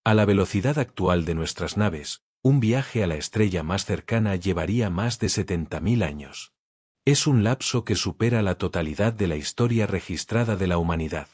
A la velocidad actual de nuestras naves, un viaje a la estrella más cercana llevaría más de 70.000 años. Es un lapso que supera la totalidad de la historia registrada de la humanidad.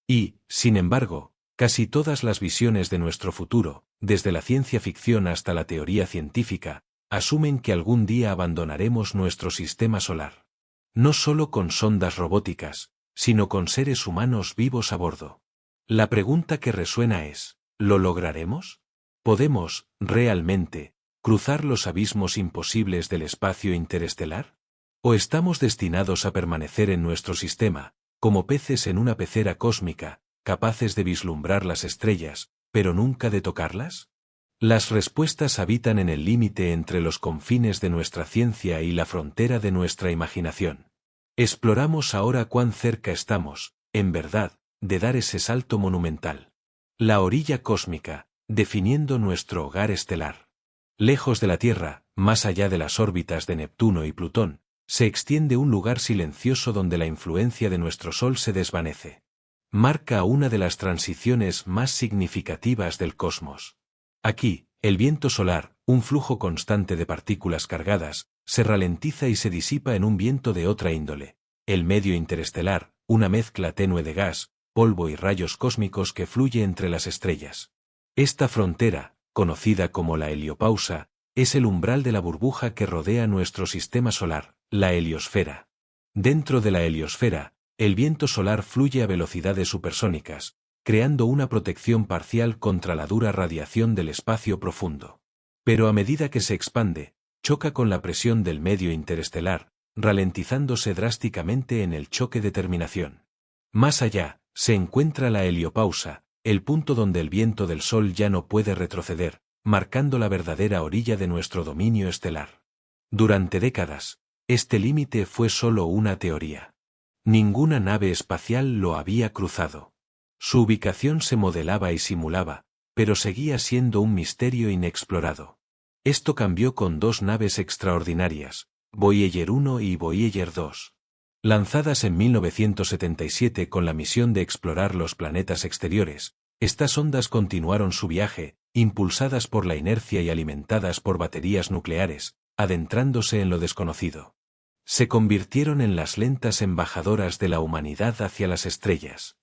Y, sin embargo, casi todas las visiones de nuestro futuro, desde la ciencia ficción hasta la teoría científica, asumen que algún día abandonaremos nuestro sistema solar. No solo con sondas robóticas, sino con seres humanos vivos a bordo. La pregunta que resuena es, ¿lo lograremos? ¿Podemos, realmente, cruzar los abismos imposibles del espacio interestelar? ¿O estamos destinados a permanecer en nuestro sistema, como peces en una pecera cósmica, capaces de vislumbrar las estrellas, pero nunca de tocarlas? Las respuestas habitan en el límite entre los confines de nuestra ciencia y la frontera de nuestra imaginación. Exploramos ahora cuán cerca estamos, en verdad, de dar ese salto monumental. La orilla cósmica, definiendo nuestro hogar estelar. Lejos de la Tierra, más allá de las órbitas de Neptuno y Plutón, se extiende un lugar silencioso donde la influencia de nuestro Sol se desvanece. Marca una de las transiciones más significativas del cosmos. Aquí, el viento solar, un flujo constante de partículas cargadas, se ralentiza y se disipa en un viento de otra índole. El medio interestelar, una mezcla tenue de gas, polvo y rayos cósmicos que fluye entre las estrellas. Esta frontera, conocida como la heliopausa, es el umbral de la burbuja que rodea nuestro sistema solar, la heliosfera. Dentro de la heliosfera, el viento solar fluye a velocidades supersónicas, creando una protección parcial contra la dura radiación del espacio profundo. Pero a medida que se expande, choca con la presión del medio interestelar, ralentizándose drásticamente en el choque de terminación. Más allá, se encuentra la heliopausa, el punto donde el viento del Sol ya no puede retroceder, marcando la verdadera orilla de nuestro dominio estelar. Durante décadas, este límite fue solo una teoría. Ninguna nave espacial lo había cruzado. Su ubicación se modelaba y simulaba, pero seguía siendo un misterio inexplorado. Esto cambió con dos naves extraordinarias, Voyager 1 y Voyager 2. Lanzadas en 1977 con la misión de explorar los planetas exteriores, estas sondas continuaron su viaje, impulsadas por la inercia y alimentadas por baterías nucleares, adentrándose en lo desconocido. Se convirtieron en las lentas embajadoras de la humanidad hacia las estrellas.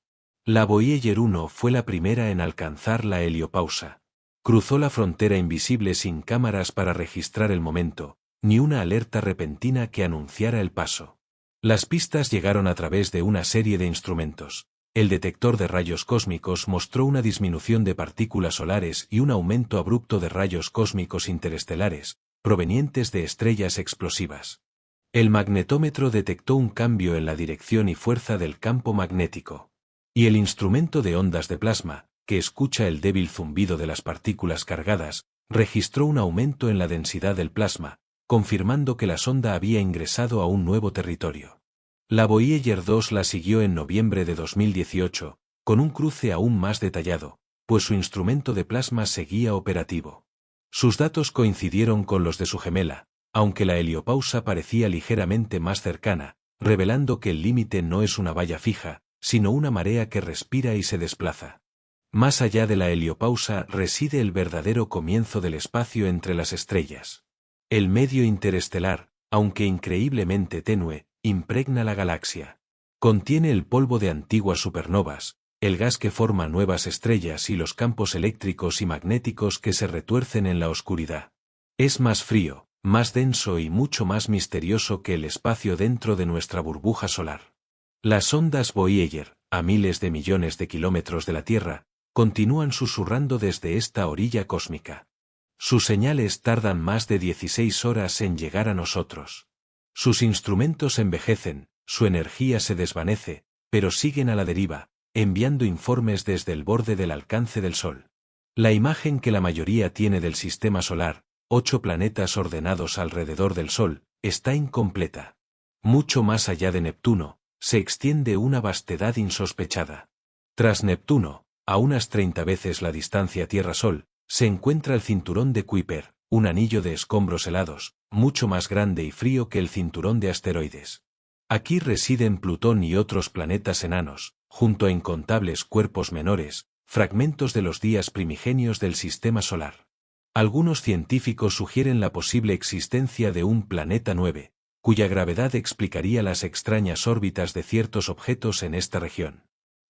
La Voyager 1 fue la primera en alcanzar la heliopausa. Cruzó la frontera invisible sin cámaras para registrar el momento, ni una alerta repentina que anunciara el paso. Las pistas llegaron a través de una serie de instrumentos. El detector de rayos cósmicos mostró una disminución de partículas solares y un aumento abrupto de rayos cósmicos interestelares, provenientes de estrellas explosivas. El magnetómetro detectó un cambio en la dirección y fuerza del campo magnético. Y el instrumento de ondas de plasma, que escucha el débil zumbido de las partículas cargadas, registró un aumento en la densidad del plasma, confirmando que la sonda había ingresado a un nuevo territorio. La Voyager 2 la siguió en noviembre de 2018, con un cruce aún más detallado, pues su instrumento de plasma seguía operativo. Sus datos coincidieron con los de su gemela, aunque la heliopausa parecía ligeramente más cercana, revelando que el límite no es una valla fija, sino una marea que respira y se desplaza. Más allá de la heliopausa reside el verdadero comienzo del espacio entre las estrellas. El medio interestelar, aunque increíblemente tenue, impregna la galaxia. Contiene el polvo de antiguas supernovas, el gas que forma nuevas estrellas y los campos eléctricos y magnéticos que se retuercen en la oscuridad. Es más frío, más denso y mucho más misterioso que el espacio dentro de nuestra burbuja solar. Las ondas Voyager, a miles de millones de kilómetros de la Tierra, continúan susurrando desde esta orilla cósmica. Sus señales tardan más de 16 horas en llegar a nosotros. Sus instrumentos envejecen, su energía se desvanece, pero siguen a la deriva, enviando informes desde el borde del alcance del Sol. La imagen que la mayoría tiene del sistema solar, 8 planetas ordenados alrededor del Sol, está incompleta. Mucho más allá de Neptuno, se extiende una vastedad insospechada. Tras Neptuno, a unas 30 veces la distancia Tierra-Sol, se encuentra el cinturón de Kuiper, un anillo de escombros helados, mucho más grande y frío que el cinturón de asteroides. Aquí residen Plutón y otros planetas enanos, junto a incontables cuerpos menores, fragmentos de los días primigenios del sistema solar. Algunos científicos sugieren la posible existencia de un planeta 9, cuya gravedad explicaría las extrañas órbitas de ciertos objetos en esta región.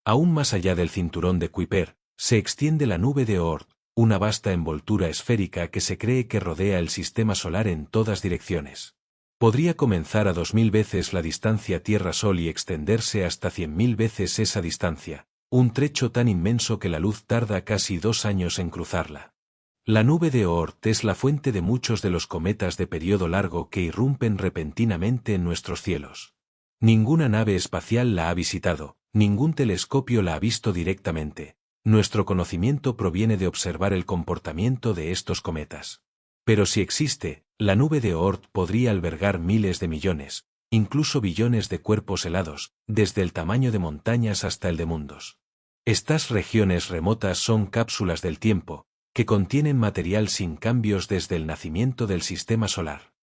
Aún más allá del cinturón de Kuiper, se extiende la nube de Oort, una vasta envoltura esférica que se cree que rodea el sistema solar en todas direcciones. Podría comenzar a 2000 veces la distancia Tierra-Sol y extenderse hasta 100.000 veces esa distancia, un trecho tan inmenso que la luz tarda casi 2 años en cruzarla. La nube de Oort es la fuente de muchos de los cometas de periodo largo que irrumpen repentinamente en nuestros cielos. Ninguna nave espacial la ha visitado, ningún telescopio la ha visto directamente. Nuestro conocimiento proviene de observar el comportamiento de estos cometas. Pero si existe, la nube de Oort podría albergar miles de millones, incluso billones de cuerpos helados, desde el tamaño de montañas hasta el de mundos. Estas regiones remotas son cápsulas del tiempo, que contienen material sin cambios desde el nacimiento del sistema solar.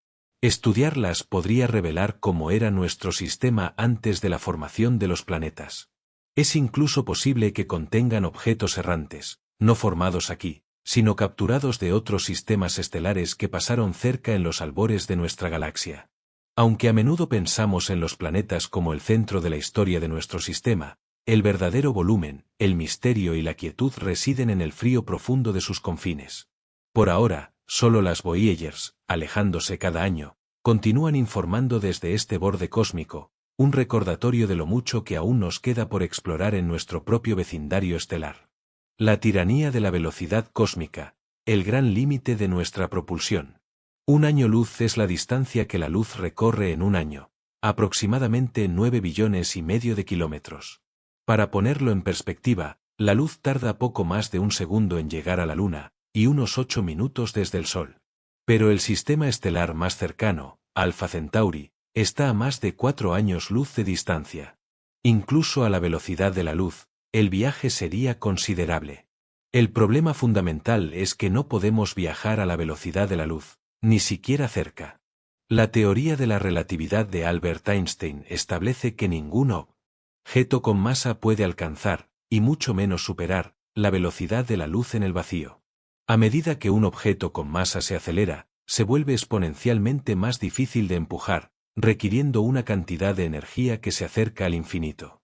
Estudiarlas podría revelar cómo era nuestro sistema antes de la formación de los planetas. Es incluso posible que contengan objetos errantes, no formados aquí, sino capturados de otros sistemas estelares que pasaron cerca en los albores de nuestra galaxia. Aunque a menudo pensamos en los planetas como el centro de la historia de nuestro sistema, el verdadero volumen, el misterio y la quietud residen en el frío profundo de sus confines. Por ahora, solo las Voyagers, alejándose cada año, continúan informando desde este borde cósmico, un recordatorio de lo mucho que aún nos queda por explorar en nuestro propio vecindario estelar. La tiranía de la velocidad cósmica, el gran límite de nuestra propulsión. Un año luz es la distancia que la luz recorre en un año, aproximadamente 9 billones y medio de kilómetros. Para ponerlo en perspectiva, la luz tarda poco más de un segundo en llegar a la Luna, y unos 8 minutos desde el Sol. Pero el sistema estelar más cercano, Alpha Centauri, está a más de 4 años luz de distancia. Incluso a la velocidad de la luz, el viaje sería considerable. El problema fundamental es que no podemos viajar a la velocidad de la luz, ni siquiera cerca. La teoría de la relatividad de Albert Einstein establece que ningún objeto con masa puede alcanzar, y mucho menos superar, la velocidad de la luz en el vacío. A medida que un objeto con masa se acelera, se vuelve exponencialmente más difícil de empujar, requiriendo una cantidad de energía que se acerca al infinito.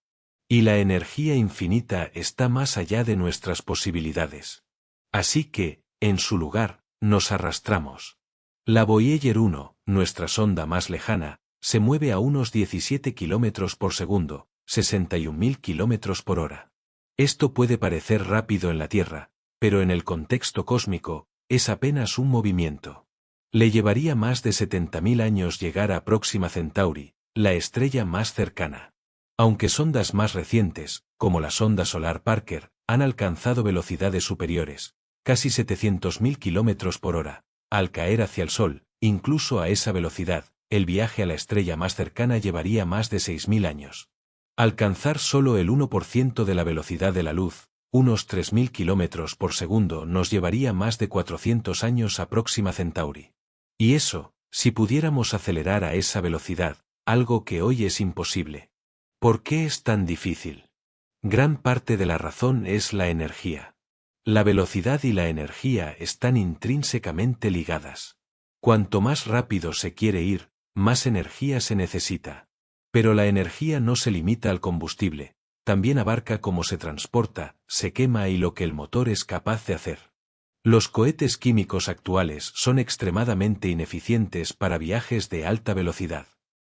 Y la energía infinita está más allá de nuestras posibilidades. Así que, en su lugar, nos arrastramos. La Voyager 1, nuestra sonda más lejana, se mueve a unos 17 kilómetros por segundo, 61.000 kilómetros por hora. Esto puede parecer rápido en la Tierra, pero en el contexto cósmico, es apenas un movimiento. Le llevaría más de 70.000 años llegar a Próxima Centauri, la estrella más cercana. Aunque sondas más recientes, como la sonda solar Parker, han alcanzado velocidades superiores, casi 700.000 kilómetros por hora, al caer hacia el Sol, incluso a esa velocidad, el viaje a la estrella más cercana llevaría más de 6.000 años. Alcanzar solo el 1% de la velocidad de la luz, unos 3.000 kilómetros por segundo, nos llevaría más de 400 años a Próxima Centauri. Y eso, si pudiéramos acelerar a esa velocidad, algo que hoy es imposible. ¿Por qué es tan difícil? Gran parte de la razón es la energía. La velocidad y la energía están intrínsecamente ligadas. Cuanto más rápido se quiere ir, más energía se necesita. Pero la energía no se limita al combustible, también abarca cómo se transporta, se quema y lo que el motor es capaz de hacer. Los cohetes químicos actuales son extremadamente ineficientes para viajes de alta velocidad.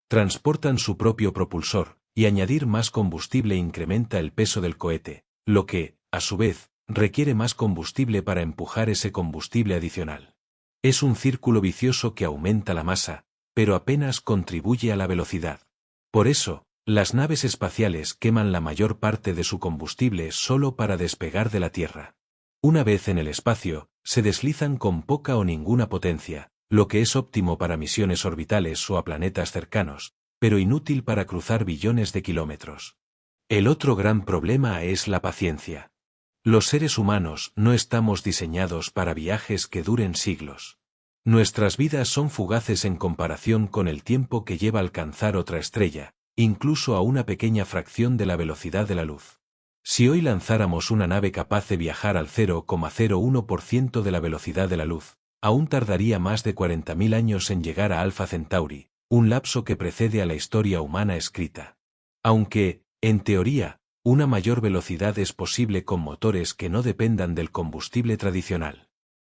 Transportan su propio propulsor, y añadir más combustible incrementa el peso del cohete, lo que, a su vez, requiere más combustible para empujar ese combustible adicional. Es un círculo vicioso que aumenta la masa, pero apenas contribuye a la velocidad. Por eso, las naves espaciales queman la mayor parte de su combustible solo para despegar de la Tierra. Una vez en el espacio, se deslizan con poca o ninguna potencia, lo que es óptimo para misiones orbitales o a planetas cercanos, pero inútil para cruzar billones de kilómetros. El otro gran problema es la paciencia. Los seres humanos no estamos diseñados para viajes que duren siglos. Nuestras vidas son fugaces en comparación con el tiempo que lleva alcanzar otra estrella, incluso a una pequeña fracción de la velocidad de la luz. Si hoy lanzáramos una nave capaz de viajar al 0,01% de la velocidad de la luz, aún tardaría más de 40.000 años en llegar a Alpha Centauri, un lapso que precede a la historia humana escrita. Aunque, en teoría, una mayor velocidad es posible con motores que no dependan del combustible tradicional.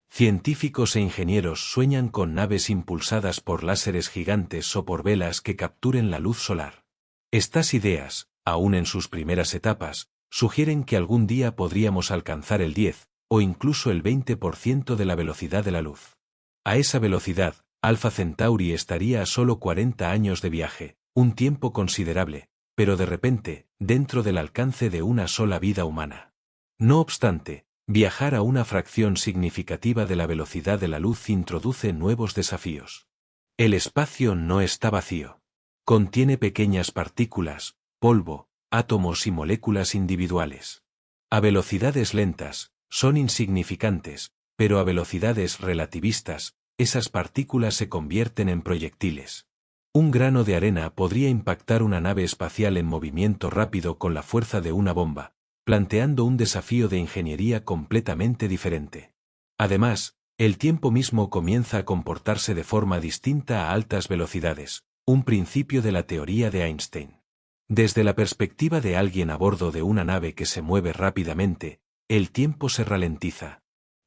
Científicos e ingenieros sueñan con naves impulsadas por láseres gigantes o por velas que capturen la luz solar. Estas ideas, aún en sus primeras etapas, sugieren que algún día podríamos alcanzar el 10, o incluso el 20% de la velocidad de la luz. A esa velocidad, Alpha Centauri estaría a solo 40 años de viaje, un tiempo considerable, pero de repente, dentro del alcance de una sola vida humana. No obstante, viajar a una fracción significativa de la velocidad de la luz introduce nuevos desafíos. El espacio no está vacío. Contiene pequeñas partículas, polvo, átomos y moléculas individuales. A velocidades lentas, son insignificantes, pero a velocidades relativistas, esas partículas se convierten en proyectiles. Un grano de arena podría impactar una nave espacial en movimiento rápido con la fuerza de una bomba, planteando un desafío de ingeniería completamente diferente. Además, el tiempo mismo comienza a comportarse de forma distinta a altas velocidades, un principio de la teoría de Einstein. Desde la perspectiva de alguien a bordo de una nave que se mueve rápidamente, el tiempo se ralentiza.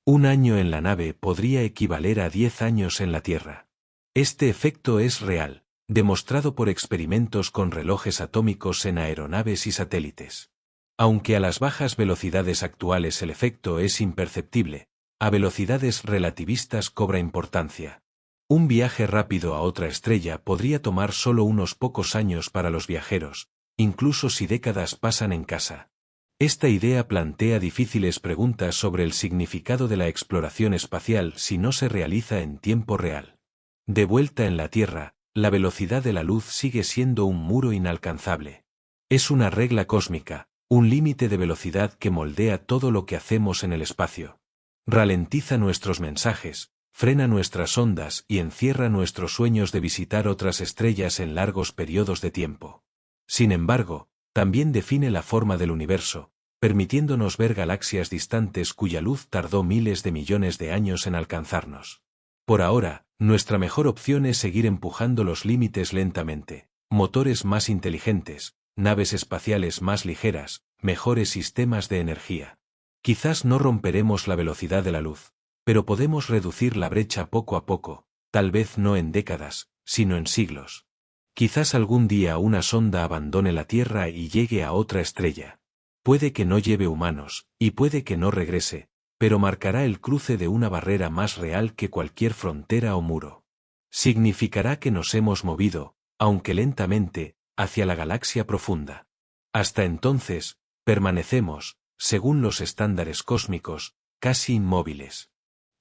Un año en la nave podría equivaler a 10 años en la Tierra. Este efecto es real, demostrado por experimentos con relojes atómicos en aeronaves y satélites. Aunque a las bajas velocidades actuales el efecto es imperceptible, a velocidades relativistas cobra importancia. Un viaje rápido a otra estrella podría tomar solo unos pocos años para los viajeros, incluso si décadas pasan en casa. Esta idea plantea difíciles preguntas sobre el significado de la exploración espacial si no se realiza en tiempo real. De vuelta en la Tierra, la velocidad de la luz sigue siendo un muro inalcanzable. Es una regla cósmica, un límite de velocidad que moldea todo lo que hacemos en el espacio. Ralentiza nuestros mensajes, frena nuestras ondas y encierra nuestros sueños de visitar otras estrellas en largos periodos de tiempo. Sin embargo, también define la forma del universo, permitiéndonos ver galaxias distantes cuya luz tardó miles de millones de años en alcanzarnos. Por ahora, nuestra mejor opción es seguir empujando los límites lentamente, motores más inteligentes, naves espaciales más ligeras, mejores sistemas de energía. Quizás no romperemos la velocidad de la luz, pero podemos reducir la brecha poco a poco, tal vez no en décadas, sino en siglos. Quizás algún día una sonda abandone la Tierra y llegue a otra estrella. Puede que no lleve humanos, y puede que no regrese, pero marcará el cruce de una barrera más real que cualquier frontera o muro. Significará que nos hemos movido, aunque lentamente, hacia la galaxia profunda. Hasta entonces, permanecemos, según los estándares cósmicos, casi inmóviles.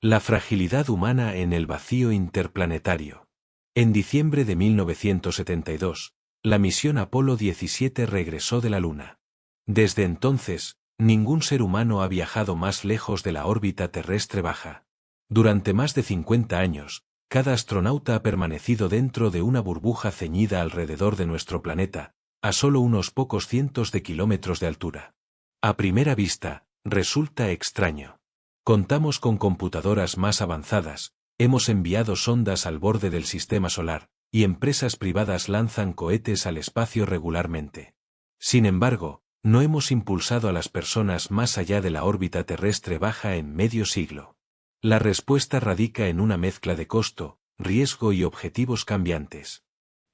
La fragilidad humana en el vacío interplanetario. En diciembre de 1972, la misión Apolo 17 regresó de la Luna. Desde entonces, ningún ser humano ha viajado más lejos de la órbita terrestre baja. Durante más de 50 años, cada astronauta ha permanecido dentro de una burbuja ceñida alrededor de nuestro planeta, a solo unos pocos cientos de kilómetros de altura. A primera vista, resulta extraño. Contamos con computadoras más avanzadas, hemos enviado sondas al borde del sistema solar, y empresas privadas lanzan cohetes al espacio regularmente. Sin embargo, no hemos impulsado a las personas más allá de la órbita terrestre baja en medio siglo. La respuesta radica en una mezcla de costo, riesgo y objetivos cambiantes.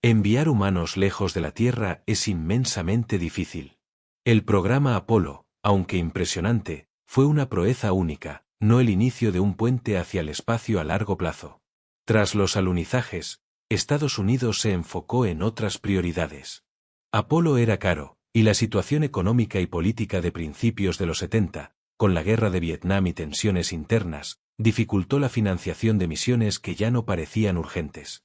Enviar humanos lejos de la Tierra es inmensamente difícil. El programa Apolo, aunque impresionante, fue una proeza única, no el inicio de un puente hacia el espacio a largo plazo. Tras los alunizajes, Estados Unidos se enfocó en otras prioridades. Apolo era caro, y la situación económica y política de principios de los 70, con la guerra de Vietnam y tensiones internas, dificultó la financiación de misiones que ya no parecían urgentes.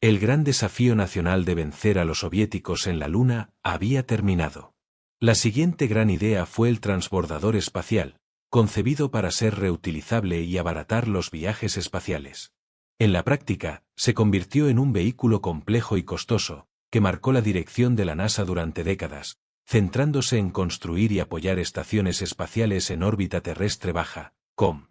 El gran desafío nacional de vencer a los soviéticos en la Luna había terminado. La siguiente gran idea fue el transbordador espacial, concebido para ser reutilizable y abaratar los viajes espaciales. En la práctica, se convirtió en un vehículo complejo y costoso, que marcó la dirección de la NASA durante décadas, centrándose en construir y apoyar estaciones espaciales en órbita terrestre baja, como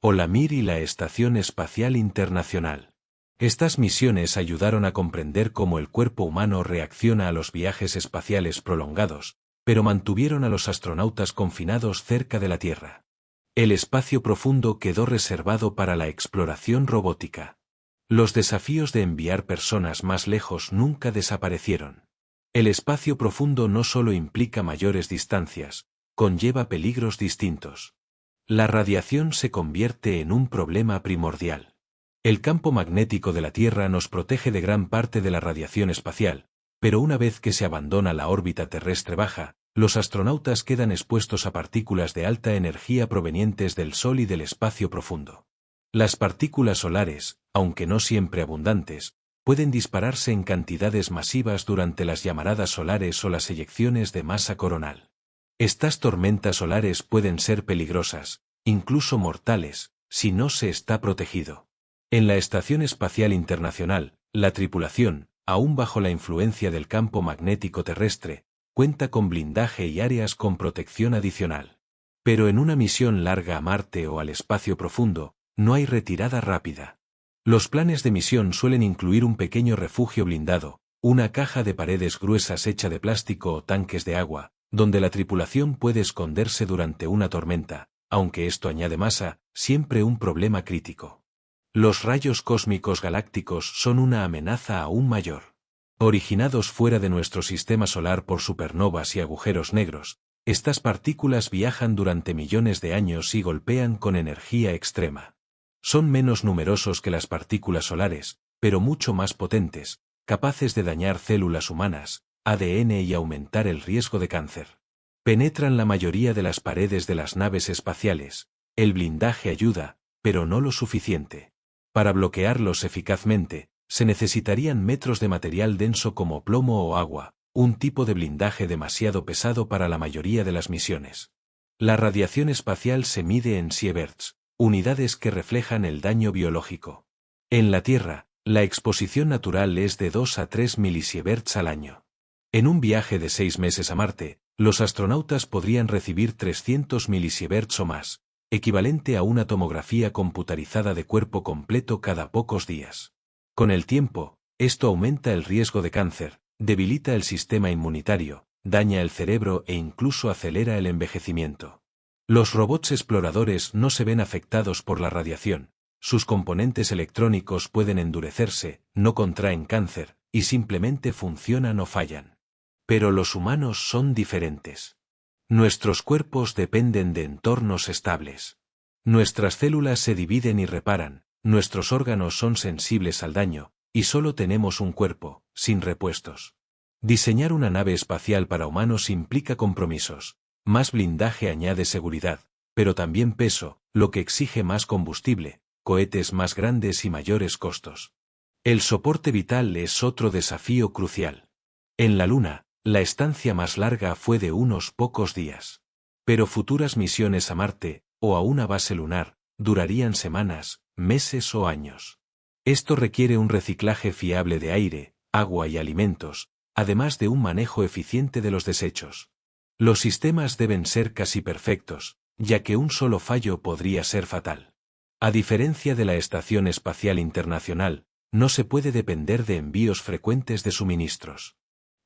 la Mir y la Estación Espacial Internacional. Estas misiones ayudaron a comprender cómo el cuerpo humano reacciona a los viajes espaciales prolongados, pero mantuvieron a los astronautas confinados cerca de la Tierra. El espacio profundo quedó reservado para la exploración robótica. Los desafíos de enviar personas más lejos nunca desaparecieron. El espacio profundo no solo implica mayores distancias, conlleva peligros distintos. La radiación se convierte en un problema primordial. El campo magnético de la Tierra nos protege de gran parte de la radiación espacial, pero una vez que se abandona la órbita terrestre baja, los astronautas quedan expuestos a partículas de alta energía provenientes del Sol y del espacio profundo. Las partículas solares, aunque no siempre abundantes, pueden dispararse en cantidades masivas durante las llamaradas solares o las eyecciones de masa coronal. Estas tormentas solares pueden ser peligrosas, incluso mortales, si no se está protegido. En la Estación Espacial Internacional, la tripulación, aún bajo la influencia del campo magnético terrestre, cuenta con blindaje y áreas con protección adicional. Pero en una misión larga a Marte o al espacio profundo, no hay retirada rápida. Los planes de misión suelen incluir un pequeño refugio blindado, una caja de paredes gruesas hecha de plástico o tanques de agua, donde la tripulación puede esconderse durante una tormenta, aunque esto añade masa, siempre un problema crítico. Los rayos cósmicos galácticos son una amenaza aún mayor. Originados fuera de nuestro sistema solar por supernovas y agujeros negros, estas partículas viajan durante millones de años y golpean con energía extrema. Son menos numerosos que las partículas solares, pero mucho más potentes, capaces de dañar células humanas, ADN y aumentar el riesgo de cáncer. Penetran la mayoría de las paredes de las naves espaciales. El blindaje ayuda, pero no lo suficiente. Para bloquearlos eficazmente, se necesitarían metros de material denso como plomo o agua, un tipo de blindaje demasiado pesado para la mayoría de las misiones. La radiación espacial se mide en sieverts, unidades que reflejan el daño biológico. En la Tierra, la exposición natural es de 2 a 3 milisieverts al año. En un viaje de 6 meses a Marte, los astronautas podrían recibir 300 milisieverts o más, equivalente a una tomografía computarizada de cuerpo completo cada pocos días. Con el tiempo, esto aumenta el riesgo de cáncer, debilita el sistema inmunitario, daña el cerebro e incluso acelera el envejecimiento. Los robots exploradores no se ven afectados por la radiación, sus componentes electrónicos pueden endurecerse, no contraen cáncer, y simplemente funcionan o fallan. Pero los humanos son diferentes. Nuestros cuerpos dependen de entornos estables. Nuestras células se dividen y reparan, nuestros órganos son sensibles al daño, y solo tenemos un cuerpo, sin repuestos. Diseñar una nave espacial para humanos implica compromisos. Más blindaje añade seguridad, pero también peso, lo que exige más combustible, cohetes más grandes y mayores costos. El soporte vital es otro desafío crucial. En la Luna, la estancia más larga fue de unos pocos días. Pero futuras misiones a Marte, o a una base lunar, durarían semanas, meses o años. Esto requiere un reciclaje fiable de aire, agua y alimentos, además de un manejo eficiente de los desechos. Los sistemas deben ser casi perfectos, ya que un solo fallo podría ser fatal. A diferencia de la Estación Espacial Internacional, no se puede depender de envíos frecuentes de suministros.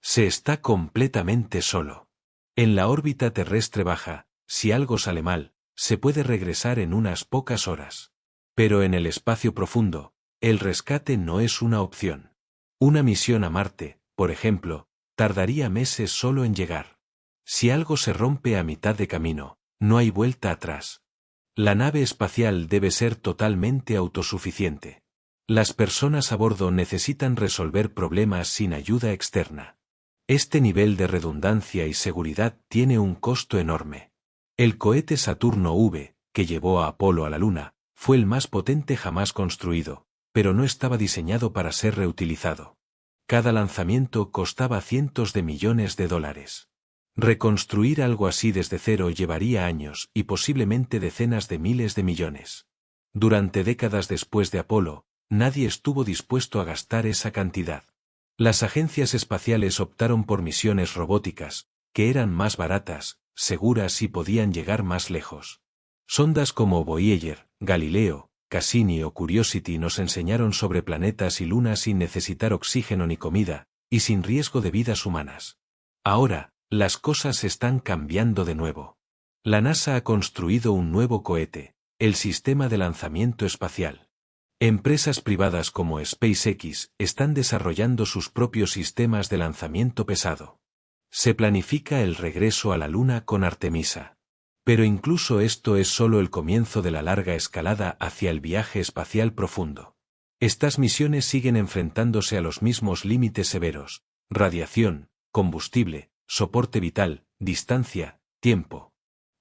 Se está completamente solo. En la órbita terrestre baja, si algo sale mal, se puede regresar en unas pocas horas. Pero en el espacio profundo, el rescate no es una opción. Una misión a Marte, por ejemplo, tardaría meses solo en llegar. Si algo se rompe a mitad de camino, no hay vuelta atrás. La nave espacial debe ser totalmente autosuficiente. Las personas a bordo necesitan resolver problemas sin ayuda externa. Este nivel de redundancia y seguridad tiene un costo enorme. El cohete Saturno V, que llevó a Apolo a la Luna, fue el más potente jamás construido, pero no estaba diseñado para ser reutilizado. Cada lanzamiento costaba cientos de millones de dólares. Reconstruir algo así desde cero llevaría años y posiblemente decenas de miles de millones. Durante décadas después de Apolo, nadie estuvo dispuesto a gastar esa cantidad. Las agencias espaciales optaron por misiones robóticas, que eran más baratas, seguras y podían llegar más lejos. Sondas como Voyager, Galileo, Cassini o Curiosity nos enseñaron sobre planetas y lunas sin necesitar oxígeno ni comida, y sin riesgo de vidas humanas. Ahora, las cosas están cambiando de nuevo. La NASA ha construido un nuevo cohete, el Sistema de Lanzamiento Espacial. Empresas privadas como SpaceX están desarrollando sus propios sistemas de lanzamiento pesado. Se planifica el regreso a la Luna con Artemisa. Pero incluso esto es solo el comienzo de la larga escalada hacia el viaje espacial profundo. Estas misiones siguen enfrentándose a los mismos límites severos: radiación, combustible, soporte vital, distancia, tiempo.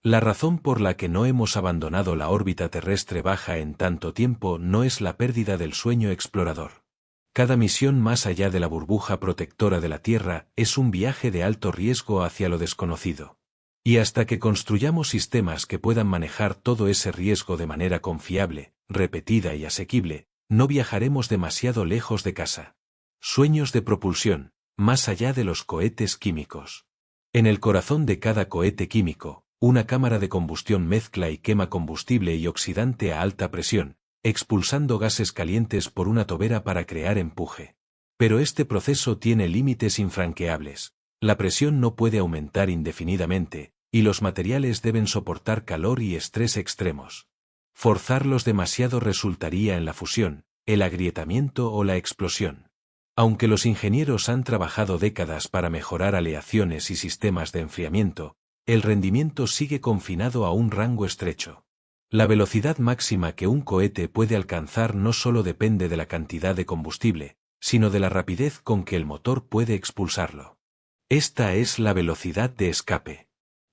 La razón por la que no hemos abandonado la órbita terrestre baja en tanto tiempo no es la pérdida del sueño explorador. Cada misión más allá de la burbuja protectora de la Tierra es un viaje de alto riesgo hacia lo desconocido. Y hasta que construyamos sistemas que puedan manejar todo ese riesgo de manera confiable, repetida y asequible, no viajaremos demasiado lejos de casa. Sueños de propulsión, más allá de los cohetes químicos. En el corazón de cada cohete químico, una cámara de combustión mezcla y quema combustible y oxidante a alta presión, expulsando gases calientes por una tobera para crear empuje. Pero este proceso tiene límites infranqueables. La presión no puede aumentar indefinidamente, y los materiales deben soportar calor y estrés extremos. Forzarlos demasiado resultaría en la fusión, el agrietamiento o la explosión. Aunque los ingenieros han trabajado décadas para mejorar aleaciones y sistemas de enfriamiento, el rendimiento sigue confinado a un rango estrecho. La velocidad máxima que un cohete puede alcanzar no solo depende de la cantidad de combustible, sino de la rapidez con que el motor puede expulsarlo. Esta es la velocidad de escape.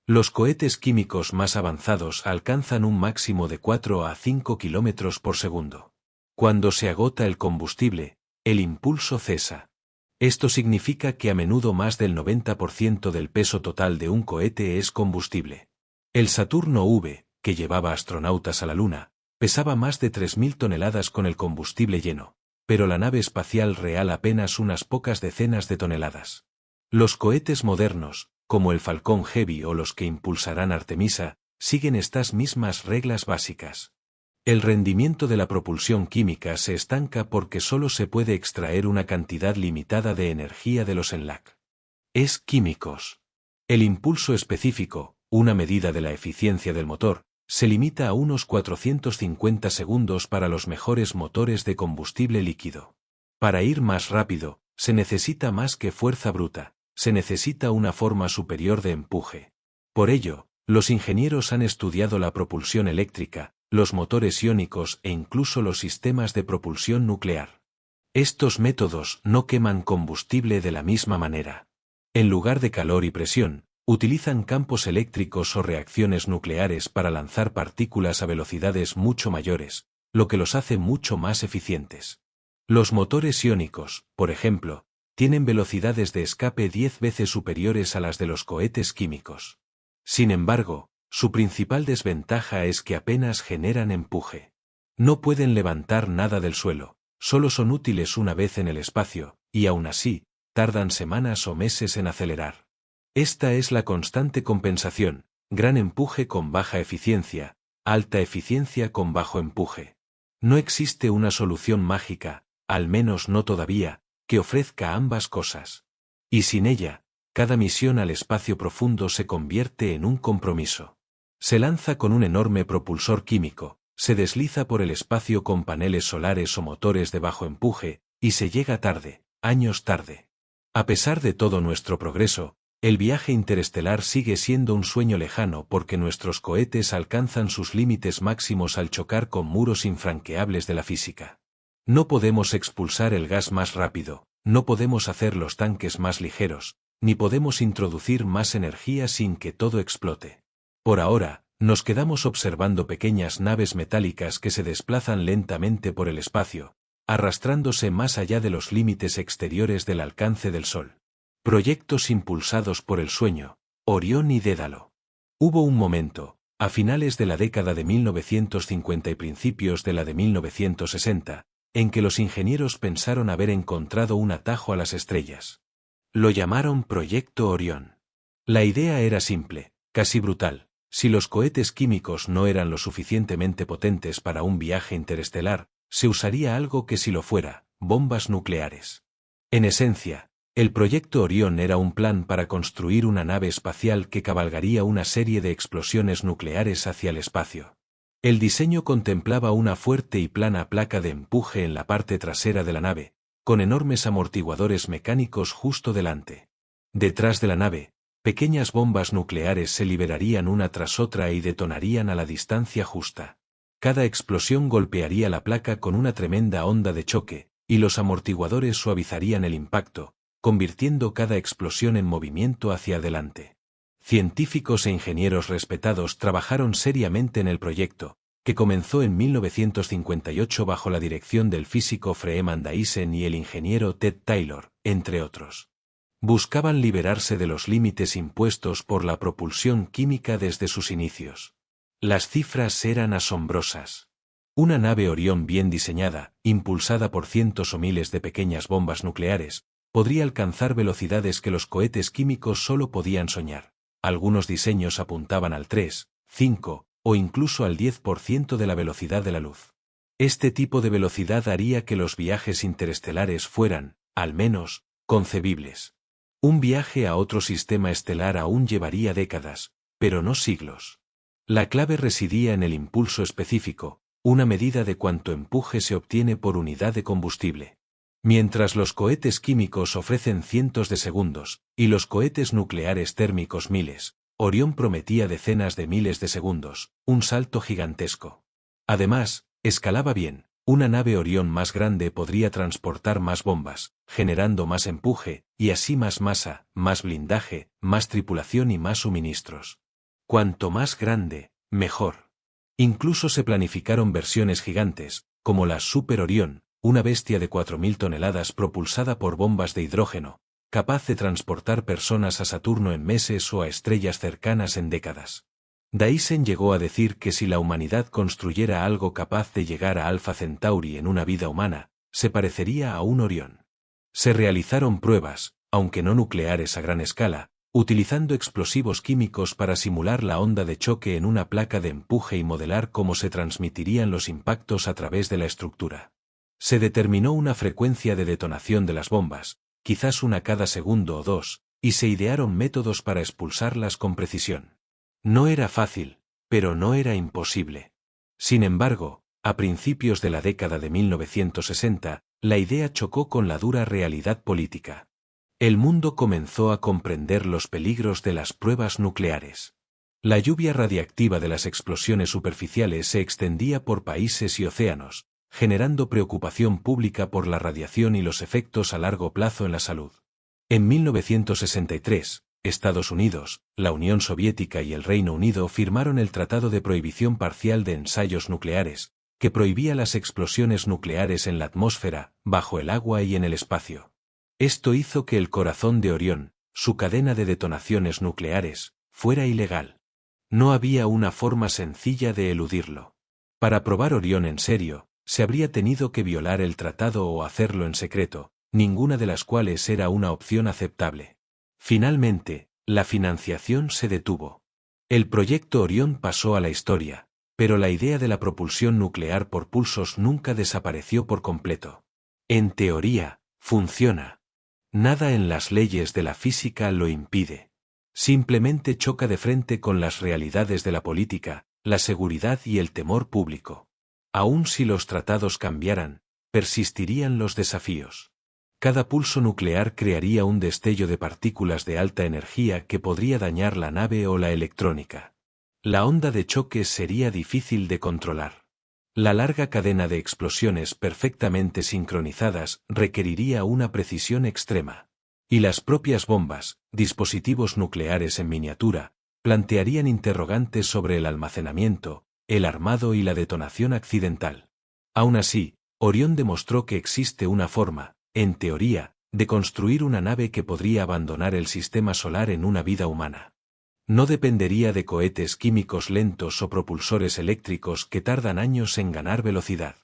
Los cohetes químicos más avanzados alcanzan un máximo de 4 a 5 km por segundo. Cuando se agota el combustible, el impulso cesa. Esto significa que a menudo más del 90% del peso total de un cohete es combustible. El Saturno V, que llevaba astronautas a la Luna, pesaba más de 3.000 toneladas con el combustible lleno, pero la nave espacial real apenas unas pocas decenas de toneladas. Los cohetes modernos, como el Falcon Heavy o los que impulsarán Artemisa, siguen estas mismas reglas básicas. El rendimiento de la propulsión química se estanca porque solo se puede extraer una cantidad limitada de energía de los ENLAC. Es químicos. El impulso específico, una medida de la eficiencia del motor, se limita a unos 450 segundos para los mejores motores de combustible líquido. Para ir más rápido, se necesita más que fuerza bruta, se necesita una forma superior de empuje. Por ello, los ingenieros han estudiado la propulsión eléctrica, los motores iónicos e incluso los sistemas de propulsión nuclear. Estos métodos no queman combustible de la misma manera. En lugar de calor y presión, utilizan campos eléctricos o reacciones nucleares para lanzar partículas a velocidades mucho mayores, lo que los hace mucho más eficientes. Los motores iónicos, por ejemplo, tienen velocidades de escape 10 veces superiores a las de los cohetes químicos. Sin embargo, su principal desventaja es que apenas generan empuje. No pueden levantar nada del suelo, solo son útiles una vez en el espacio, y aún así, tardan semanas o meses en acelerar. Esta es la constante compensación: gran empuje con baja eficiencia, alta eficiencia con bajo empuje. No existe una solución mágica, al menos no todavía, que ofrezca ambas cosas. Y sin ella, cada misión al espacio profundo se convierte en un compromiso. Se lanza con un enorme propulsor químico, se desliza por el espacio con paneles solares o motores de bajo empuje, y se llega tarde, años tarde. A pesar de todo nuestro progreso, el viaje interestelar sigue siendo un sueño lejano porque nuestros cohetes alcanzan sus límites máximos al chocar con muros infranqueables de la física. No podemos expulsar el gas más rápido, no podemos hacer los tanques más ligeros, ni podemos introducir más energía sin que todo explote. Por ahora, nos quedamos observando pequeñas naves metálicas que se desplazan lentamente por el espacio, arrastrándose más allá de los límites exteriores del alcance del Sol. Proyectos impulsados por el sueño, Orión y Dédalo. Hubo un momento, a finales de la década de 1950 y principios de la de 1960, en que los ingenieros pensaron haber encontrado un atajo a las estrellas. Lo llamaron Proyecto Orión. La idea era simple, casi brutal. Si los cohetes químicos no eran lo suficientemente potentes para un viaje interestelar, se usaría algo que sí lo fuera, bombas nucleares. En esencia, el proyecto Orión era un plan para construir una nave espacial que cabalgaría una serie de explosiones nucleares hacia el espacio. El diseño contemplaba una fuerte y plana placa de empuje en la parte trasera de la nave, con enormes amortiguadores mecánicos justo delante. Detrás de la nave, pequeñas bombas nucleares se liberarían una tras otra y detonarían a la distancia justa. Cada explosión golpearía la placa con una tremenda onda de choque, y los amortiguadores suavizarían el impacto, convirtiendo cada explosión en movimiento hacia adelante. Científicos e ingenieros respetados trabajaron seriamente en el proyecto, que comenzó en 1958 bajo la dirección del físico Freeman Dyson y el ingeniero Ted Taylor, entre otros. Buscaban liberarse de los límites impuestos por la propulsión química desde sus inicios. Las cifras eran asombrosas. Una nave Orión bien diseñada, impulsada por cientos o miles de pequeñas bombas nucleares, podría alcanzar velocidades que los cohetes químicos solo podían soñar. Algunos diseños apuntaban al 3, 5 o incluso al 10% de la velocidad de la luz. Este tipo de velocidad haría que los viajes interestelares fueran, al menos, concebibles. Un viaje a otro sistema estelar aún llevaría décadas, pero no siglos. La clave residía en el impulso específico, una medida de cuánto empuje se obtiene por unidad de combustible. Mientras los cohetes químicos ofrecen cientos de segundos, y los cohetes nucleares térmicos miles, Orión prometía decenas de miles de segundos, un salto gigantesco. Además, escalaba bien. Una nave Orión más grande podría transportar más bombas, generando más empuje, y así más masa, más blindaje, más tripulación y más suministros. Cuanto más grande, mejor. Incluso se planificaron versiones gigantes, como la Super Orión, una bestia de 4.000 toneladas propulsada por bombas de hidrógeno, capaz de transportar personas a Saturno en meses o a estrellas cercanas en décadas. Dyson llegó a decir que si la humanidad construyera algo capaz de llegar a Alpha Centauri en una vida humana, se parecería a un Orión. Se realizaron pruebas, aunque no nucleares a gran escala, utilizando explosivos químicos para simular la onda de choque en una placa de empuje y modelar cómo se transmitirían los impactos a través de la estructura. Se determinó una frecuencia de detonación de las bombas, quizás una cada segundo o dos, y se idearon métodos para expulsarlas con precisión. No era fácil, pero no era imposible. Sin embargo, a principios de la década de 1960, la idea chocó con la dura realidad política. El mundo comenzó a comprender los peligros de las pruebas nucleares. La lluvia radiactiva de las explosiones superficiales se extendía por países y océanos, generando preocupación pública por la radiación y los efectos a largo plazo en la salud. En 1963, Estados Unidos, la Unión Soviética y el Reino Unido firmaron el Tratado de Prohibición Parcial de Ensayos Nucleares, que prohibía las explosiones nucleares en la atmósfera, bajo el agua y en el espacio. Esto hizo que el corazón de Orión, su cadena de detonaciones nucleares, fuera ilegal. No había una forma sencilla de eludirlo. Para probar Orión en serio, se habría tenido que violar el tratado o hacerlo en secreto, ninguna de las cuales era una opción aceptable. Finalmente, la financiación se detuvo. El proyecto Orión pasó a la historia, pero la idea de la propulsión nuclear por pulsos nunca desapareció por completo. En teoría, funciona. Nada en las leyes de la física lo impide. Simplemente choca de frente con las realidades de la política, la seguridad y el temor público. Aun si los tratados cambiaran, persistirían los desafíos. Cada pulso nuclear crearía un destello de partículas de alta energía que podría dañar la nave o la electrónica. La onda de choque sería difícil de controlar. La larga cadena de explosiones perfectamente sincronizadas requeriría una precisión extrema. Y las propias bombas, dispositivos nucleares en miniatura, plantearían interrogantes sobre el almacenamiento, el armado y la detonación accidental. Aún así, Orión demostró que existe una forma, en teoría, de construir una nave que podría abandonar el sistema solar en una vida humana. No dependería de cohetes químicos lentos o propulsores eléctricos que tardan años en ganar velocidad.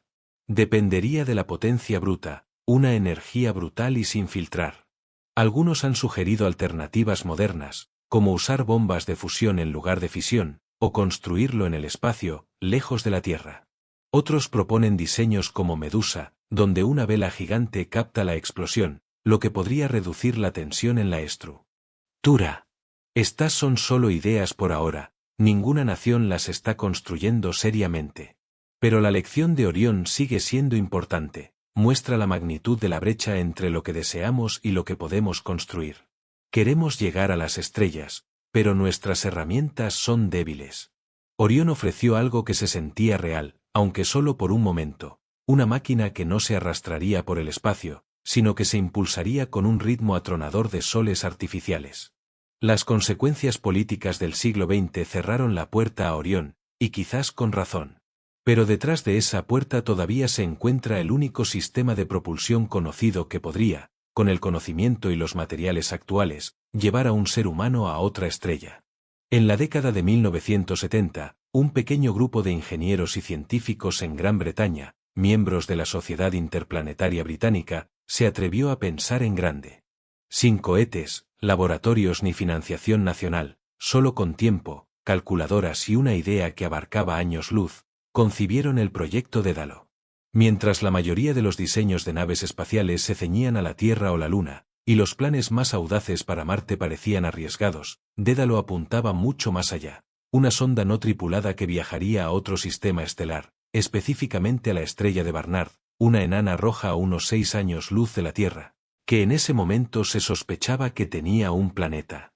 Dependería de la potencia bruta, una energía brutal y sin filtrar. Algunos han sugerido alternativas modernas, como usar bombas de fusión en lugar de fisión, o construirlo en el espacio, lejos de la Tierra. Otros proponen diseños como Medusa, donde una vela gigante capta la explosión, lo que podría reducir la tensión en la estructura. Estas son solo ideas por ahora, ninguna nación las está construyendo seriamente. Pero la lección de Orión sigue siendo importante, muestra la magnitud de la brecha entre lo que deseamos y lo que podemos construir. Queremos llegar a las estrellas, pero nuestras herramientas son débiles. Orión ofreció algo que se sentía real, aunque solo por un momento, una máquina que no se arrastraría por el espacio, sino que se impulsaría con un ritmo atronador de soles artificiales. Las consecuencias políticas del siglo XX cerraron la puerta a Orión, y quizás con razón. Pero detrás de esa puerta todavía se encuentra el único sistema de propulsión conocido que podría, con el conocimiento y los materiales actuales, llevar a un ser humano a otra estrella. En la década de 1970, un pequeño grupo de ingenieros y científicos en Gran Bretaña, miembros de la Sociedad Interplanetaria Británica, se atrevió a pensar en grande. Sin cohetes, laboratorios ni financiación nacional, solo con tiempo, calculadoras y una idea que abarcaba años luz, concibieron el proyecto Dédalo. Mientras la mayoría de los diseños de naves espaciales se ceñían a la Tierra o la Luna, y los planes más audaces para Marte parecían arriesgados, Dédalo apuntaba mucho más allá. Una sonda no tripulada que viajaría a otro sistema estelar, específicamente a la estrella de Barnard, una enana roja a unos 6 años luz de la Tierra, que en ese momento se sospechaba que tenía un planeta.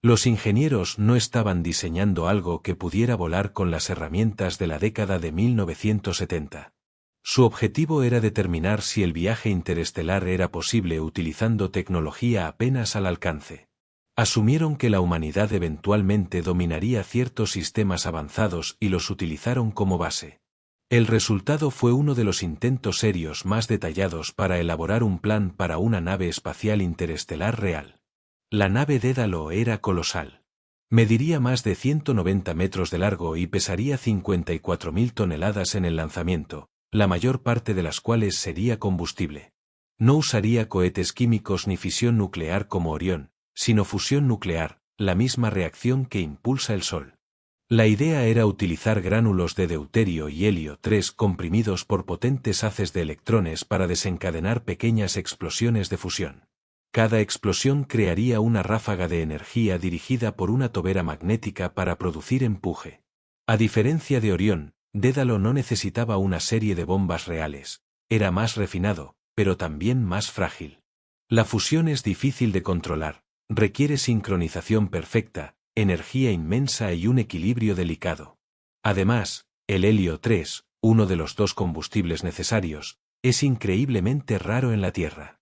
Los ingenieros no estaban diseñando algo que pudiera volar con las herramientas de la década de 1970. Su objetivo era determinar si el viaje interestelar era posible utilizando tecnología apenas al alcance. Asumieron que la humanidad eventualmente dominaría ciertos sistemas avanzados y los utilizaron como base. El resultado fue uno de los intentos serios más detallados para elaborar un plan para una nave espacial interestelar real. La nave Dédalo era colosal. Mediría más de 190 metros de largo y pesaría 54.000 toneladas en el lanzamiento, la mayor parte de las cuales sería combustible. No usaría cohetes químicos ni fisión nuclear como Orión, sino fusión nuclear, la misma reacción que impulsa el Sol. La idea era utilizar gránulos de deuterio y helio 3 comprimidos por potentes haces de electrones para desencadenar pequeñas explosiones de fusión. Cada explosión crearía una ráfaga de energía dirigida por una tobera magnética para producir empuje. A diferencia de Orión, Dédalo no necesitaba una serie de bombas reales, era más refinado, pero también más frágil. La fusión es difícil de controlar, requiere sincronización perfecta, energía inmensa y un equilibrio delicado. Además, el helio 3, uno de los 2 combustibles necesarios, es increíblemente raro en la Tierra.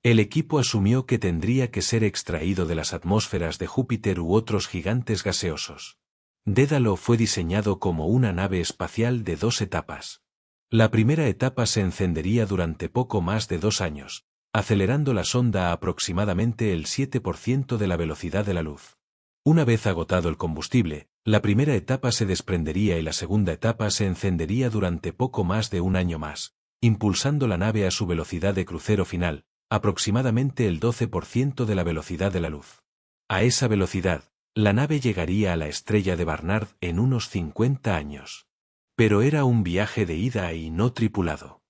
El equipo asumió que tendría que ser extraído de las atmósferas de Júpiter u otros gigantes gaseosos. Dédalo fue diseñado como una nave espacial de 2 etapas. La primera etapa se encendería durante poco más de 2 años, acelerando la sonda a aproximadamente el 7% de la velocidad de la luz. Una vez agotado el combustible, la primera etapa se desprendería y la segunda etapa se encendería durante poco más de 1 año más, impulsando la nave a su velocidad de crucero final, aproximadamente el 12% de la velocidad de la luz. A esa velocidad, la nave llegaría a la estrella de Barnard en unos 50 años. Pero era un viaje de ida y no tripulado.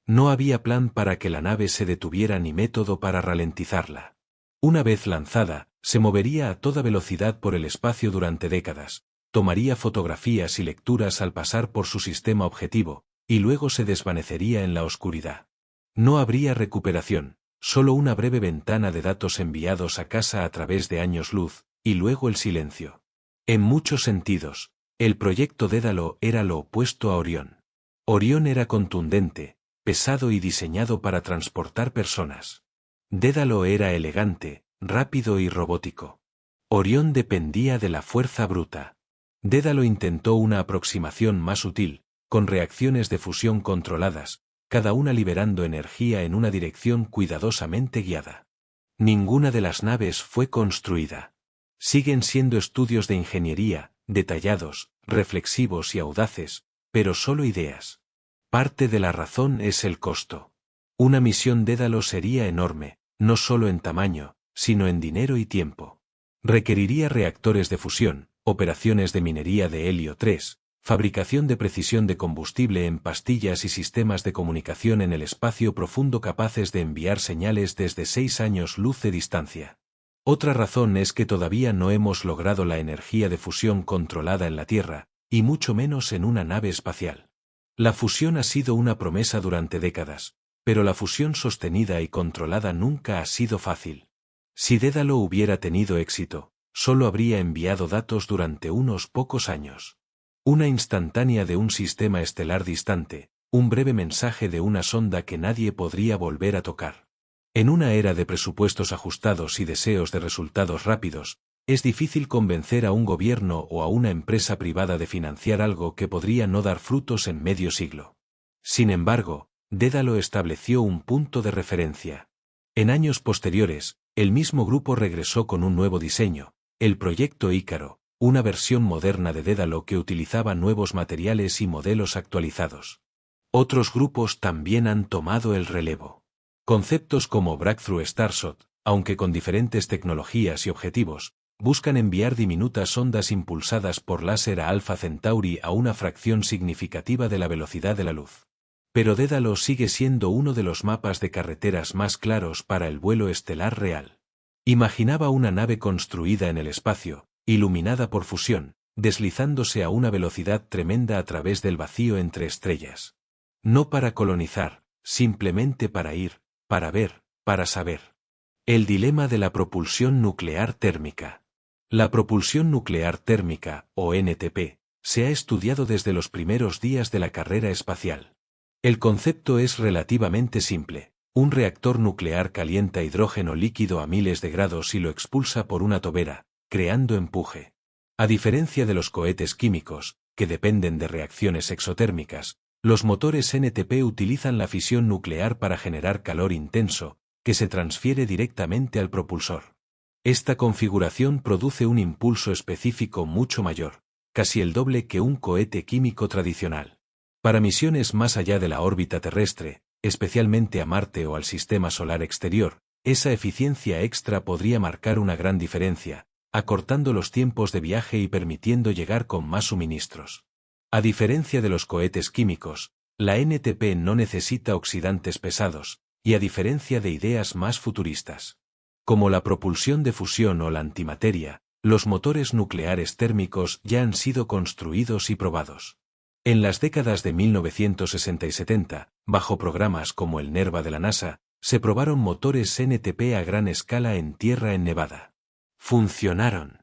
No había plan para que la nave se detuviera ni método para ralentizarla. Una vez lanzada, se movería a toda velocidad por el espacio durante décadas, tomaría fotografías y lecturas al pasar por su sistema objetivo, y luego se desvanecería en la oscuridad. No habría recuperación, solo una breve ventana de datos enviados a casa a través de años luz, y luego el silencio. En muchos sentidos, el proyecto Dédalo era lo opuesto a Orión. Orión era contundente, pesado y diseñado para transportar personas. Dédalo era elegante, rápido y robótico. Orión dependía de la fuerza bruta. Dédalo intentó una aproximación más sutil, con reacciones de fusión controladas, cada una liberando energía en una dirección cuidadosamente guiada. Ninguna de las naves fue construida. Siguen siendo estudios de ingeniería, detallados, reflexivos y audaces, pero solo ideas. Parte de la razón es el costo. Una misión Dédalo sería enorme, no solo en tamaño, sino en dinero y tiempo. Requeriría reactores de fusión, operaciones de minería de helio 3, fabricación de precisión de combustible en pastillas y sistemas de comunicación en el espacio profundo capaces de enviar señales desde 6 años luz de distancia. Otra razón es que todavía no hemos logrado la energía de fusión controlada en la Tierra, y mucho menos en una nave espacial. La fusión ha sido una promesa durante décadas, pero la fusión sostenida y controlada nunca ha sido fácil. Si Dédalo hubiera tenido éxito, solo habría enviado datos durante unos pocos años. Una instantánea de un sistema estelar distante, un breve mensaje de una sonda que nadie podría volver a tocar. En una era de presupuestos ajustados y deseos de resultados rápidos, es difícil convencer a un gobierno o a una empresa privada de financiar algo que podría no dar frutos en medio siglo. Sin embargo, Dédalo estableció un punto de referencia. En años posteriores, el mismo grupo regresó con un nuevo diseño, el Proyecto Ícaro, una versión moderna de Dédalo que utilizaba nuevos materiales y modelos actualizados. Otros grupos también han tomado el relevo. Conceptos como Breakthrough Starshot, aunque con diferentes tecnologías y objetivos, buscan enviar diminutas ondas impulsadas por láser a Alpha Centauri a una fracción significativa de la velocidad de la luz. Pero Dédalo sigue siendo uno de los mapas de carreteras más claros para el vuelo estelar real. Imaginaba una nave construida en el espacio, iluminada por fusión, deslizándose a una velocidad tremenda a través del vacío entre estrellas. No para colonizar, simplemente para ir, para ver, para saber. El dilema de la propulsión nuclear térmica. La propulsión nuclear térmica, o NTP, se ha estudiado desde los primeros días de la carrera espacial. El concepto es relativamente simple. Un reactor nuclear calienta hidrógeno líquido a miles de grados y lo expulsa por una tobera, creando empuje. A diferencia de los cohetes químicos, que dependen de reacciones exotérmicas, los motores NTP utilizan la fisión nuclear para generar calor intenso, que se transfiere directamente al propulsor. Esta configuración produce un impulso específico mucho mayor, casi el doble que un cohete químico tradicional. Para misiones más allá de la órbita terrestre, especialmente a Marte o al sistema solar exterior, esa eficiencia extra podría marcar una gran diferencia, acortando los tiempos de viaje y permitiendo llegar con más suministros. A diferencia de los cohetes químicos, la NTP no necesita oxidantes pesados, y a diferencia de ideas más futuristas, como la propulsión de fusión o la antimateria, los motores nucleares térmicos ya han sido construidos y probados. En las décadas de 1960 y 70, bajo programas como el NERVA de la NASA, se probaron motores NTP a gran escala en tierra en Nevada. Funcionaron.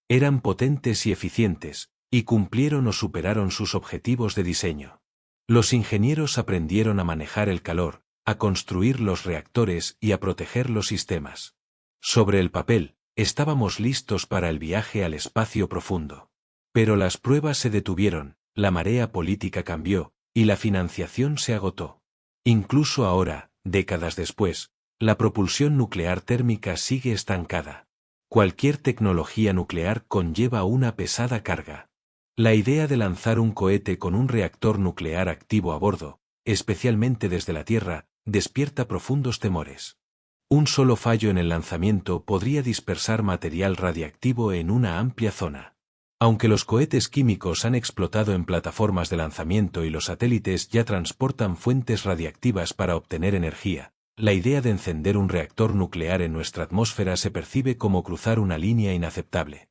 Eran potentes y eficientes, y cumplieron o superaron sus objetivos de diseño. Los ingenieros aprendieron a manejar el calor, a construir los reactores y a proteger los sistemas. Sobre el papel, estábamos listos para el viaje al espacio profundo. Pero las pruebas se detuvieron, la marea política cambió, y la financiación se agotó. Incluso ahora, décadas después, la propulsión nuclear térmica sigue estancada. Cualquier tecnología nuclear conlleva una pesada carga. La idea de lanzar un cohete con un reactor nuclear activo a bordo, especialmente desde la Tierra, despierta profundos temores. Un solo fallo en el lanzamiento podría dispersar material radiactivo en una amplia zona. Aunque los cohetes químicos han explotado en plataformas de lanzamiento y los satélites ya transportan fuentes radiactivas para obtener energía, la idea de encender un reactor nuclear en nuestra atmósfera se percibe como cruzar una línea inaceptable.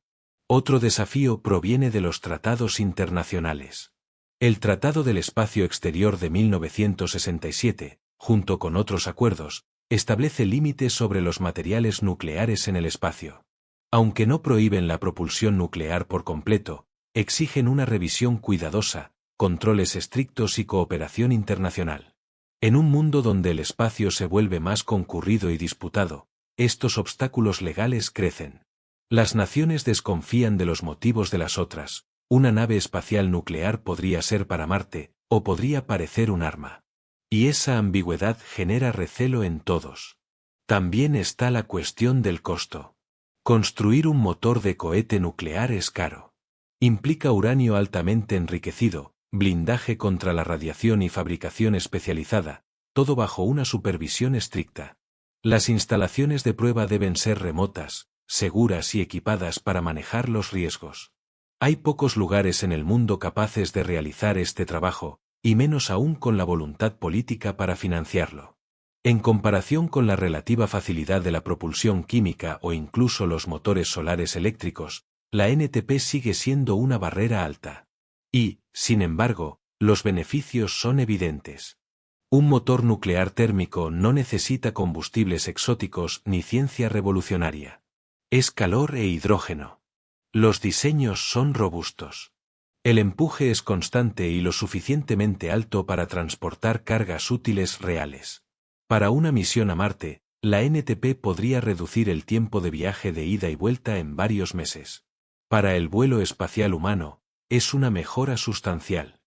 Otro desafío proviene de los tratados internacionales. El Tratado del Espacio Exterior de 1967, junto con otros acuerdos, establece límites sobre los materiales nucleares en el espacio. Aunque no prohíben la propulsión nuclear por completo, exigen una revisión cuidadosa, controles estrictos y cooperación internacional. En un mundo donde el espacio se vuelve más concurrido y disputado, estos obstáculos legales crecen. Las naciones desconfían de los motivos de las otras. Una nave espacial nuclear podría ser para Marte, o podría parecer un arma. Y esa ambigüedad genera recelo en todos. También está la cuestión del costo. Construir un motor de cohete nuclear es caro. Implica uranio altamente enriquecido, blindaje contra la radiación y fabricación especializada, todo bajo una supervisión estricta. Las instalaciones de prueba deben ser remotas, seguras y equipadas para manejar los riesgos. Hay pocos lugares en el mundo capaces de realizar este trabajo, y menos aún con la voluntad política para financiarlo. En comparación con la relativa facilidad de la propulsión química o incluso los motores solares eléctricos, la NTP sigue siendo una barrera alta. Y, sin embargo, los beneficios son evidentes. Un motor nuclear térmico no necesita combustibles exóticos ni ciencia revolucionaria. Es calor e hidrógeno. Los diseños son robustos. El empuje es constante y lo suficientemente alto para transportar cargas útiles reales. Para una misión a Marte, la NTP podría reducir el tiempo de viaje de ida y vuelta en varios meses. Para el vuelo espacial humano, es una mejora sustancial.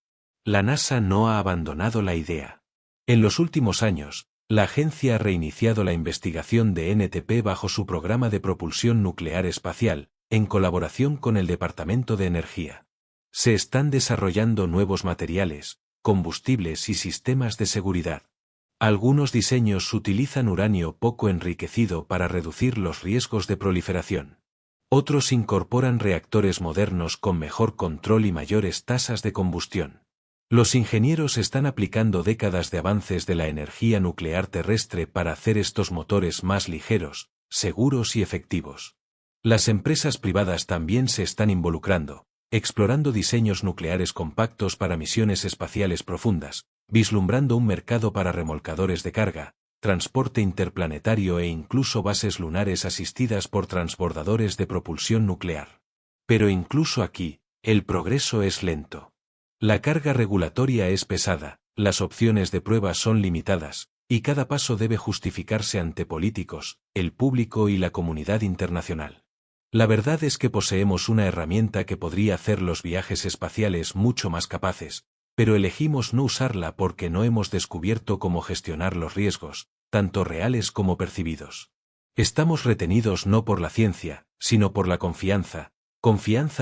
La NASA no ha abandonado la idea. En los últimos años, la agencia ha reiniciado la investigación de NTP bajo su programa de propulsión nuclear espacial, en colaboración con el Departamento de Energía. Se están desarrollando nuevos materiales, combustibles y sistemas de seguridad. Algunos diseños utilizan uranio poco enriquecido para reducir los riesgos de proliferación. Otros incorporan reactores modernos con mejor control y mayores tasas de combustión. Los ingenieros están aplicando décadas de avances de la energía nuclear terrestre para hacer estos motores más ligeros, seguros y efectivos. Las empresas privadas también se están involucrando, explorando diseños nucleares compactos para misiones espaciales profundas, vislumbrando un mercado para remolcadores de carga, transporte interplanetario e incluso bases lunares asistidas por transbordadores de propulsión nuclear. Pero incluso aquí, el progreso es lento. La carga regulatoria es pesada, las opciones de prueba son limitadas, y cada paso debe justificarse ante políticos, el público y la comunidad internacional. La verdad es que poseemos una herramienta que podría hacer los viajes espaciales mucho más capaces, pero elegimos no usarla porque no hemos descubierto cómo gestionar los riesgos, tanto reales como percibidos. Estamos retenidos no por la ciencia, sino por la confianza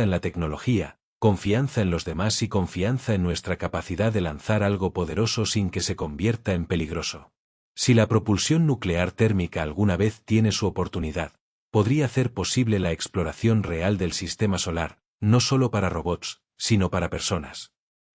en la tecnología, confianza en los demás y confianza en nuestra capacidad de lanzar algo poderoso sin que se convierta en peligroso. Si la propulsión nuclear térmica alguna vez tiene su oportunidad, podría hacer posible la exploración real del sistema solar, no solo para robots, sino para personas.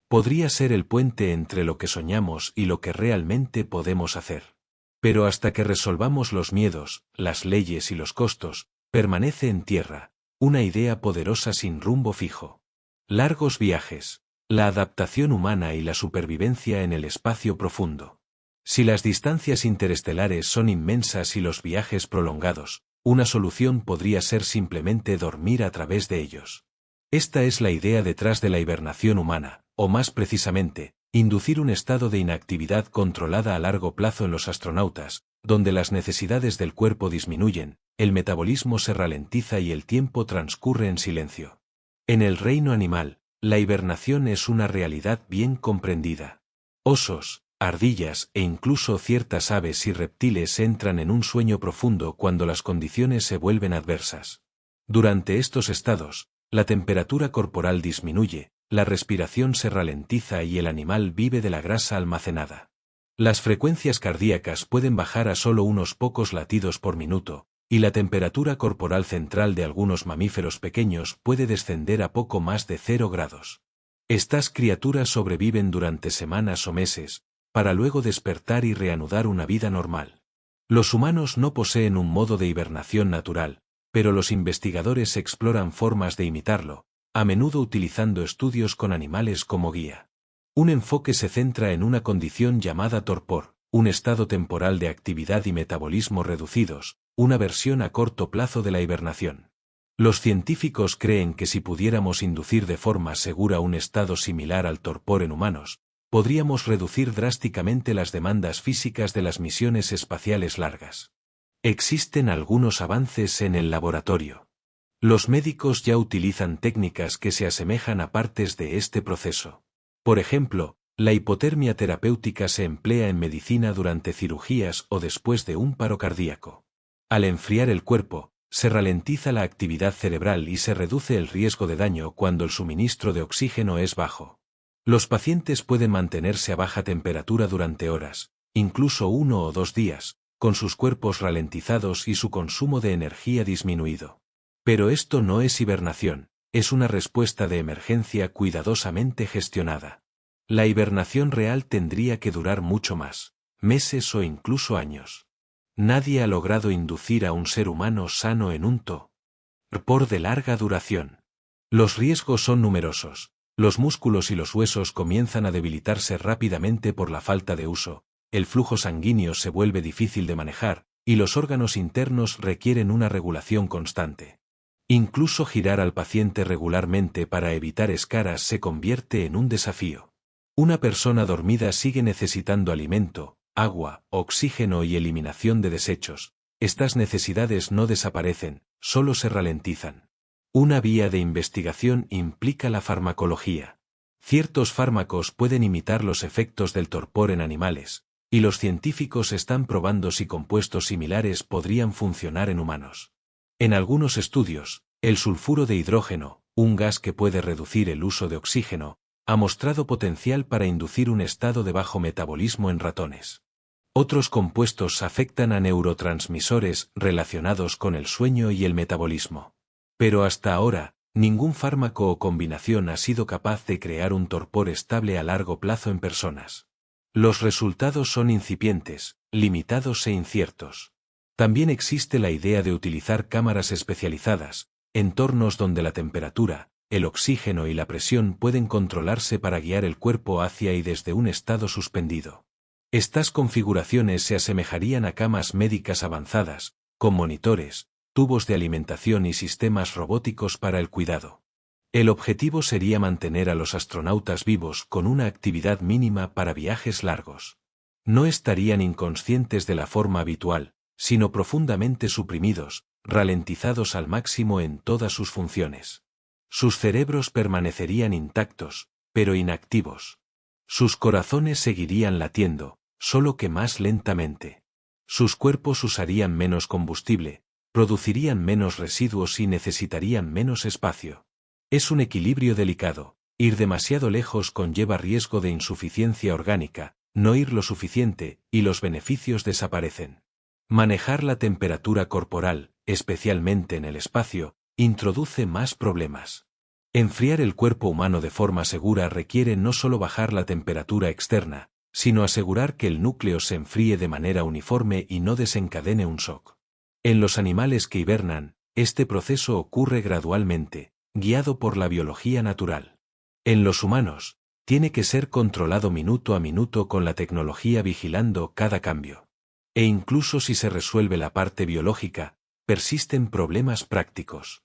Podría ser el puente entre lo que soñamos y lo que realmente podemos hacer. Pero hasta que resolvamos los miedos, las leyes y los costos, permanece en tierra, una idea poderosa sin rumbo fijo. Largos viajes, la adaptación humana y la supervivencia en el espacio profundo. Si las distancias interestelares son inmensas y los viajes prolongados, una solución podría ser simplemente dormir a través de ellos. Esta es la idea detrás de la hibernación humana, o más precisamente, inducir un estado de inactividad controlada a largo plazo en los astronautas, donde las necesidades del cuerpo disminuyen, el metabolismo se ralentiza y el tiempo transcurre en silencio. En el reino animal, la hibernación es una realidad bien comprendida. Osos, ardillas e incluso ciertas aves y reptiles entran en un sueño profundo cuando las condiciones se vuelven adversas. Durante estos estados, la temperatura corporal disminuye, la respiración se ralentiza y el animal vive de la grasa almacenada. Las frecuencias cardíacas pueden bajar a solo unos pocos latidos por minuto, y la temperatura corporal central de algunos mamíferos pequeños puede descender a poco más de 0 grados. Estas criaturas sobreviven durante semanas o meses, para luego despertar y reanudar una vida normal. Los humanos no poseen un modo de hibernación natural, pero los investigadores exploran formas de imitarlo, a menudo utilizando estudios con animales como guía. Un enfoque se centra en una condición llamada torpor, un estado temporal de actividad y metabolismo reducidos, una versión a corto plazo de la hibernación. Los científicos creen que si pudiéramos inducir de forma segura un estado similar al torpor en humanos, podríamos reducir drásticamente las demandas físicas de las misiones espaciales largas. Existen algunos avances en el laboratorio. Los médicos ya utilizan técnicas que se asemejan a partes de este proceso. Por ejemplo, la hipotermia terapéutica se emplea en medicina durante cirugías o después de un paro cardíaco. Al enfriar el cuerpo, se ralentiza la actividad cerebral y se reduce el riesgo de daño cuando el suministro de oxígeno es bajo. Los pacientes pueden mantenerse a baja temperatura durante horas, incluso 1 o 2 días, con sus cuerpos ralentizados y su consumo de energía disminuido. Pero esto no es hibernación, es una respuesta de emergencia cuidadosamente gestionada. La hibernación real tendría que durar mucho más, meses o incluso años. Nadie ha logrado inducir a un ser humano sano en un torpor de larga duración. Los riesgos son numerosos. Los músculos y los huesos comienzan a debilitarse rápidamente por la falta de uso, el flujo sanguíneo se vuelve difícil de manejar, y los órganos internos requieren una regulación constante. Incluso girar al paciente regularmente para evitar escaras se convierte en un desafío. Una persona dormida sigue necesitando alimento, agua, oxígeno y eliminación de desechos. Estas necesidades no desaparecen, solo se ralentizan. Una vía de investigación implica la farmacología. Ciertos fármacos pueden imitar los efectos del torpor en animales, y los científicos están probando si compuestos similares podrían funcionar en humanos. En algunos estudios, el sulfuro de hidrógeno, un gas que puede reducir el uso de oxígeno, ha mostrado potencial para inducir un estado de bajo metabolismo en ratones. Otros compuestos afectan a neurotransmisores relacionados con el sueño y el metabolismo. Pero hasta ahora, ningún fármaco o combinación ha sido capaz de crear un torpor estable a largo plazo en personas. Los resultados son incipientes, limitados e inciertos. También existe la idea de utilizar cámaras especializadas, entornos donde la temperatura, el oxígeno y la presión pueden controlarse para guiar el cuerpo hacia y desde un estado suspendido. Estas configuraciones se asemejarían a camas médicas avanzadas, con monitores, tubos de alimentación y sistemas robóticos para el cuidado. El objetivo sería mantener a los astronautas vivos con una actividad mínima para viajes largos. No estarían inconscientes de la forma habitual, sino profundamente suprimidos, ralentizados al máximo en todas sus funciones. Sus cerebros permanecerían intactos, pero inactivos. Sus corazones seguirían latiendo, solo que más lentamente. Sus cuerpos usarían menos combustible, producirían menos residuos y necesitarían menos espacio. Es un equilibrio delicado. Ir demasiado lejos conlleva riesgo de insuficiencia orgánica, no ir lo suficiente, y los beneficios desaparecen. Manejar la temperatura corporal, especialmente en el espacio, introduce más problemas. Enfriar el cuerpo humano de forma segura requiere no solo bajar la temperatura externa, sino asegurar que el núcleo se enfríe de manera uniforme y no desencadene un shock. En los animales que hibernan, este proceso ocurre gradualmente, guiado por la biología natural. En los humanos, tiene que ser controlado minuto a minuto con la tecnología vigilando cada cambio. E incluso si se resuelve la parte biológica, persisten problemas prácticos.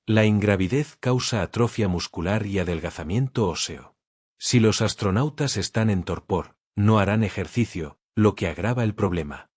La ingravidez causa atrofia muscular y adelgazamiento óseo. Si los astronautas están en torpor, no harán ejercicio, lo que agrava el problema.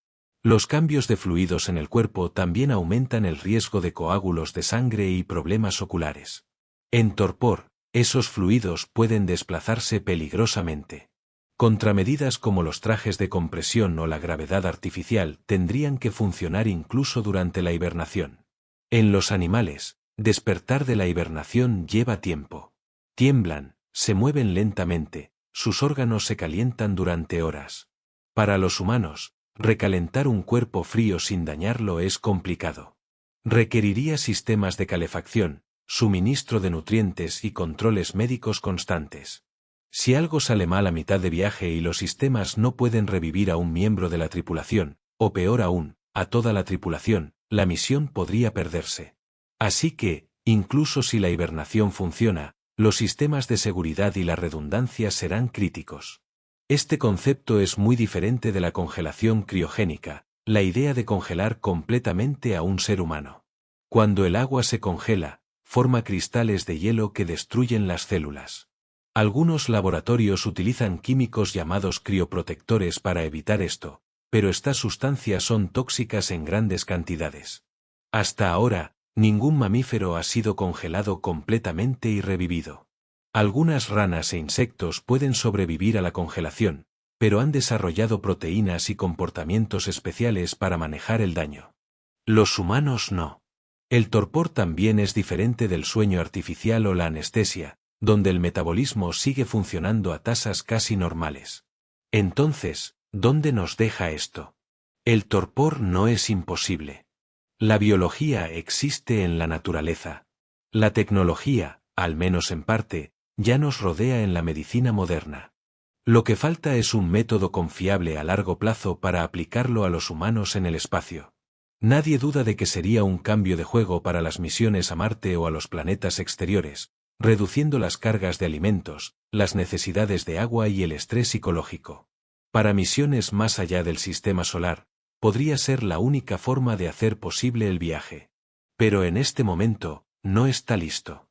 Los cambios de fluidos en el cuerpo también aumentan el riesgo de coágulos de sangre y problemas oculares. En torpor, esos fluidos pueden desplazarse peligrosamente. Contramedidas como los trajes de compresión o la gravedad artificial tendrían que funcionar incluso durante la hibernación. En los animales, despertar de la hibernación lleva tiempo. Tiemblan, se mueven lentamente, sus órganos se calientan durante horas. Para los humanos, recalentar un cuerpo frío sin dañarlo es complicado. Requeriría sistemas de calefacción, suministro de nutrientes y controles médicos constantes. Si algo sale mal a mitad de viaje y los sistemas no pueden revivir a un miembro de la tripulación, o peor aún, a toda la tripulación, la misión podría perderse. Así que, incluso si la hibernación funciona, los sistemas de seguridad y la redundancia serán críticos. Este concepto es muy diferente de la congelación criogénica, la idea de congelar completamente a un ser humano. Cuando el agua se congela, forma cristales de hielo que destruyen las células. Algunos laboratorios utilizan químicos llamados crioprotectores para evitar esto, pero estas sustancias son tóxicas en grandes cantidades. Hasta ahora, ningún mamífero ha sido congelado completamente y revivido. Algunas ranas e insectos pueden sobrevivir a la congelación, pero han desarrollado proteínas y comportamientos especiales para manejar el daño. Los humanos no. El torpor también es diferente del sueño artificial o la anestesia, donde el metabolismo sigue funcionando a tasas casi normales. Entonces, ¿dónde nos deja esto? El torpor no es imposible. La biología existe en la naturaleza. La tecnología, al menos en parte, ya nos rodea en la medicina moderna. Lo que falta es un método confiable a largo plazo para aplicarlo a los humanos en el espacio. Nadie duda de que sería un cambio de juego para las misiones a Marte o a los planetas exteriores, reduciendo las cargas de alimentos, las necesidades de agua y el estrés psicológico. Para misiones más allá del sistema solar, podría ser la única forma de hacer posible el viaje. Pero en este momento, no está listo.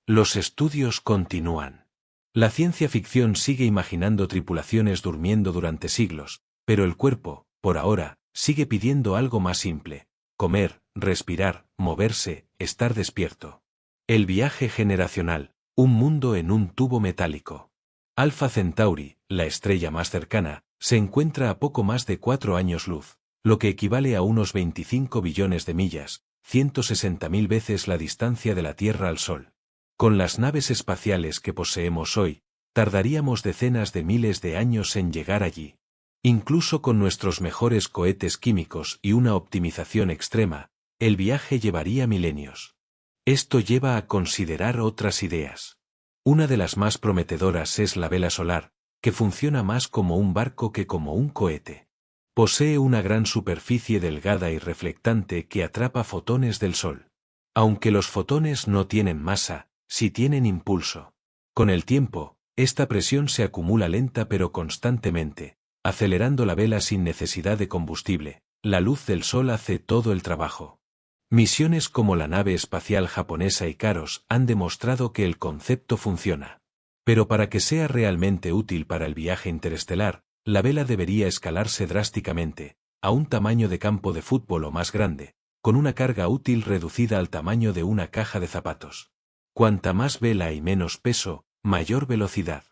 Los estudios continúan. La ciencia ficción sigue imaginando tripulaciones durmiendo durante siglos, pero el cuerpo, por ahora, sigue pidiendo algo más simple: comer, respirar, moverse, estar despierto. El viaje generacional, un mundo en un tubo metálico. Alpha Centauri, la estrella más cercana, se encuentra a poco más de 4 años luz, lo que equivale a unos 25 billones de millas, 160.000 veces la distancia de la Tierra al Sol. Con las naves espaciales que poseemos hoy, tardaríamos decenas de miles de años en llegar allí. Incluso con nuestros mejores cohetes químicos y una optimización extrema, el viaje llevaría milenios. Esto lleva a considerar otras ideas. Una de las más prometedoras es la vela solar, que funciona más como un barco que como un cohete. Posee una gran superficie delgada y reflectante que atrapa fotones del Sol. Aunque los fotones no tienen masa, sí tienen impulso. Con el tiempo, esta presión se acumula lenta pero constantemente, acelerando la vela sin necesidad de combustible. La luz del Sol hace todo el trabajo. Misiones como la nave espacial japonesa Icaros han demostrado que el concepto funciona. Pero para que sea realmente útil para el viaje interestelar, la vela debería escalarse drásticamente, a un tamaño de campo de fútbol o más grande, con una carga útil reducida al tamaño de una caja de zapatos. Cuanta más vela y menos peso, mayor velocidad.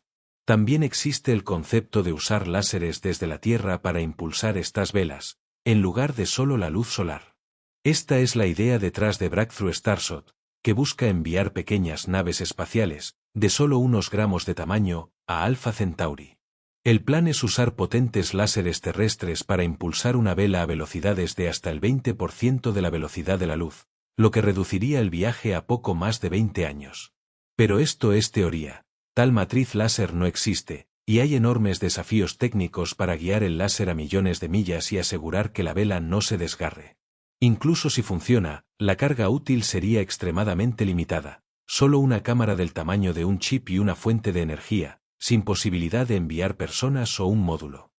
También existe el concepto de usar láseres desde la Tierra para impulsar estas velas, en lugar de solo la luz solar. Esta es la idea detrás de Breakthrough Starshot, que busca enviar pequeñas naves espaciales, de solo unos gramos de tamaño, a Alpha Centauri. El plan es usar potentes láseres terrestres para impulsar una vela a velocidades de hasta el 20% de la velocidad de la luz, lo que reduciría el viaje a poco más de 20 años. Pero esto es teoría. Tal matriz láser no existe, y hay enormes desafíos técnicos para guiar el láser a millones de millas y asegurar que la vela no se desgarre. Incluso si funciona, la carga útil sería extremadamente limitada, solo una cámara del tamaño de un chip y una fuente de energía, sin posibilidad de enviar personas o un módulo.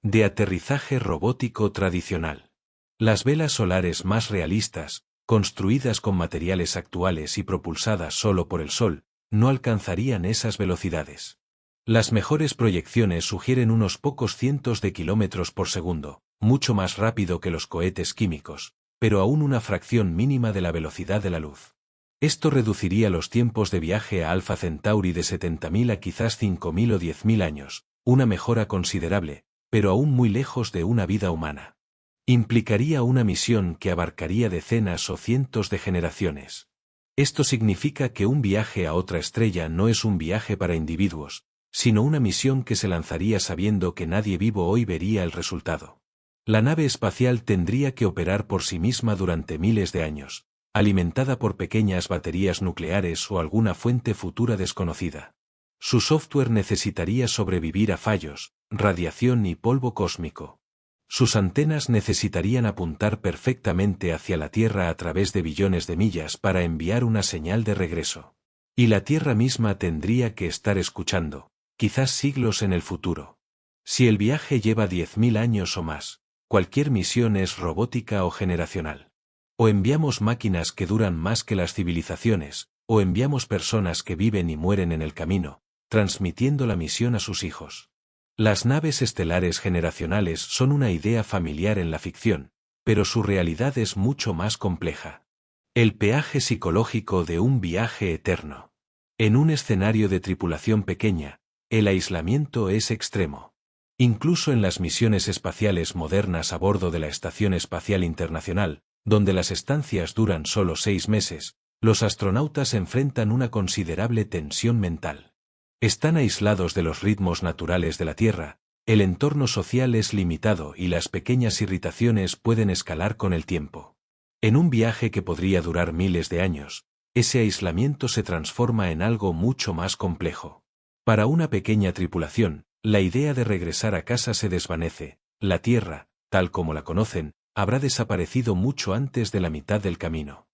De aterrizaje robótico tradicional. Las velas solares más realistas, construidas con materiales actuales y propulsadas solo por el Sol, no alcanzarían esas velocidades. Las mejores proyecciones sugieren unos pocos cientos de kilómetros por segundo, mucho más rápido que los cohetes químicos, pero aún una fracción mínima de la velocidad de la luz. Esto reduciría los tiempos de viaje a Alpha Centauri de 70.000 a quizás 5.000 o 10.000 años, una mejora considerable, pero aún muy lejos de una vida humana. Implicaría una misión que abarcaría decenas o cientos de generaciones. Esto significa que un viaje a otra estrella no es un viaje para individuos, sino una misión que se lanzaría sabiendo que nadie vivo hoy vería el resultado. La nave espacial tendría que operar por sí misma durante miles de años, alimentada por pequeñas baterías nucleares o alguna fuente futura desconocida. Su software necesitaría sobrevivir a fallos, radiación y polvo cósmico. Sus antenas necesitarían apuntar perfectamente hacia la Tierra a través de billones de millas para enviar una señal de regreso. Y la Tierra misma tendría que estar escuchando, quizás siglos en el futuro. Si el viaje lleva 10.000 años o más, cualquier misión es robótica o generacional. O enviamos máquinas que duran más que las civilizaciones, o enviamos personas que viven y mueren en el camino, transmitiendo la misión a sus hijos. Las naves estelares generacionales son una idea familiar en la ficción, pero su realidad es mucho más compleja. El peaje psicológico de un viaje eterno. En un escenario de tripulación pequeña, el aislamiento es extremo. Incluso en las misiones espaciales modernas a bordo de la Estación Espacial Internacional, donde las estancias duran solo 6 meses, los astronautas enfrentan una considerable tensión mental. Están aislados de los ritmos naturales de la Tierra, El entorno social es limitado y las pequeñas irritaciones pueden escalar con el tiempo. En un viaje que podría durar miles de años, ese aislamiento se transforma en algo mucho más complejo. Para una pequeña tripulación, la idea de regresar a casa se desvanece. La Tierra, tal como la conocen, habrá desaparecido mucho antes de la mitad del camino.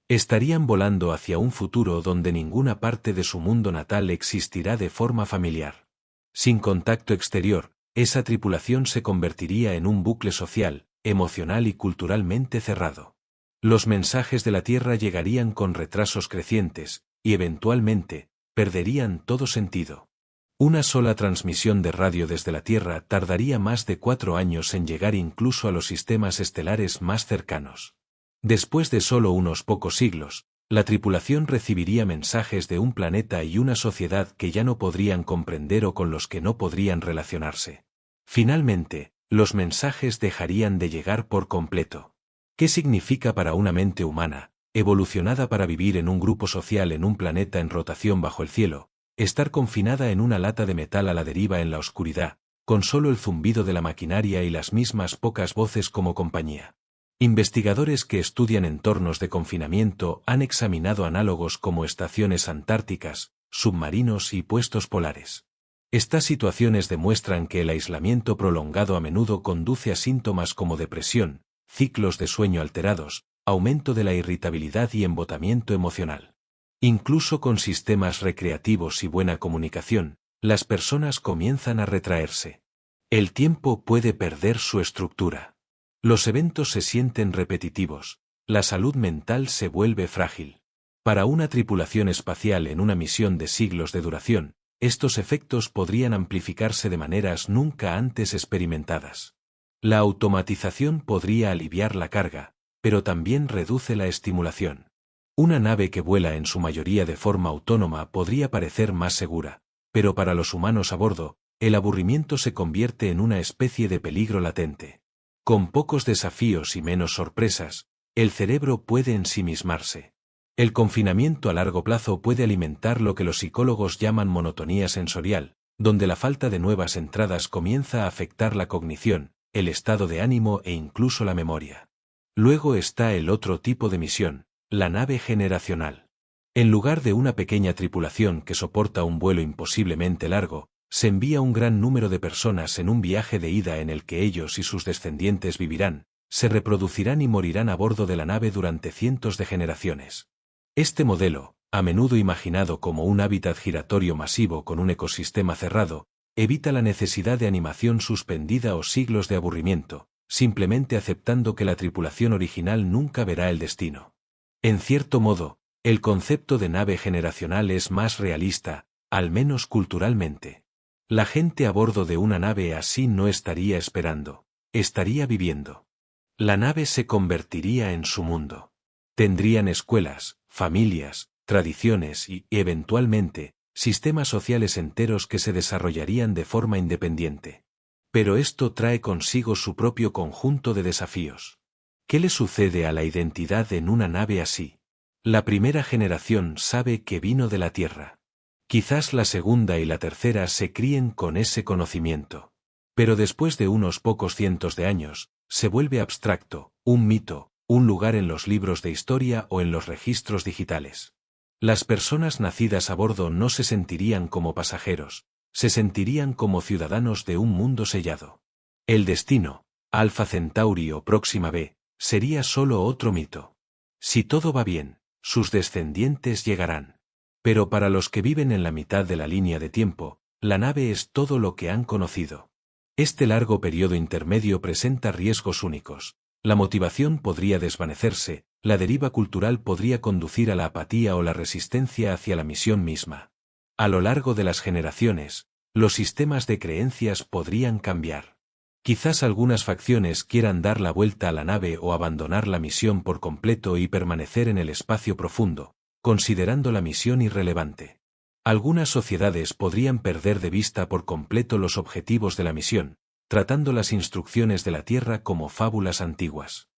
Estarían volando hacia un futuro donde ninguna parte de su mundo natal existirá de forma familiar. Sin contacto exterior, esa tripulación se convertiría en un bucle social, emocional y culturalmente cerrado. Los mensajes de la Tierra llegarían con retrasos crecientes, y eventualmente, perderían todo sentido. Una sola transmisión de radio desde la Tierra tardaría más de 4 años en llegar incluso a los sistemas estelares más cercanos. Después de solo unos pocos siglos, la tripulación recibiría mensajes de un planeta y una sociedad que ya no podrían comprender o con los que no podrían relacionarse. Finalmente, los mensajes dejarían de llegar por completo. ¿Qué significa para una mente humana, evolucionada para vivir en un grupo social en un planeta en rotación bajo el cielo, estar confinada en una lata de metal a la deriva en la oscuridad, con solo el zumbido de la maquinaria y las mismas pocas voces como compañía? Investigadores que estudian entornos de confinamiento han examinado análogos como estaciones antárticas, submarinos y puestos polares. Estas situaciones demuestran que el aislamiento prolongado a menudo conduce a síntomas como depresión, ciclos de sueño alterados, aumento de la irritabilidad y embotamiento emocional. Incluso con sistemas recreativos y buena comunicación, las personas comienzan a retraerse. El tiempo puede perder su estructura. Los eventos se sienten repetitivos, la salud mental se vuelve frágil. Para una tripulación espacial en una misión de siglos de duración, estos efectos podrían amplificarse de maneras nunca antes experimentadas. La automatización podría aliviar la carga, pero también reduce la estimulación. Una nave que vuela en su mayoría de forma autónoma podría parecer más segura, pero para los humanos a bordo, el aburrimiento se convierte en una especie de peligro latente. Con pocos desafíos y menos sorpresas, el cerebro puede ensimismarse. El confinamiento a largo plazo puede alimentar lo que los psicólogos llaman monotonía sensorial, donde la falta de nuevas entradas comienza a afectar la cognición, el estado de ánimo e incluso la memoria. Luego está el otro tipo de misión, la nave generacional. En lugar de una pequeña tripulación que soporta un vuelo imposiblemente largo, se envía un gran número de personas en un viaje de ida en el que ellos y sus descendientes vivirán, se reproducirán y morirán a bordo de la nave durante cientos de generaciones. Este modelo, a menudo imaginado como un hábitat giratorio masivo con un ecosistema cerrado, evita la necesidad de animación suspendida o siglos de aburrimiento, simplemente aceptando que la tripulación original nunca verá el destino. En cierto modo, el concepto de nave generacional es más realista, al menos culturalmente. La gente a bordo de una nave así no estaría esperando, estaría viviendo. La nave se convertiría en su mundo. Tendrían escuelas, familias, tradiciones y, eventualmente, sistemas sociales enteros que se desarrollarían de forma independiente. Pero esto trae consigo su propio conjunto de desafíos. ¿Qué le sucede a la identidad en una nave así? La primera generación sabe que vino de la Tierra. Quizás la segunda y la tercera se críen con ese conocimiento. Pero después de unos pocos cientos de años, se vuelve abstracto, un mito, un lugar en los libros de historia o en los registros digitales. Las personas nacidas a bordo no se sentirían como pasajeros, se sentirían como ciudadanos de un mundo sellado. El destino, Alpha Centauri o Próxima B, sería solo otro mito. Si todo va bien, sus descendientes llegarán. Pero para los que viven en la mitad de la línea de tiempo, la nave es todo lo que han conocido. Este largo periodo intermedio presenta riesgos únicos. La motivación podría desvanecerse, la deriva cultural podría conducir a la apatía o la resistencia hacia la misión misma. A lo largo de las generaciones, los sistemas de creencias podrían cambiar. Quizás algunas facciones quieran dar la vuelta a la nave o abandonar la misión por completo y permanecer en el espacio profundo, considerando la misión irrelevante. Algunas sociedades podrían perder de vista por completo los objetivos de la misión, tratando las instrucciones de la Tierra como fábulas antiguas.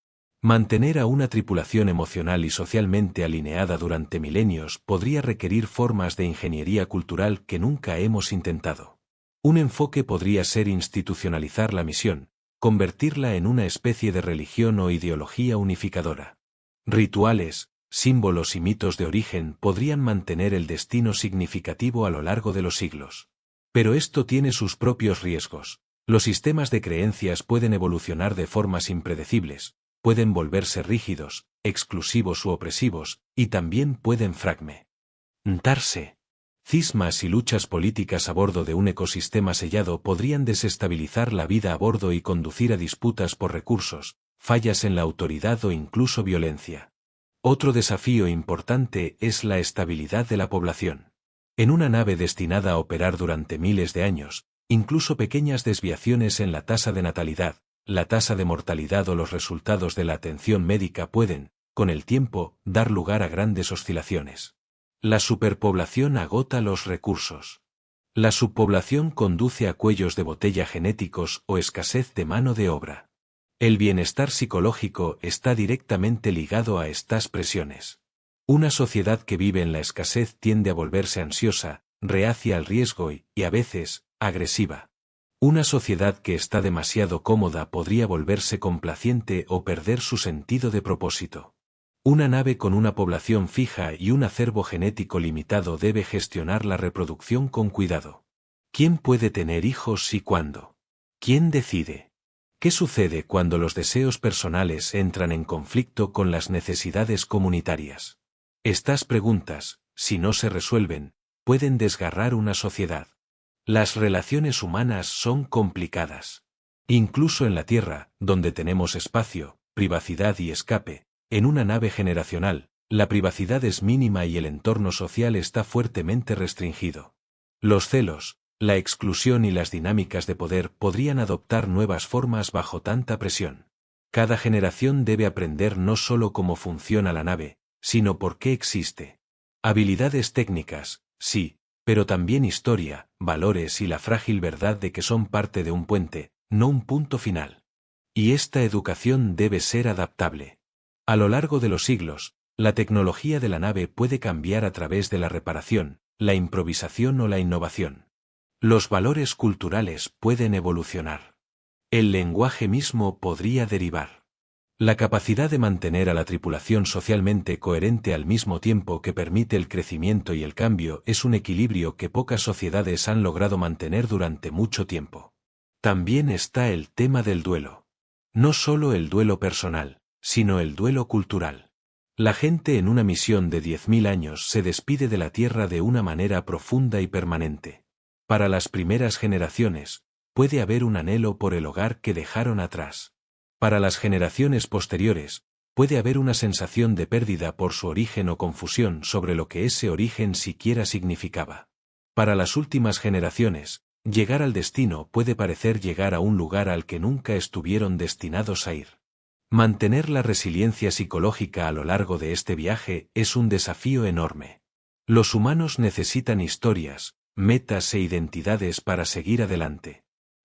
Mantener a una tripulación emocional y socialmente alineada durante milenios podría requerir formas de ingeniería cultural que nunca hemos intentado. Un enfoque podría ser institucionalizar la misión, convertirla en una especie de religión o ideología unificadora. Rituales, símbolos y mitos de origen podrían mantener el destino significativo a lo largo de los siglos. Pero esto tiene sus propios riesgos. Los sistemas de creencias pueden evolucionar de formas impredecibles, pueden volverse rígidos, exclusivos u opresivos, y también pueden fragmentarse. Cismas y luchas políticas a bordo de un ecosistema sellado podrían desestabilizar la vida a bordo y conducir a disputas por recursos, fallas en la autoridad o incluso violencia. Otro desafío importante es la estabilidad de la población. En una nave destinada a operar durante miles de años, incluso pequeñas desviaciones en la tasa de natalidad, la tasa de mortalidad o los resultados de la atención médica pueden, con el tiempo, dar lugar a grandes oscilaciones. La superpoblación agota los recursos. La subpoblación conduce a cuellos de botella genéticos o escasez de mano de obra. El bienestar psicológico está directamente ligado a estas presiones. Una sociedad que vive en la escasez tiende a volverse ansiosa, reacia al riesgo y, a veces, agresiva. Una sociedad que está demasiado cómoda podría volverse complaciente o perder su sentido de propósito. Una nave con una población fija y un acervo genético limitado debe gestionar la reproducción con cuidado. ¿Quién puede tener hijos y cuándo? ¿Quién decide? ¿Qué sucede cuando los deseos personales entran en conflicto con las necesidades comunitarias? Estas preguntas, si no se resuelven, pueden desgarrar una sociedad. Las relaciones humanas son complicadas. Incluso en la Tierra, donde tenemos espacio, privacidad y escape, en una nave generacional, la privacidad es mínima y el entorno social está fuertemente restringido. Los celos, la exclusión y las dinámicas de poder podrían adoptar nuevas formas bajo tanta presión. Cada generación debe aprender no solo cómo funciona la nave, sino por qué existe. Habilidades técnicas, sí, pero también historia, valores y la frágil verdad de que son parte de un puente, no un punto final. Y esta educación debe ser adaptable. A lo largo de los siglos, la tecnología de la nave puede cambiar a través de la reparación, la improvisación o la innovación. Los valores culturales pueden evolucionar. El lenguaje mismo podría derivar. La capacidad de mantener a la tripulación socialmente coherente al mismo tiempo que permite el crecimiento y el cambio es un equilibrio que pocas sociedades han logrado mantener durante mucho tiempo. También está el tema del duelo. No solo el duelo personal, sino el duelo cultural. La gente en una misión de 10.000 años se despide de la Tierra de una manera profunda y permanente. Para las primeras generaciones, puede haber un anhelo por el hogar que dejaron atrás. Para las generaciones posteriores, puede haber una sensación de pérdida por su origen o confusión sobre lo que ese origen siquiera significaba. Para las últimas generaciones, llegar al destino puede parecer llegar a un lugar al que nunca estuvieron destinados a ir. Mantener la resiliencia psicológica a lo largo de este viaje es un desafío enorme. Los humanos necesitan historias, metas e identidades para seguir adelante.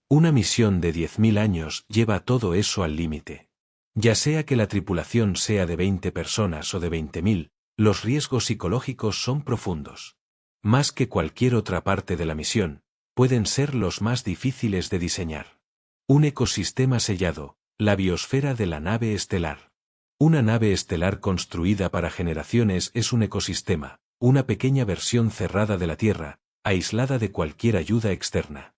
Una misión de 10.000 años lleva todo eso al límite. Ya sea que la tripulación sea de 20 personas o de 20.000, los riesgos psicológicos son profundos. Más que cualquier otra parte de la misión, pueden ser los más difíciles de diseñar. Un ecosistema sellado, la biosfera de la nave estelar. Una nave estelar construida para generaciones es un ecosistema, una pequeña versión cerrada de la Tierra, aislada de cualquier ayuda externa.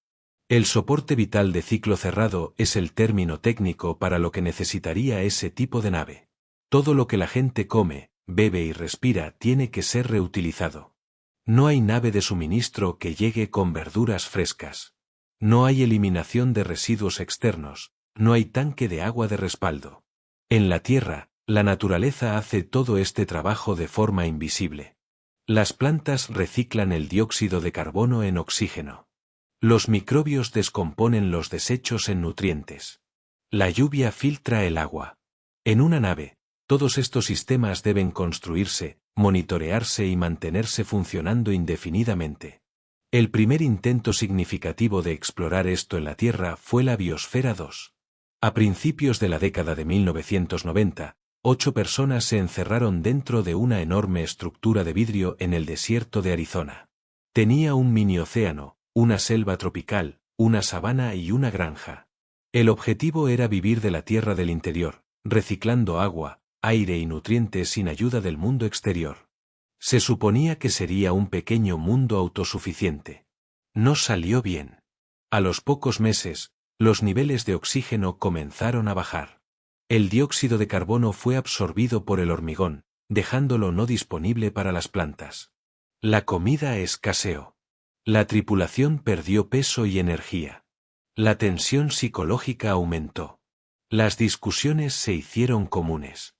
El soporte vital de ciclo cerrado es el término técnico para lo que necesitaría ese tipo de nave. Todo lo que la gente come, bebe y respira tiene que ser reutilizado. No hay nave de suministro que llegue con verduras frescas. No hay eliminación de residuos externos, no hay tanque de agua de respaldo. En la Tierra, la naturaleza hace todo este trabajo de forma invisible. Las plantas reciclan el dióxido de carbono en oxígeno. Los microbios descomponen los desechos en nutrientes. La lluvia filtra el agua. En una nave, todos estos sistemas deben construirse, monitorearse y mantenerse funcionando indefinidamente. El primer intento significativo de explorar esto en la Tierra fue la Biosfera 2. A principios de la década de 1990, 8 personas se encerraron dentro de una enorme estructura de vidrio en el desierto de Arizona. Tenía un mini océano, una selva tropical, una sabana y una granja. El objetivo era vivir de la tierra del interior, reciclando agua, aire y nutrientes sin ayuda del mundo exterior. Se suponía que sería un pequeño mundo autosuficiente. No salió bien. A los pocos meses, los niveles de oxígeno comenzaron a bajar. El dióxido de carbono fue absorbido por el hormigón, dejándolo no disponible para las plantas. La comida escaseó. La tripulación perdió peso y energía. La tensión psicológica aumentó. Las discusiones se hicieron comunes.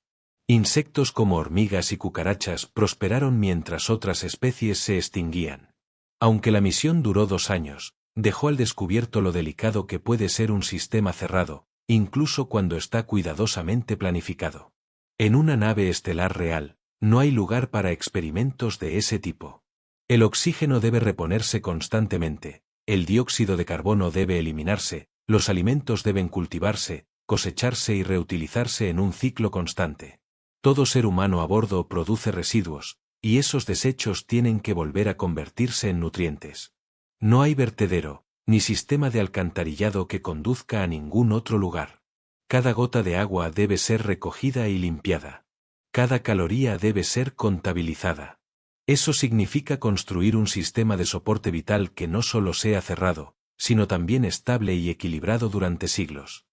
Insectos como hormigas y cucarachas prosperaron mientras otras especies se extinguían. Aunque la misión duró 2 años, dejó al descubierto lo delicado que puede ser un sistema cerrado, incluso cuando está cuidadosamente planificado. En una nave estelar real, no hay lugar para experimentos de ese tipo. El oxígeno debe reponerse constantemente, el dióxido de carbono debe eliminarse, los alimentos deben cultivarse, cosecharse y reutilizarse en un ciclo constante. Todo ser humano a bordo produce residuos, y esos desechos tienen que volver a convertirse en nutrientes. No hay vertedero, ni sistema de alcantarillado que conduzca a ningún otro lugar. Cada gota de agua debe ser recogida y limpiada. Cada caloría debe ser contabilizada. Eso significa construir un sistema de soporte vital que no solo sea cerrado, sino también estable y equilibrado durante siglos.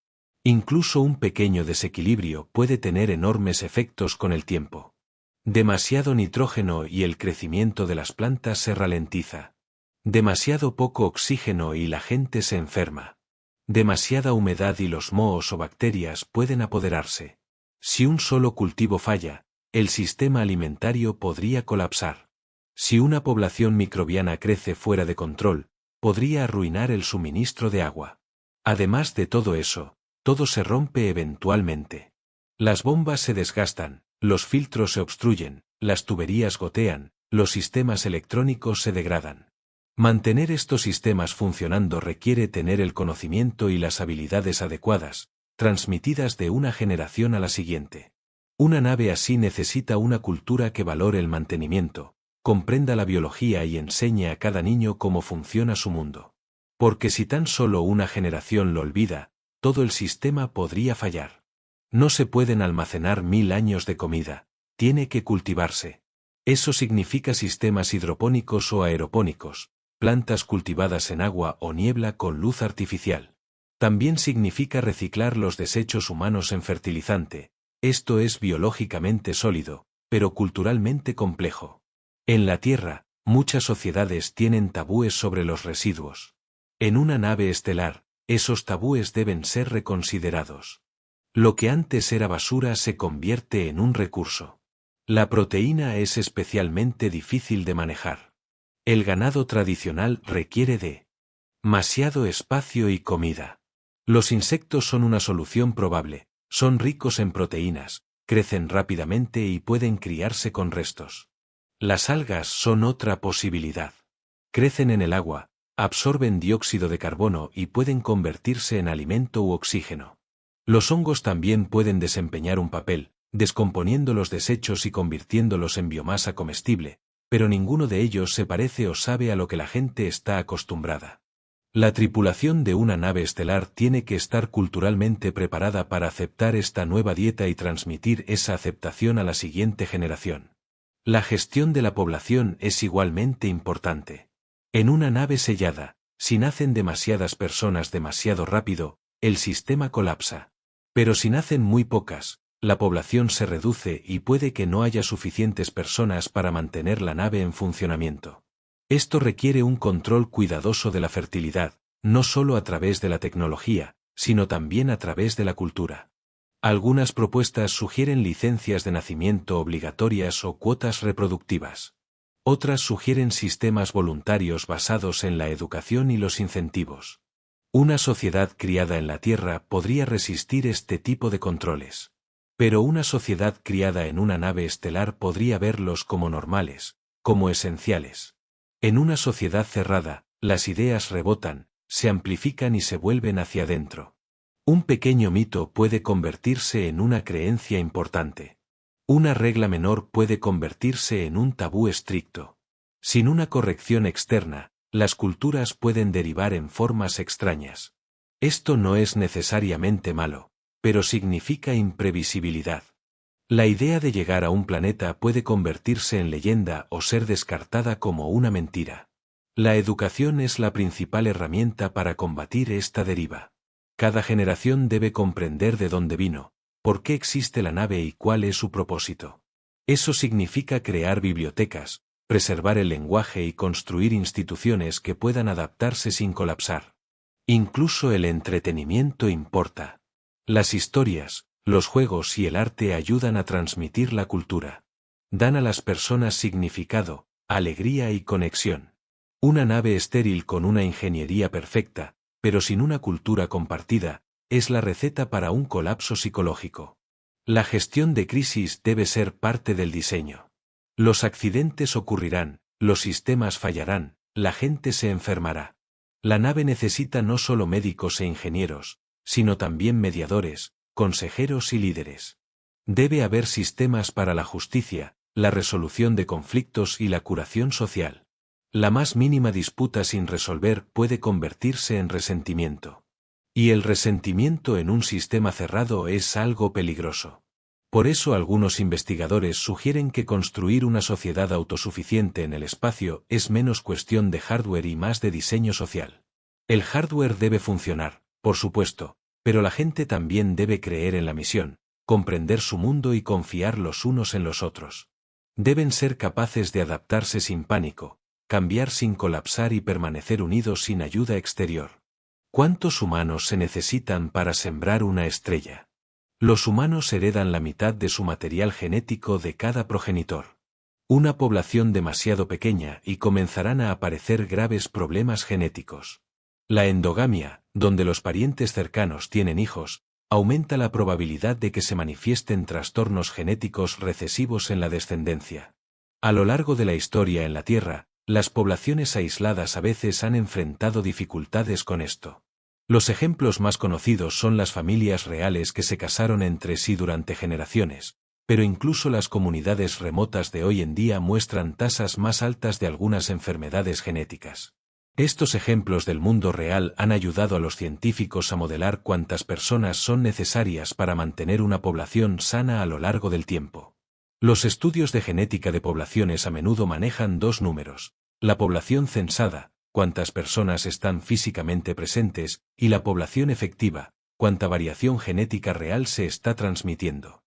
Incluso un pequeño desequilibrio puede tener enormes efectos con el tiempo. Demasiado nitrógeno y el crecimiento de las plantas se ralentiza. Demasiado poco oxígeno y la gente se enferma. Demasiada humedad y los mohos o bacterias pueden apoderarse. Si un solo cultivo falla, el sistema alimentario podría colapsar. Si una población microbiana crece fuera de control, podría arruinar el suministro de agua. Además de todo eso, todo se rompe eventualmente. Las bombas se desgastan, los filtros se obstruyen, las tuberías gotean, los sistemas electrónicos se degradan. Mantener estos sistemas funcionando requiere tener el conocimiento y las habilidades adecuadas, transmitidas de una generación a la siguiente. Una nave así necesita una cultura que valore el mantenimiento, comprenda la biología y enseñe a cada niño cómo funciona su mundo. Porque si tan solo una generación lo olvida, todo el sistema podría fallar. No se pueden almacenar 1000 años de comida, tiene que cultivarse. Eso significa sistemas hidropónicos o aeropónicos, plantas cultivadas en agua o niebla con luz artificial. También significa reciclar los desechos humanos en fertilizante. Esto es biológicamente sólido, pero culturalmente complejo. En la Tierra, muchas sociedades tienen tabúes sobre los residuos. En una nave estelar, esos tabúes deben ser reconsiderados. Lo que antes era basura se convierte en un recurso. La proteína es especialmente difícil de manejar. El ganado tradicional requiere de demasiado espacio y comida. Los insectos son una solución probable, son ricos en proteínas, crecen rápidamente y pueden criarse con restos. Las algas son otra posibilidad. Crecen en el agua, absorben dióxido de carbono y pueden convertirse en alimento u oxígeno. Los hongos también pueden desempeñar un papel, descomponiendo los desechos y convirtiéndolos en biomasa comestible, pero ninguno de ellos se parece o sabe a lo que la gente está acostumbrada. La tripulación de una nave estelar tiene que estar culturalmente preparada para aceptar esta nueva dieta y transmitir esa aceptación a la siguiente generación. La gestión de la población es igualmente importante. En una nave sellada, si nacen demasiadas personas demasiado rápido, el sistema colapsa. Pero si nacen muy pocas, la población se reduce y puede que no haya suficientes personas para mantener la nave en funcionamiento. Esto requiere un control cuidadoso de la fertilidad, no solo a través de la tecnología, sino también a través de la cultura. Algunas propuestas sugieren licencias de nacimiento obligatorias o cuotas reproductivas. Otras sugieren sistemas voluntarios basados en la educación y los incentivos. Una sociedad criada en la Tierra podría resistir este tipo de controles. Pero una sociedad criada en una nave estelar podría verlos como normales, como esenciales. En una sociedad cerrada, las ideas rebotan, se amplifican y se vuelven hacia adentro. Un pequeño mito puede convertirse en una creencia importante. Una regla menor puede convertirse en un tabú estricto. Sin una corrección externa, las culturas pueden derivar en formas extrañas. Esto no es necesariamente malo, pero significa imprevisibilidad. La idea de llegar a un planeta puede convertirse en leyenda o ser descartada como una mentira. La educación es la principal herramienta para combatir esta deriva. Cada generación debe comprender de dónde vino, por qué existe la nave y cuál es su propósito. Eso significa crear bibliotecas, preservar el lenguaje y construir instituciones que puedan adaptarse sin colapsar. Incluso el entretenimiento importa. Las historias, los juegos y el arte ayudan a transmitir la cultura. Dan a las personas significado, alegría y conexión. Una nave estéril con una ingeniería perfecta, pero sin una cultura compartida, es la receta para un colapso psicológico. La gestión de crisis debe ser parte del diseño. Los accidentes ocurrirán, los sistemas fallarán, la gente se enfermará. La nave necesita no solo médicos e ingenieros, sino también mediadores, consejeros y líderes. Debe haber sistemas para la justicia, la resolución de conflictos y la curación social. La más mínima disputa sin resolver puede convertirse en resentimiento. Y el resentimiento en un sistema cerrado es algo peligroso. Por eso algunos investigadores sugieren que construir una sociedad autosuficiente en el espacio es menos cuestión de hardware y más de diseño social. El hardware debe funcionar, por supuesto, pero la gente también debe creer en la misión, comprender su mundo y confiar los unos en los otros. Deben ser capaces de adaptarse sin pánico, cambiar sin colapsar y permanecer unidos sin ayuda exterior. ¿Cuántos humanos se necesitan para sembrar una estrella? Los humanos heredan la mitad de su material genético de cada progenitor. Una población demasiado pequeña y comenzarán a aparecer graves problemas genéticos. La endogamia, donde los parientes cercanos tienen hijos, aumenta la probabilidad de que se manifiesten trastornos genéticos recesivos en la descendencia. A lo largo de la historia en la Tierra, las poblaciones aisladas a veces han enfrentado dificultades con esto. Los ejemplos más conocidos son las familias reales que se casaron entre sí durante generaciones, pero incluso las comunidades remotas de hoy en día muestran tasas más altas de algunas enfermedades genéticas. Estos ejemplos del mundo real han ayudado a los científicos a modelar cuántas personas son necesarias para mantener una población sana a lo largo del tiempo. Los estudios de genética de poblaciones a menudo manejan dos números: la población censada, cuántas personas están físicamente presentes, y la población efectiva, cuánta variación genética real se está transmitiendo.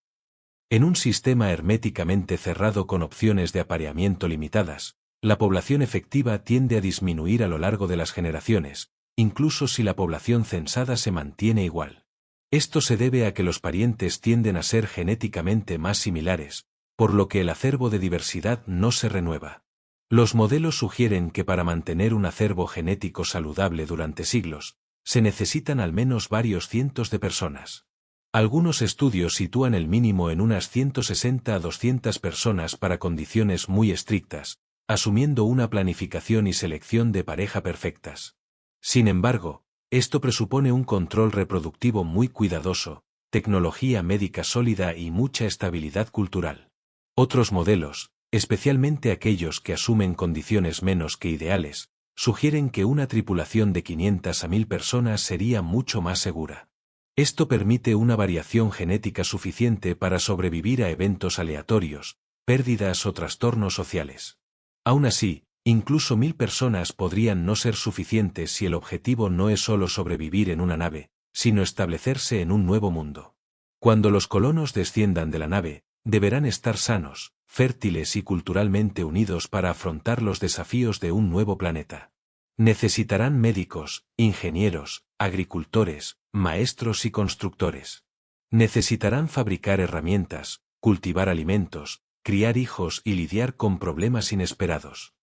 En un sistema herméticamente cerrado con opciones de apareamiento limitadas, la población efectiva tiende a disminuir a lo largo de las generaciones, incluso si la población censada se mantiene igual. Esto se debe a que los parientes tienden a ser genéticamente más similares, por lo que el acervo de diversidad no se renueva. Los modelos sugieren que para mantener un acervo genético saludable durante siglos, se necesitan al menos varios cientos de personas. Algunos estudios sitúan el mínimo en unas 160 a 200 personas para condiciones muy estrictas, asumiendo una planificación y selección de pareja perfectas. Sin embargo, esto presupone un control reproductivo muy cuidadoso, tecnología médica sólida y mucha estabilidad cultural. Otros modelos, especialmente aquellos que asumen condiciones menos que ideales, sugieren que una tripulación de 500 a 1000 personas sería mucho más segura. Esto permite una variación genética suficiente para sobrevivir a eventos aleatorios, pérdidas o trastornos sociales. Aún así, incluso 1000 personas podrían no ser suficientes si el objetivo no es solo sobrevivir en una nave, sino establecerse en un nuevo mundo. Cuando los colonos desciendan de la nave, deberán estar sanos, fértiles y culturalmente unidos para afrontar los desafíos de un nuevo planeta. Necesitarán médicos, ingenieros, agricultores, maestros y constructores. Necesitarán fabricar herramientas, cultivar alimentos, criar hijos y lidiar con problemas inesperados.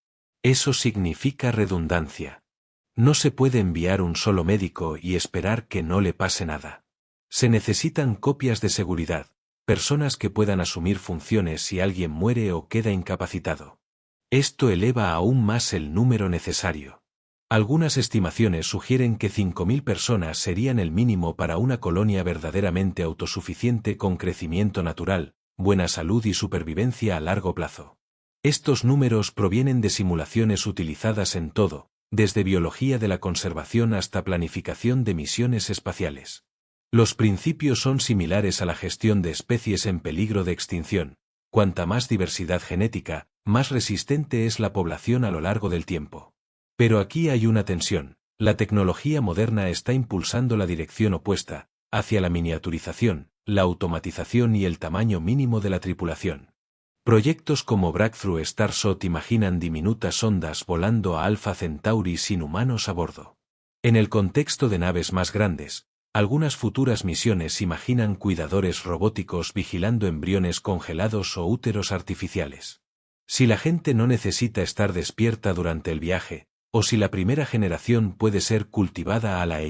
Eso significa redundancia. No se puede enviar un solo médico y esperar que no le pase nada. Se necesitan copias de seguridad, personas que puedan asumir funciones si alguien muere o queda incapacitado. Esto eleva aún más el número necesario. Algunas estimaciones sugieren que 5000 personas serían el mínimo para una colonia verdaderamente autosuficiente con crecimiento natural, buena salud y supervivencia a largo plazo. Estos números provienen de simulaciones utilizadas en todo, desde biología de la conservación hasta planificación de misiones espaciales. Los principios son similares a la gestión de especies en peligro de extinción. Cuanta más diversidad genética, más resistente es la población a lo largo del tiempo. Pero aquí hay una tensión. La tecnología moderna está impulsando la dirección opuesta, hacia la miniaturización, la automatización y el tamaño mínimo de la tripulación. Proyectos como Breakthrough Starshot imaginan diminutas sondas volando a Alpha Centauri sin humanos a bordo. En el contexto de naves más grandes, algunas futuras misiones imaginan cuidadores robóticos vigilando embriones congelados o úteros artificiales. Si la gente no necesita estar despierta durante el viaje, o si la primera generación puede ser cultivada a la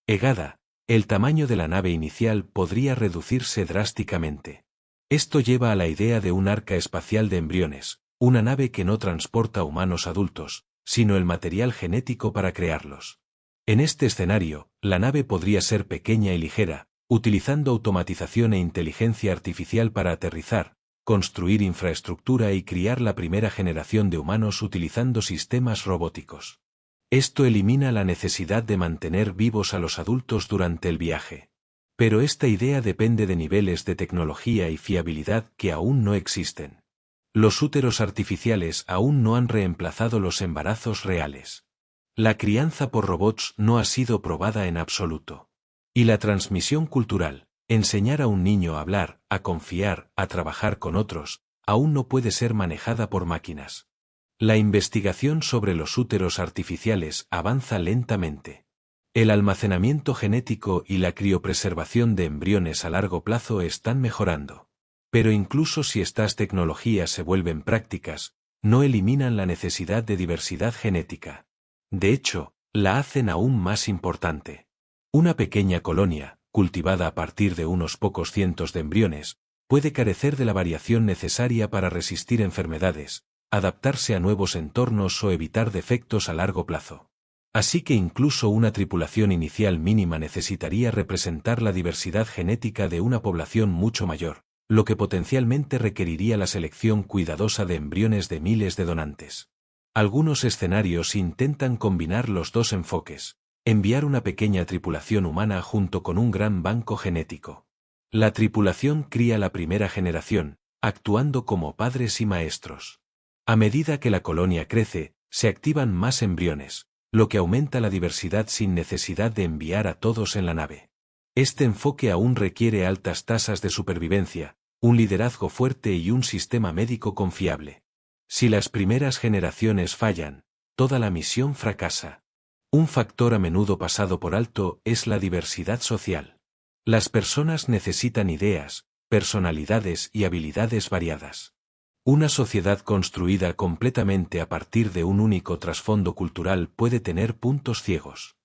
egada, el tamaño de la nave inicial podría reducirse drásticamente. Esto lleva a la idea de un arca espacial de embriones, una nave que no transporta humanos adultos, sino el material genético para crearlos. En este escenario, la nave podría ser pequeña y ligera, utilizando automatización e inteligencia artificial para aterrizar, construir infraestructura y criar la primera generación de humanos utilizando sistemas robóticos. Esto elimina la necesidad de mantener vivos a los adultos durante el viaje. Pero esta idea depende de niveles de tecnología y fiabilidad que aún no existen. Los úteros artificiales aún no han reemplazado los embarazos reales. La crianza por robots no ha sido probada en absoluto. Y la transmisión cultural, enseñar a un niño a hablar, a confiar, a trabajar con otros, aún no puede ser manejada por máquinas. La investigación sobre los úteros artificiales avanza lentamente. El almacenamiento genético y la criopreservación de embriones a largo plazo están mejorando. Pero incluso si estas tecnologías se vuelven prácticas, no eliminan la necesidad de diversidad genética. De hecho, la hacen aún más importante. Una pequeña colonia, cultivada a partir de unos pocos cientos de embriones, puede carecer de la variación necesaria para resistir enfermedades, adaptarse a nuevos entornos o evitar defectos a largo plazo. Así que incluso una tripulación inicial mínima necesitaría representar la diversidad genética de una población mucho mayor, lo que potencialmente requeriría la selección cuidadosa de embriones de miles de donantes. Algunos escenarios intentan combinar los dos enfoques, enviar una pequeña tripulación humana junto con un gran banco genético. La tripulación cría la primera generación, actuando como padres y maestros. A medida que la colonia crece, se activan más embriones, lo que aumenta la diversidad sin necesidad de enviar a todos en la nave. Este enfoque aún requiere altas tasas de supervivencia, un liderazgo fuerte y un sistema médico confiable. Si las primeras generaciones fallan, toda la misión fracasa. Un factor a menudo pasado por alto es la diversidad social. Las personas necesitan ideas, personalidades y habilidades variadas. Una sociedad construida completamente a partir de un único trasfondo cultural puede tener puntos ciegos.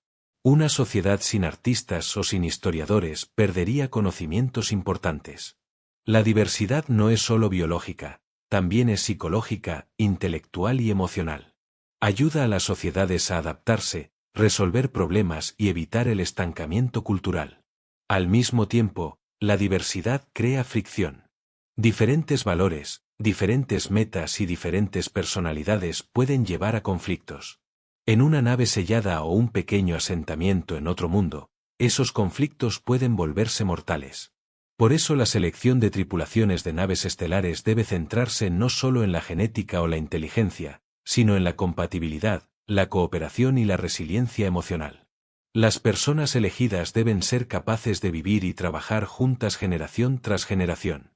Una sociedad sin artistas o sin historiadores perdería conocimientos importantes. La diversidad no es solo biológica, también es psicológica, intelectual y emocional. Ayuda a las sociedades a adaptarse, resolver problemas y evitar el estancamiento cultural. Al mismo tiempo, la diversidad crea fricción. Diferentes valores, diferentes metas y diferentes personalidades pueden llevar a conflictos. En una nave sellada o un pequeño asentamiento en otro mundo, esos conflictos pueden volverse mortales. Por eso la selección de tripulaciones de naves estelares debe centrarse no solo en la genética o la inteligencia, sino en la compatibilidad, la cooperación y la resiliencia emocional. Las personas elegidas deben ser capaces de vivir y trabajar juntas generación tras generación.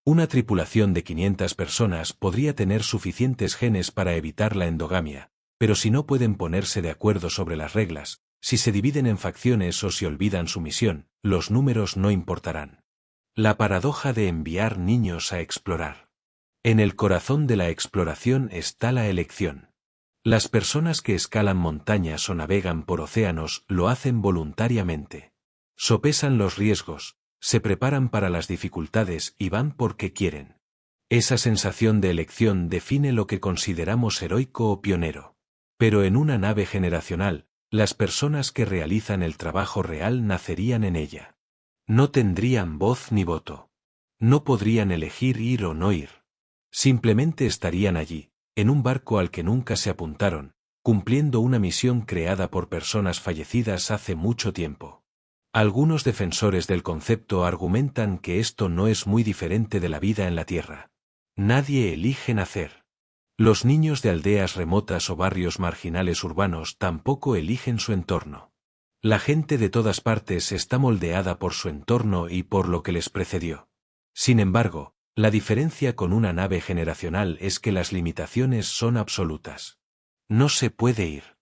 Una tripulación de 500 personas podría tener suficientes genes para evitar la endogamia, pero si no pueden ponerse de acuerdo sobre las reglas, si se dividen en facciones o si olvidan su misión, los números no importarán. La paradoja de enviar niños a explorar. En el corazón de la exploración está la elección. Las personas que escalan montañas o navegan por océanos lo hacen voluntariamente. Sopesan los riesgos, se preparan para las dificultades y van porque quieren. Esa sensación de elección define lo que consideramos heroico o pionero. Pero en una nave generacional, las personas que realizan el trabajo real nacerían en ella. No tendrían voz ni voto. No podrían elegir ir o no ir. Simplemente estarían allí, en un barco al que nunca se apuntaron, cumpliendo una misión creada por personas fallecidas hace mucho tiempo. Algunos defensores del concepto argumentan que esto no es muy diferente de la vida en la Tierra. Nadie elige nacer. Los niños de aldeas remotas o barrios marginales urbanos tampoco eligen su entorno. La gente de todas partes está moldeada por su entorno y por lo que les precedió. Sin embargo, la diferencia con una nave generacional es que las limitaciones son absolutas. No se puede ir.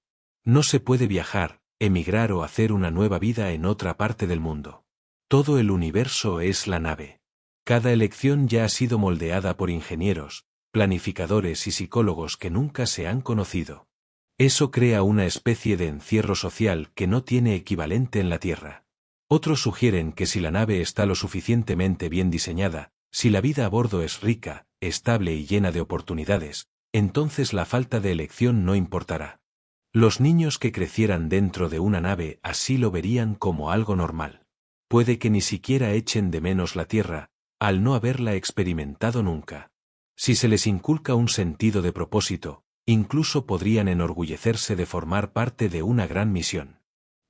No se puede viajar, emigrar o hacer una nueva vida en otra parte del mundo. Todo el universo es la nave. Cada elección ya ha sido moldeada por ingenieros, planificadores y psicólogos que nunca se han conocido. Eso crea una especie de encierro social que no tiene equivalente en la Tierra. Otros sugieren que si la nave está lo suficientemente bien diseñada, si la vida a bordo es rica, estable y llena de oportunidades, entonces la falta de elección no importará. Los niños que crecieran dentro de una nave así lo verían como algo normal. Puede que ni siquiera echen de menos la Tierra, al no haberla experimentado nunca. Si se les inculca un sentido de propósito, incluso podrían enorgullecerse de formar parte de una gran misión.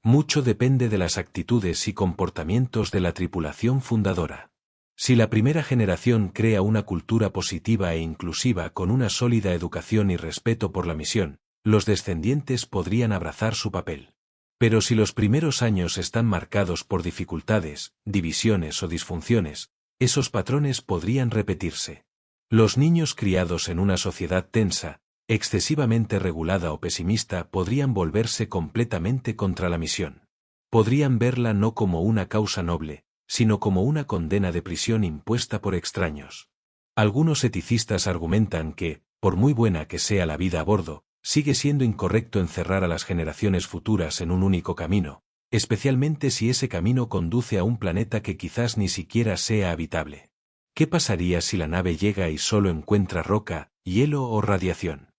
Mucho depende de las actitudes y comportamientos de la tripulación fundadora. Si la primera generación crea una cultura positiva e inclusiva con una sólida educación y respeto por la misión, los descendientes podrían abrazar su papel. Pero si los primeros años están marcados por dificultades, divisiones o disfunciones, esos patrones podrían repetirse. Los niños criados en una sociedad tensa, excesivamente regulada o pesimista podrían volverse completamente contra la misión. Podrían verla no como una causa noble, sino como una condena de prisión impuesta por extraños. Algunos eticistas argumentan que, por muy buena que sea la vida a bordo, sigue siendo incorrecto encerrar a las generaciones futuras en un único camino, especialmente si ese camino conduce a un planeta que quizás ni siquiera sea habitable. ¿Qué pasaría si la nave llega y solo encuentra roca, hielo o radiación?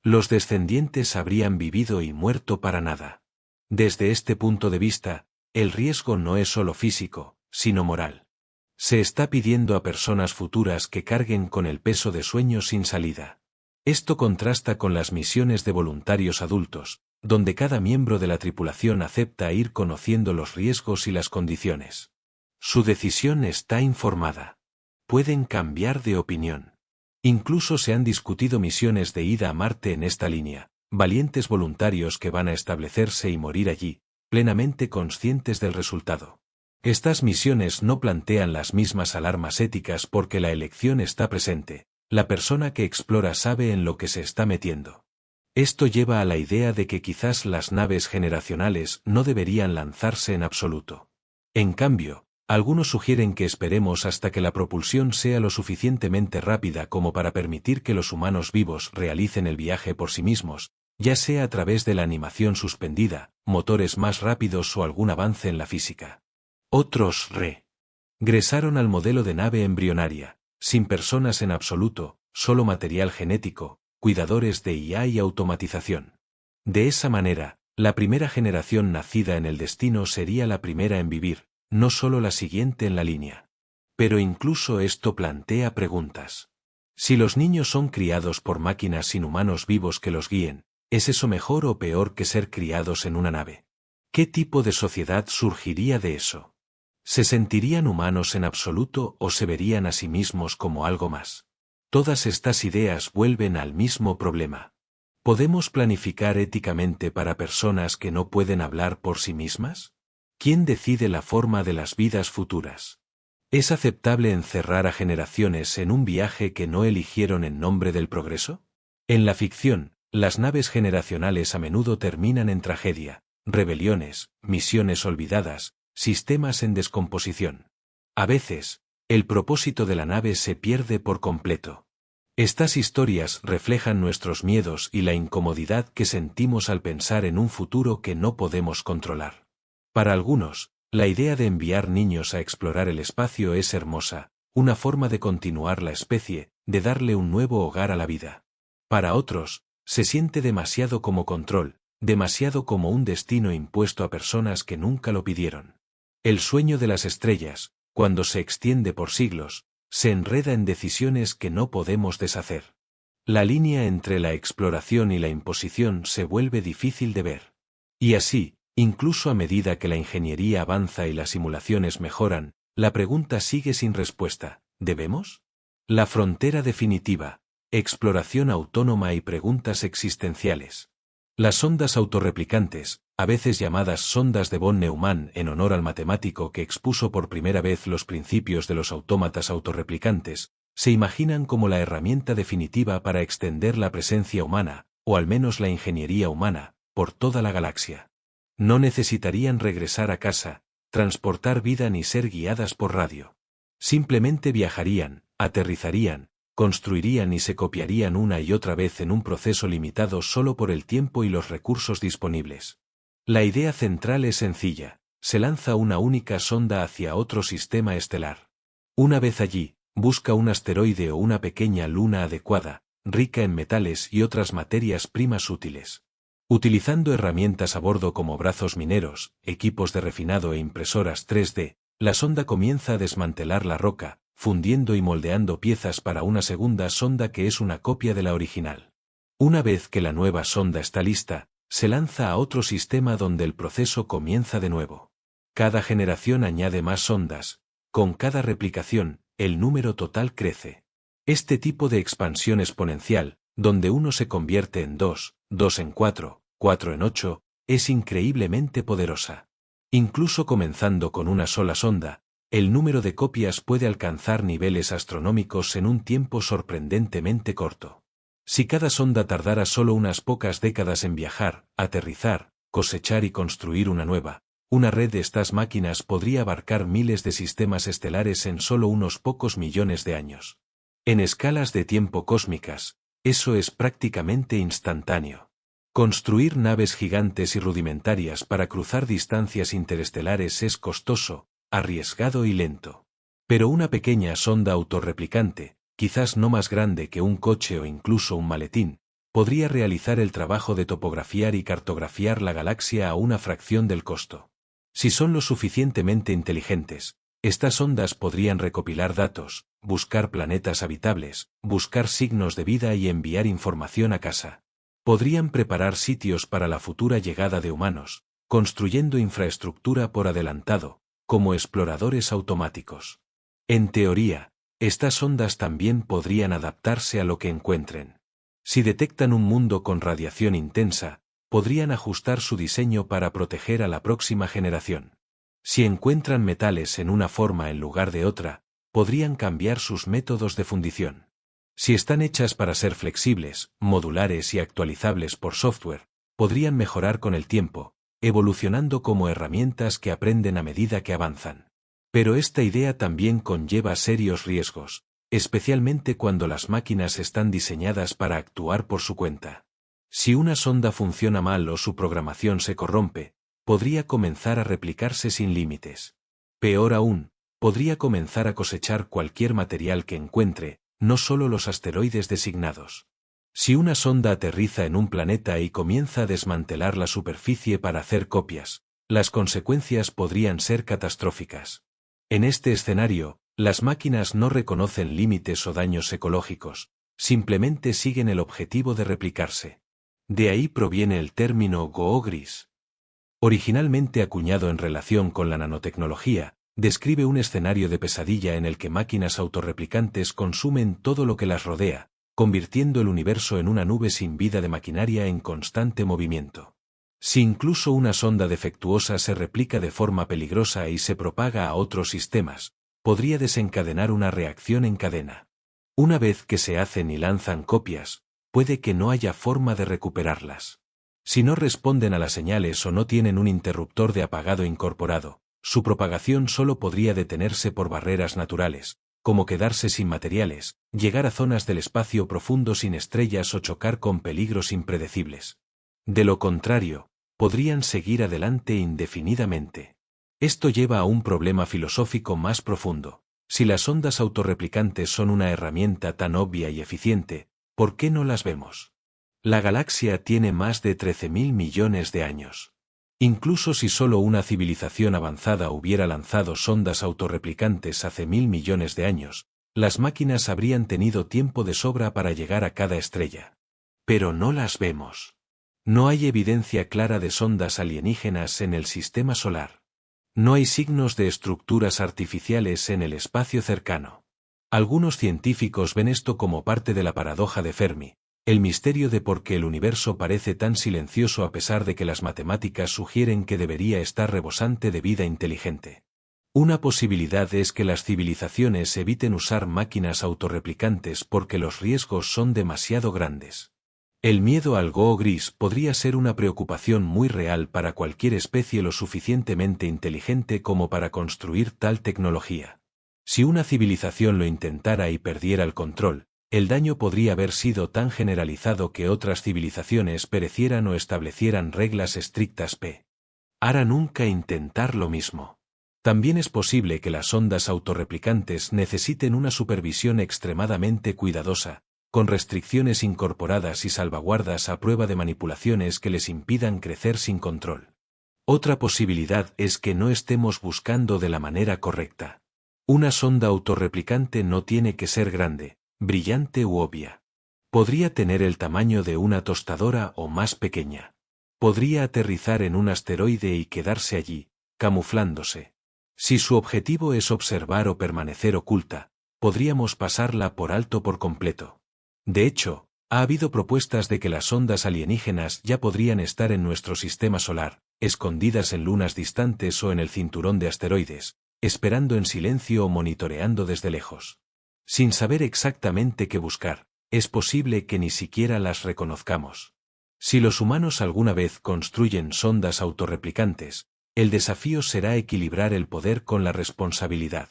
Los descendientes habrían vivido y muerto para nada. Desde este punto de vista, el riesgo no es solo físico, sino moral. Se está pidiendo a personas futuras que carguen con el peso de sueños sin salida. Esto contrasta con las misiones de voluntarios adultos, donde cada miembro de la tripulación acepta ir conociendo los riesgos y las condiciones. Su decisión está informada. Pueden cambiar de opinión. Incluso se han discutido misiones de ida a Marte en esta línea, valientes voluntarios que van a establecerse y morir allí, plenamente conscientes del resultado. Estas misiones no plantean las mismas alarmas éticas porque la elección está presente, la persona que explora sabe en lo que se está metiendo. Esto lleva a la idea de que quizás las naves generacionales no deberían lanzarse en absoluto. En cambio, algunos sugieren que esperemos hasta que la propulsión sea lo suficientemente rápida como para permitir que los humanos vivos realicen el viaje por sí mismos, ya sea a través de la animación suspendida, motores más rápidos o algún avance en la física. Otros regresaron al modelo de nave embrionaria, sin personas en absoluto, solo material genético, cuidadores de IA y automatización. De esa manera, la primera generación nacida en el destino sería la primera en vivir, no solo la siguiente en la línea. Pero incluso esto plantea preguntas. Si los niños son criados por máquinas sin humanos vivos que los guíen, ¿es eso mejor o peor que ser criados en una nave? ¿Qué tipo de sociedad surgiría de eso? ¿Se sentirían humanos en absoluto o se verían a sí mismos como algo más? Todas estas ideas vuelven al mismo problema. ¿Podemos planificar éticamente para personas que no pueden hablar por sí mismas? ¿Quién decide la forma de las vidas futuras? ¿Es aceptable encerrar a generaciones en un viaje que no eligieron en nombre del progreso? En la ficción, las naves generacionales a menudo terminan en tragedia, rebeliones, misiones olvidadas, sistemas en descomposición. A veces, el propósito de la nave se pierde por completo. Estas historias reflejan nuestros miedos y la incomodidad que sentimos al pensar en un futuro que no podemos controlar. Para algunos, la idea de enviar niños a explorar el espacio es hermosa, una forma de continuar la especie, de darle un nuevo hogar a la vida. Para otros, se siente demasiado como control, demasiado como un destino impuesto a personas que nunca lo pidieron. El sueño de las estrellas, cuando se extiende por siglos, se enreda en decisiones que no podemos deshacer. La línea entre la exploración y la imposición se vuelve difícil de ver. Y así, incluso a medida que la ingeniería avanza y las simulaciones mejoran, la pregunta sigue sin respuesta: ¿debemos? La frontera definitiva, exploración autónoma y preguntas existenciales. Las sondas autorreplicantes, a veces llamadas sondas de von Neumann en honor al matemático que expuso por primera vez los principios de los autómatas autorreplicantes, se imaginan como la herramienta definitiva para extender la presencia humana, o al menos la ingeniería humana, por toda la galaxia. No necesitarían regresar a casa, transportar vida ni ser guiadas por radio. Simplemente viajarían, aterrizarían, construirían y se copiarían una y otra vez en un proceso limitado solo por el tiempo y los recursos disponibles. La idea central es sencilla: se lanza una única sonda hacia otro sistema estelar. Una vez allí, busca un asteroide o una pequeña luna adecuada, rica en metales y otras materias primas útiles. Utilizando herramientas a bordo como brazos mineros, equipos de refinado e impresoras 3D, la sonda comienza a desmantelar la roca, fundiendo y moldeando piezas para una segunda sonda que es una copia de la original. Una vez que la nueva sonda está lista, se lanza a otro sistema donde el proceso comienza de nuevo. Cada generación añade más sondas. Con cada replicación, el número total crece. Este tipo de expansión exponencial, donde 1 se convierte en 2, 2 en 4, 4 en 8, es increíblemente poderosa. Incluso comenzando con una sola sonda, el número de copias puede alcanzar niveles astronómicos en un tiempo sorprendentemente corto. Si cada sonda tardara solo unas pocas décadas en viajar, aterrizar, cosechar y construir una nueva, una red de estas máquinas podría abarcar miles de sistemas estelares en solo unos pocos millones de años. En escalas de tiempo cósmicas, eso es prácticamente instantáneo. Construir naves gigantes y rudimentarias para cruzar distancias interestelares es costoso, arriesgado y lento. Pero una pequeña sonda autorreplicante, quizás no más grande que un coche o incluso un maletín, podría realizar el trabajo de topografiar y cartografiar la galaxia a una fracción del costo. Si son lo suficientemente inteligentes, estas sondas podrían recopilar datos, buscar planetas habitables, buscar signos de vida y enviar información a casa. Podrían preparar sitios para la futura llegada de humanos, construyendo infraestructura por adelantado, como exploradores automáticos. En teoría, estas sondas también podrían adaptarse a lo que encuentren. Si detectan un mundo con radiación intensa, podrían ajustar su diseño para proteger a la próxima generación. Si encuentran metales en una forma en lugar de otra, podrían cambiar sus métodos de fundición. Si están hechas para ser flexibles, modulares y actualizables por software, podrían mejorar con el tiempo, evolucionando como herramientas que aprenden a medida que avanzan. Pero esta idea también conlleva serios riesgos, especialmente cuando las máquinas están diseñadas para actuar por su cuenta. Si una sonda funciona mal o su programación se corrompe, podría comenzar a replicarse sin límites. Peor aún, podría comenzar a cosechar cualquier material que encuentre, no solo los asteroides designados. Si una sonda aterriza en un planeta y comienza a desmantelar la superficie para hacer copias, las consecuencias podrían ser catastróficas. En este escenario, las máquinas no reconocen límites o daños ecológicos, simplemente siguen el objetivo de replicarse. De ahí proviene el término GOO gris. Originalmente acuñado en relación con la nanotecnología, describe un escenario de pesadilla en el que máquinas autorreplicantes consumen todo lo que las rodea, convirtiendo el universo en una nube sin vida de maquinaria en constante movimiento. Si incluso una sonda defectuosa se replica de forma peligrosa y se propaga a otros sistemas, podría desencadenar una reacción en cadena. Una vez que se hacen y lanzan copias, puede que no haya forma de recuperarlas. Si no responden a las señales o no tienen un interruptor de apagado incorporado, su propagación solo podría detenerse por barreras naturales, como quedarse sin materiales, llegar a zonas del espacio profundo sin estrellas o chocar con peligros impredecibles. De lo contrario, podrían seguir adelante indefinidamente. Esto lleva a un problema filosófico más profundo. Si las ondas autorreplicantes son una herramienta tan obvia y eficiente, ¿por qué no las vemos? La galaxia tiene más de 13.000 millones de años. Incluso si solo una civilización avanzada hubiera lanzado sondas autorreplicantes hace 1.000 millones de años, Las máquinas habrían tenido tiempo de sobra para llegar a cada estrella. Pero no las vemos. No hay evidencia clara de sondas alienígenas en el sistema solar. No hay signos de estructuras artificiales en el espacio cercano. Algunos científicos ven esto como parte de la paradoja de Fermi, el misterio de por qué el universo parece tan silencioso a pesar de que las matemáticas sugieren que debería estar rebosante de vida inteligente. Una posibilidad es que las civilizaciones eviten usar máquinas autorreplicantes porque los riesgos son demasiado grandes. El miedo al Goo gris podría ser una preocupación muy real para cualquier especie lo suficientemente inteligente como para construir tal tecnología. Si una civilización lo intentara y perdiera el control, el daño podría haber sido tan generalizado que otras civilizaciones perecieran o establecieran reglas estrictas para nunca intentar lo mismo. También es posible que las sondas autorreplicantes necesiten una supervisión extremadamente cuidadosa, con restricciones incorporadas y salvaguardas a prueba de manipulaciones que les impidan crecer sin control. Otra posibilidad es que no estemos buscando de la manera correcta. Una sonda autorreplicante no tiene que ser grande, brillante u obvia. Podría tener el tamaño de una tostadora o más pequeña. Podría aterrizar en un asteroide y quedarse allí, camuflándose. Si su objetivo es observar o permanecer oculta, podríamos pasarla por alto por completo. De hecho, ha habido propuestas de que las sondas alienígenas ya podrían estar en nuestro sistema solar, escondidas en lunas distantes o en el cinturón de asteroides, esperando en silencio o monitoreando desde lejos. Sin saber exactamente qué buscar, es posible que ni siquiera las reconozcamos. Si los humanos alguna vez construyen sondas autorreplicantes, el desafío será equilibrar el poder con la responsabilidad.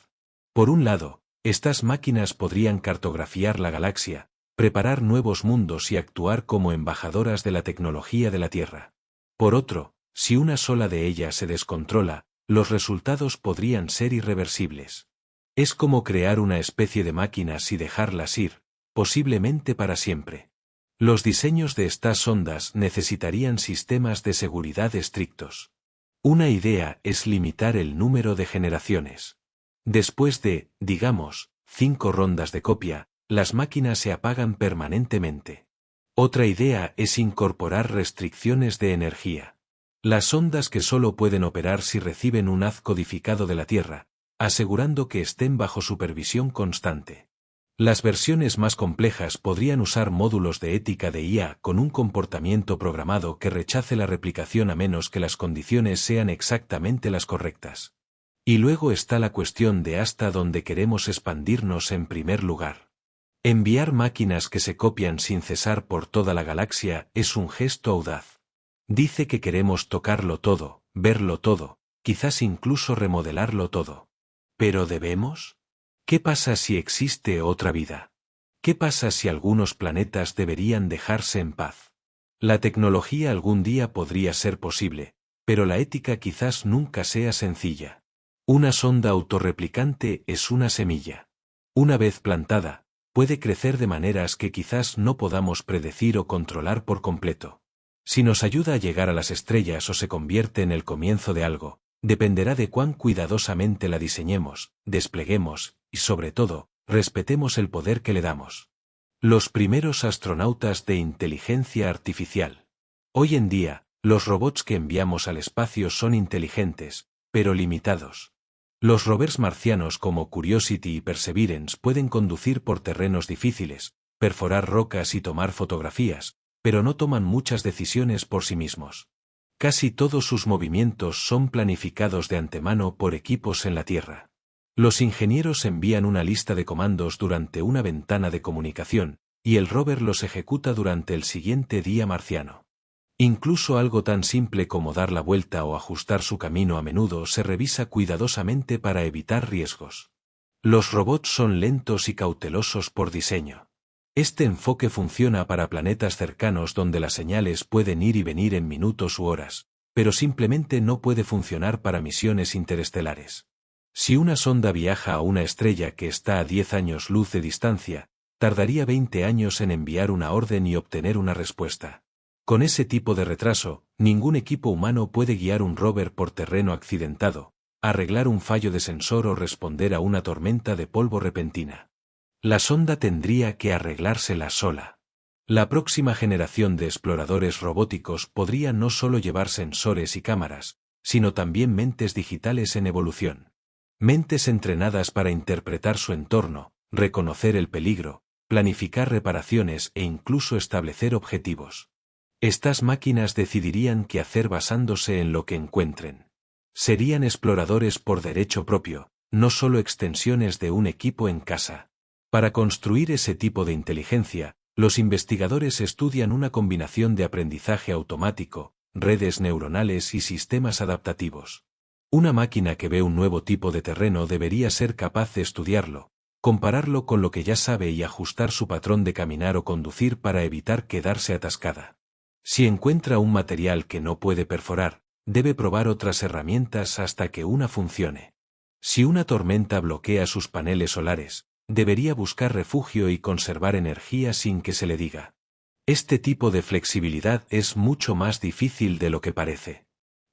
Por un lado, estas máquinas podrían cartografiar la galaxia, preparar nuevos mundos y actuar como embajadoras de la tecnología de la Tierra. Por otro, si una sola de ellas se descontrola, los resultados podrían ser irreversibles. Es como crear una especie de máquinas y dejarlas ir, posiblemente para siempre. Los diseños de estas sondas necesitarían sistemas de seguridad estrictos. Una idea es limitar el número de generaciones. Después de, digamos, 5 rondas de copia, las máquinas se apagan permanentemente. Otra idea es incorporar restricciones de energía. Las sondas que solo pueden operar si reciben un haz codificado de la Tierra, asegurando que estén bajo supervisión constante. Las versiones más complejas podrían usar módulos de ética de IA con un comportamiento programado que rechace la replicación a menos que las condiciones sean exactamente las correctas. Y luego está la cuestión de hasta dónde queremos expandirnos en primer lugar. Enviar máquinas que se copian sin cesar por toda la galaxia es un gesto audaz. Dice que queremos tocarlo todo, verlo todo, quizás incluso remodelarlo todo. ¿Pero debemos? ¿Qué pasa si existe otra vida? ¿Qué pasa si algunos planetas deberían dejarse en paz? La tecnología algún día podría ser posible, pero la ética quizás nunca sea sencilla. Una sonda autorreplicante es una semilla. Una vez plantada, puede crecer de maneras que quizás no podamos predecir o controlar por completo. Si nos ayuda a llegar a las estrellas o se convierte en el comienzo de algo, dependerá de cuán cuidadosamente la diseñemos, despleguemos, y sobre todo, respetemos el poder que le damos. Los primeros astronautas de inteligencia artificial. Hoy en día, los robots que enviamos al espacio son inteligentes, pero limitados. Los rovers marcianos como Curiosity y Perseverance pueden conducir por terrenos difíciles, perforar rocas y tomar fotografías, pero no toman muchas decisiones por sí mismos. Casi todos sus movimientos son planificados de antemano por equipos en la Tierra. Los ingenieros envían una lista de comandos durante una ventana de comunicación, y el rover los ejecuta durante el siguiente día marciano. Incluso algo tan simple como dar la vuelta o ajustar su camino a menudo se revisa cuidadosamente para evitar riesgos. Los robots son lentos y cautelosos por diseño. Este enfoque funciona para planetas cercanos donde las señales pueden ir y venir en minutos u horas, pero simplemente no puede funcionar para misiones interestelares. Si una sonda viaja a una estrella que está a 10 años luz de distancia, tardaría 20 años en enviar una orden y obtener una respuesta. Con ese tipo de retraso, ningún equipo humano puede guiar un rover por terreno accidentado, arreglar un fallo de sensor o responder a una tormenta de polvo repentina. La sonda tendría que arreglársela sola. La próxima generación de exploradores robóticos podría no solo llevar sensores y cámaras, sino también mentes digitales en evolución. Mentes entrenadas para interpretar su entorno, reconocer el peligro, planificar reparaciones e incluso establecer objetivos. Estas máquinas decidirían qué hacer basándose en lo que encuentren. Serían exploradores por derecho propio, no solo extensiones de un equipo en casa. Para construir ese tipo de inteligencia, los investigadores estudian una combinación de aprendizaje automático, redes neuronales y sistemas adaptativos. Una máquina que ve un nuevo tipo de terreno debería ser capaz de estudiarlo, compararlo con lo que ya sabe y ajustar su patrón de caminar o conducir para evitar quedarse atascada. Si encuentra un material que no puede perforar, debe probar otras herramientas hasta que una funcione. Si una tormenta bloquea sus paneles solares, debería buscar refugio y conservar energía sin que se le diga. Este tipo de flexibilidad es mucho más difícil de lo que parece.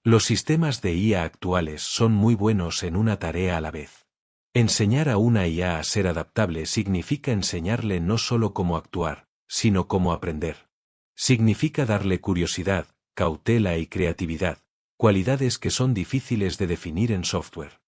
Los sistemas de IA actuales son muy buenos en una tarea a la vez. Enseñar a una IA a ser adaptable significa enseñarle no solo cómo actuar, sino cómo aprender. Significa darle curiosidad, cautela y creatividad, cualidades que son difíciles de definir en software.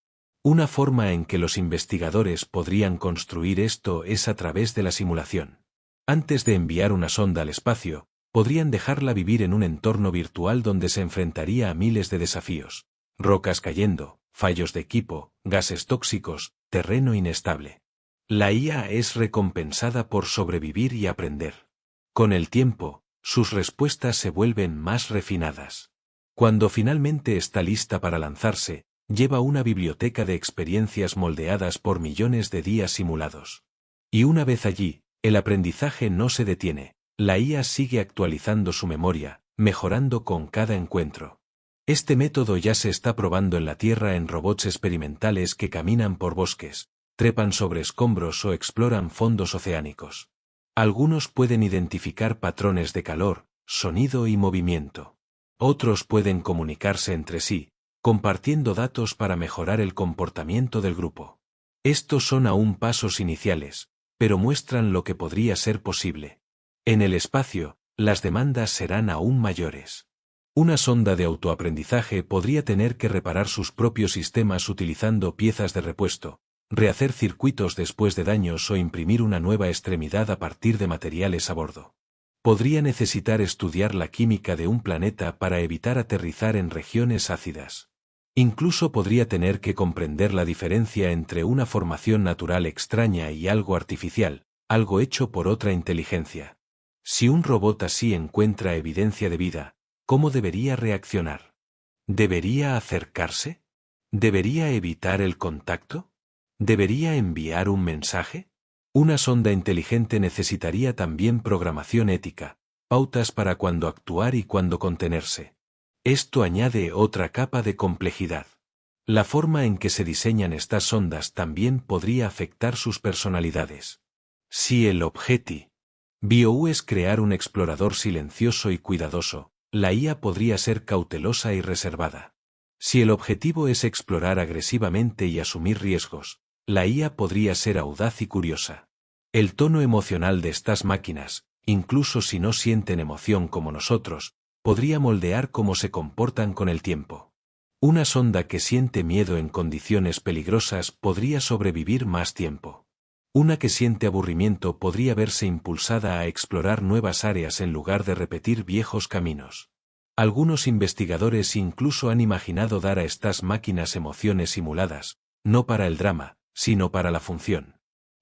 Una forma en que los investigadores podrían construir esto es a través de la simulación. Antes de enviar una sonda al espacio, podrían dejarla vivir en un entorno virtual donde se enfrentaría a miles de desafíos: rocas cayendo, fallos de equipo, gases tóxicos, terreno inestable. La IA es recompensada por sobrevivir y aprender. Con el tiempo, sus respuestas se vuelven más refinadas. Cuando finalmente está lista para lanzarse, lleva una biblioteca de experiencias moldeadas por millones de días simulados. Y una vez allí, el aprendizaje no se detiene, la IA sigue actualizando su memoria, mejorando con cada encuentro. Este método ya se está probando en la Tierra en robots experimentales que caminan por bosques, trepan sobre escombros o exploran fondos oceánicos. Algunos pueden identificar patrones de calor, sonido y movimiento. Otros pueden comunicarse entre sí, compartiendo datos para mejorar el comportamiento del grupo. Estos son aún pasos iniciales, pero muestran lo que podría ser posible. En el espacio, las demandas serán aún mayores. Una sonda de autoaprendizaje podría tener que reparar sus propios sistemas utilizando piezas de repuesto, rehacer circuitos después de daños o imprimir una nueva extremidad a partir de materiales a bordo. Podría necesitar estudiar la química de un planeta para evitar aterrizar en regiones ácidas. Incluso podría tener que comprender la diferencia entre una formación natural extraña y algo artificial, algo hecho por otra inteligencia. Si un robot así encuentra evidencia de vida, ¿cómo debería reaccionar? ¿Debería acercarse? ¿Debería evitar el contacto? ¿Debería enviar un mensaje? Una sonda inteligente necesitaría también programación ética, pautas para cuándo actuar y cuándo contenerse. Esto añade otra capa de complejidad. La forma en que se diseñan estas sondas también podría afectar sus personalidades. Si el objetivo es crear un explorador silencioso y cuidadoso, la IA podría ser cautelosa y reservada. Si el objetivo es explorar agresivamente y asumir riesgos, la IA podría ser audaz y curiosa. El tono emocional de estas máquinas, incluso si no sienten emoción como nosotros, podría moldear cómo se comportan con el tiempo. Una sonda que siente miedo en condiciones peligrosas podría sobrevivir más tiempo. Una que siente aburrimiento podría verse impulsada a explorar nuevas áreas en lugar de repetir viejos caminos. Algunos investigadores incluso han imaginado dar a estas máquinas emociones simuladas, no para el drama, sino para la función.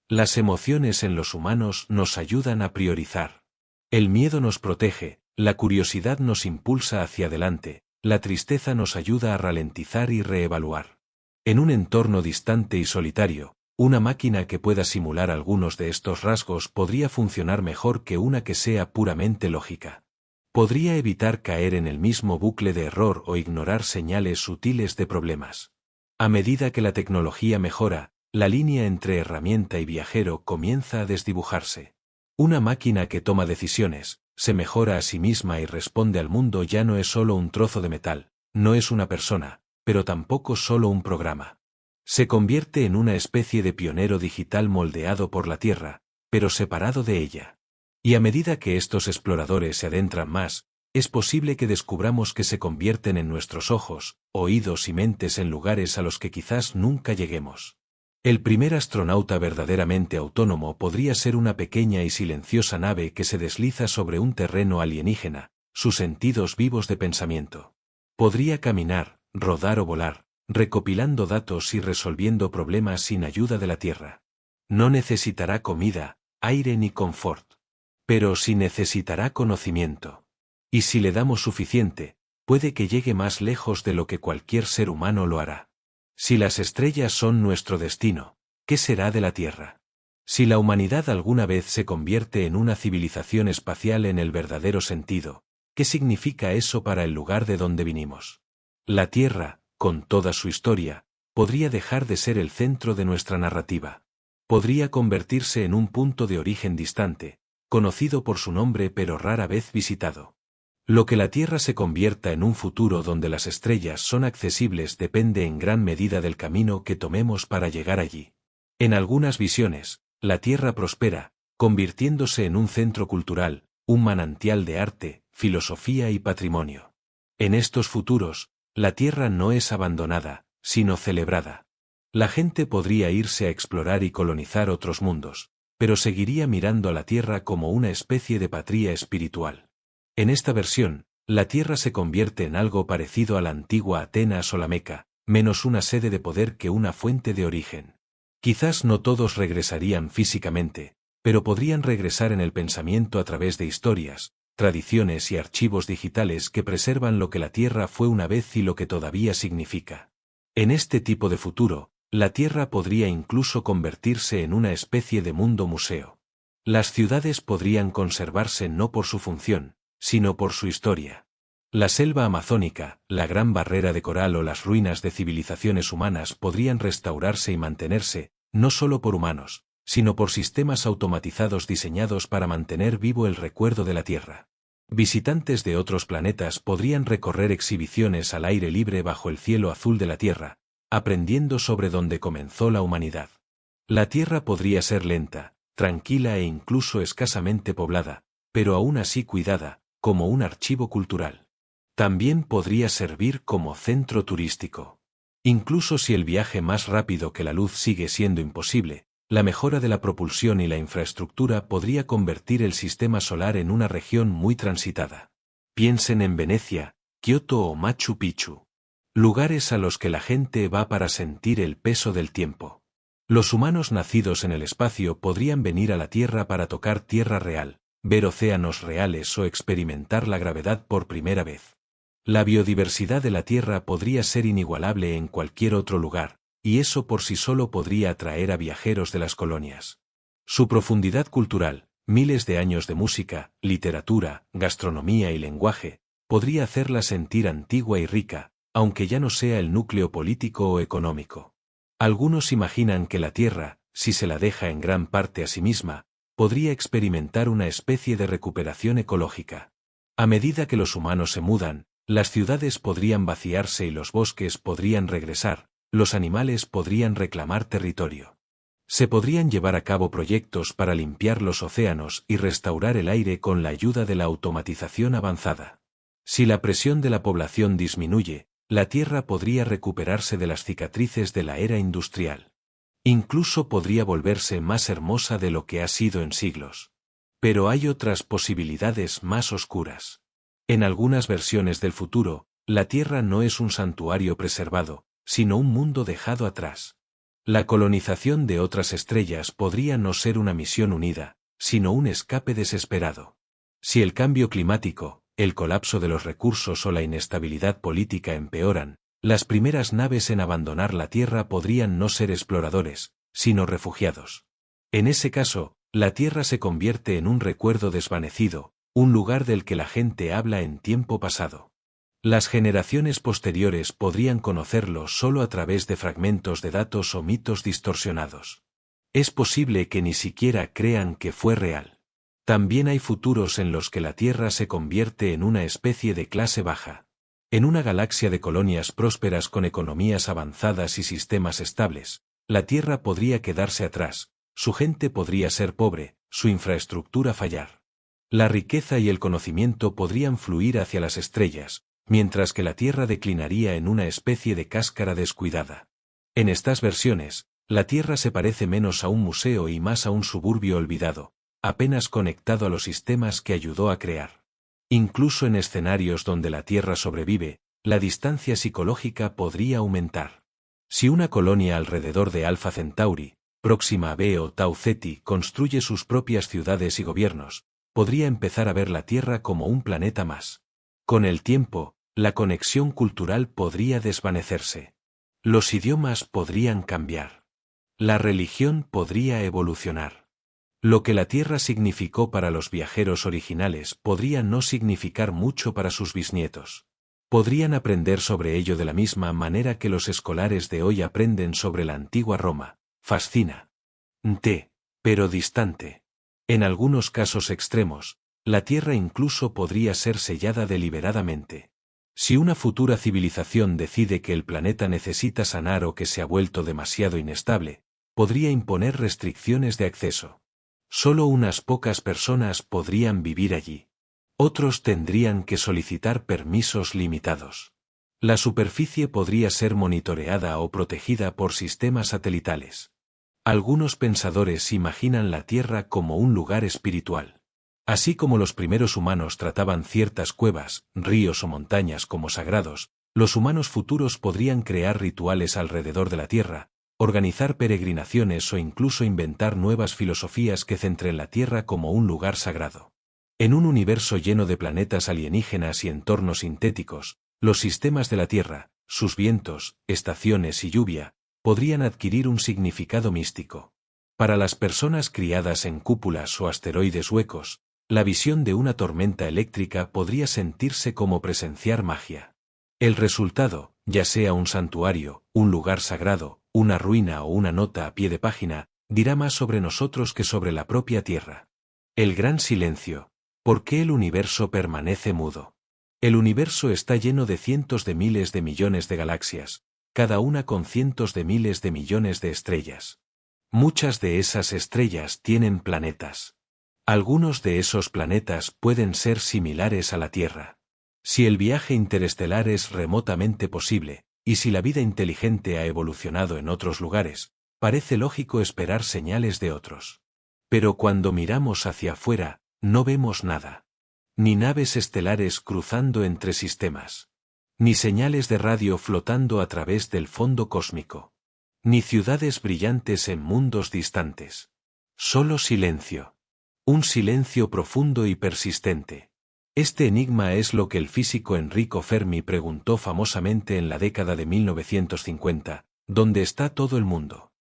Las emociones en los humanos nos ayudan a priorizar. El miedo nos protege, la curiosidad nos impulsa hacia adelante, la tristeza nos ayuda a ralentizar y reevaluar. En un entorno distante y solitario, una máquina que pueda simular algunos de estos rasgos podría funcionar mejor que una que sea puramente lógica. Podría evitar caer en el mismo bucle de error o ignorar señales sutiles de problemas. A medida que la tecnología mejora, la línea entre herramienta y viajero comienza a desdibujarse. Una máquina que toma decisiones, se mejora a sí misma y responde al mundo ya no es solo un trozo de metal, no es una persona, pero tampoco solo un programa. Se convierte en una especie de pionero digital moldeado por la Tierra, pero separado de ella. Y a medida que estos exploradores se adentran más, es posible que descubramos que se convierten en nuestros ojos, oídos y mentes en lugares a los que quizás nunca lleguemos. El primer astronauta verdaderamente autónomo podría ser una pequeña y silenciosa nave que se desliza sobre un terreno alienígena, sus sentidos vivos de pensamiento. Podría caminar, rodar o volar, recopilando datos y resolviendo problemas sin ayuda de la Tierra. No necesitará comida, aire ni confort. Pero sí necesitará conocimiento. Y si le damos suficiente, puede que llegue más lejos de lo que cualquier ser humano lo hará. Si las estrellas son nuestro destino, ¿qué será de la Tierra? Si la humanidad alguna vez se convierte en una civilización espacial en el verdadero sentido, ¿qué significa eso para el lugar de donde vinimos? La Tierra, con toda su historia, podría dejar de ser el centro de nuestra narrativa. Podría convertirse en un punto de origen distante, conocido por su nombre pero rara vez visitado. Lo que la Tierra se convierta en un futuro donde las estrellas son accesibles depende en gran medida del camino que tomemos para llegar allí. En algunas visiones, la Tierra prospera, convirtiéndose en un centro cultural, un manantial de arte, filosofía y patrimonio. En estos futuros, la Tierra no es abandonada, sino celebrada. La gente podría irse a explorar y colonizar otros mundos, pero seguiría mirando a la Tierra como una especie de patria espiritual. En esta versión, la Tierra se convierte en algo parecido a la antigua Atenas o la Meca, menos una sede de poder que una fuente de origen. Quizás no todos regresarían físicamente, pero podrían regresar en el pensamiento a través de historias, tradiciones y archivos digitales que preservan lo que la Tierra fue una vez y lo que todavía significa. En este tipo de futuro, la Tierra podría incluso convertirse en una especie de mundo museo. Las ciudades podrían conservarse no por su función, sino por su historia. La selva amazónica, la gran barrera de coral o las ruinas de civilizaciones humanas podrían restaurarse y mantenerse, no solo por humanos, sino por sistemas automatizados diseñados para mantener vivo el recuerdo de la Tierra. Visitantes de otros planetas podrían recorrer exhibiciones al aire libre bajo el cielo azul de la Tierra, aprendiendo sobre dónde comenzó la humanidad. La Tierra podría ser lenta, tranquila e incluso escasamente poblada, pero aún así cuidada, como un archivo cultural. También podría servir como centro turístico. Incluso si el viaje más rápido que la luz sigue siendo imposible, la mejora de la propulsión y la infraestructura podría convertir el sistema solar en una región muy transitada. Piensen en Venecia, Kioto o Machu Picchu. Lugares a los que la gente va para sentir el peso del tiempo. Los humanos nacidos en el espacio podrían venir a la Tierra para tocar tierra real, ver océanos reales o experimentar la gravedad por primera vez. La biodiversidad de la Tierra podría ser inigualable en cualquier otro lugar, y eso por sí solo podría atraer a viajeros de las colonias. Su profundidad cultural, miles de años de música, literatura, gastronomía y lenguaje, podría hacerla sentir antigua y rica, aunque ya no sea el núcleo político o económico. Algunos imaginan que la Tierra, si se la deja en gran parte a sí misma, podría experimentar una especie de recuperación ecológica. A medida que los humanos se mudan, las ciudades podrían vaciarse y los bosques podrían regresar, los animales podrían reclamar territorio. Se podrían llevar a cabo proyectos para limpiar los océanos y restaurar el aire con la ayuda de la automatización avanzada. Si la presión de la población disminuye, la Tierra podría recuperarse de las cicatrices de la era industrial. Incluso podría volverse más hermosa de lo que ha sido en siglos. Pero hay otras posibilidades más oscuras. En algunas versiones del futuro, la Tierra no es un santuario preservado, sino un mundo dejado atrás. La colonización de otras estrellas podría no ser una misión unida, sino un escape desesperado. Si el cambio climático, el colapso de los recursos o la inestabilidad política empeoran, las primeras naves en abandonar la Tierra podrían no ser exploradores, sino refugiados. En ese caso, la Tierra se convierte en un recuerdo desvanecido, un lugar del que la gente habla en tiempo pasado. Las generaciones posteriores podrían conocerlo solo a través de fragmentos de datos o mitos distorsionados. Es posible que ni siquiera crean que fue real. También hay futuros en los que la Tierra se convierte en una especie de clase baja. En una galaxia de colonias prósperas con economías avanzadas y sistemas estables, la Tierra podría quedarse atrás, su gente podría ser pobre, su infraestructura fallar. La riqueza y el conocimiento podrían fluir hacia las estrellas, mientras que la Tierra declinaría en una especie de cáscara descuidada. En estas versiones, la Tierra se parece menos a un museo y más a un suburbio olvidado, apenas conectado a los sistemas que ayudó a crear. Incluso en escenarios donde la Tierra sobrevive, la distancia psicológica podría aumentar. Si una colonia alrededor de Alpha Centauri, Próxima b o Tau Ceti construye sus propias ciudades y gobiernos, podría empezar a ver la Tierra como un planeta más. Con el tiempo, la conexión cultural podría desvanecerse. Los idiomas podrían cambiar. La religión podría evolucionar. Lo que la Tierra significó para los viajeros originales podría no significar mucho para sus bisnietos. Podrían aprender sobre ello de la misma manera que los escolares de hoy aprenden sobre la antigua Roma. Fascinante, pero distante. En algunos casos extremos, la Tierra incluso podría ser sellada deliberadamente. Si una futura civilización decide que el planeta necesita sanar o que se ha vuelto demasiado inestable, podría imponer restricciones de acceso. Solo unas pocas personas podrían vivir allí. Otros tendrían que solicitar permisos limitados. La superficie podría ser monitoreada o protegida por sistemas satelitales. Algunos pensadores imaginan la Tierra como un lugar espiritual. Así como los primeros humanos trataban ciertas cuevas, ríos o montañas como sagrados, los humanos futuros podrían crear rituales alrededor de la Tierra, organizar peregrinaciones o incluso inventar nuevas filosofías que centren la Tierra como un lugar sagrado. En un universo lleno de planetas alienígenas y entornos sintéticos, los sistemas de la Tierra, sus vientos, estaciones y lluvia, podrían adquirir un significado místico. Para las personas criadas en cúpulas o asteroides huecos, la visión de una tormenta eléctrica podría sentirse como presenciar magia. El resultado, ya sea un santuario, un lugar sagrado, una ruina o una nota a pie de página, dirá más sobre nosotros que sobre la propia Tierra. El gran silencio. ¿Por qué el universo permanece mudo? El universo está lleno de cientos de miles de millones de galaxias, cada una con cientos de miles de millones de estrellas. Muchas de esas estrellas tienen planetas. Algunos de esos planetas pueden ser similares a la Tierra. Si el viaje interestelar es remotamente posible, y si la vida inteligente ha evolucionado en otros lugares, parece lógico esperar señales de otros. Pero cuando miramos hacia afuera, no vemos nada. Ni naves estelares cruzando entre sistemas. Ni señales de radio flotando a través del fondo cósmico. Ni ciudades brillantes en mundos distantes. Solo silencio. Un silencio profundo y persistente. Este enigma es lo que el físico Enrico Fermi preguntó famosamente en la década de 1950, ¿dónde está todo el mundo?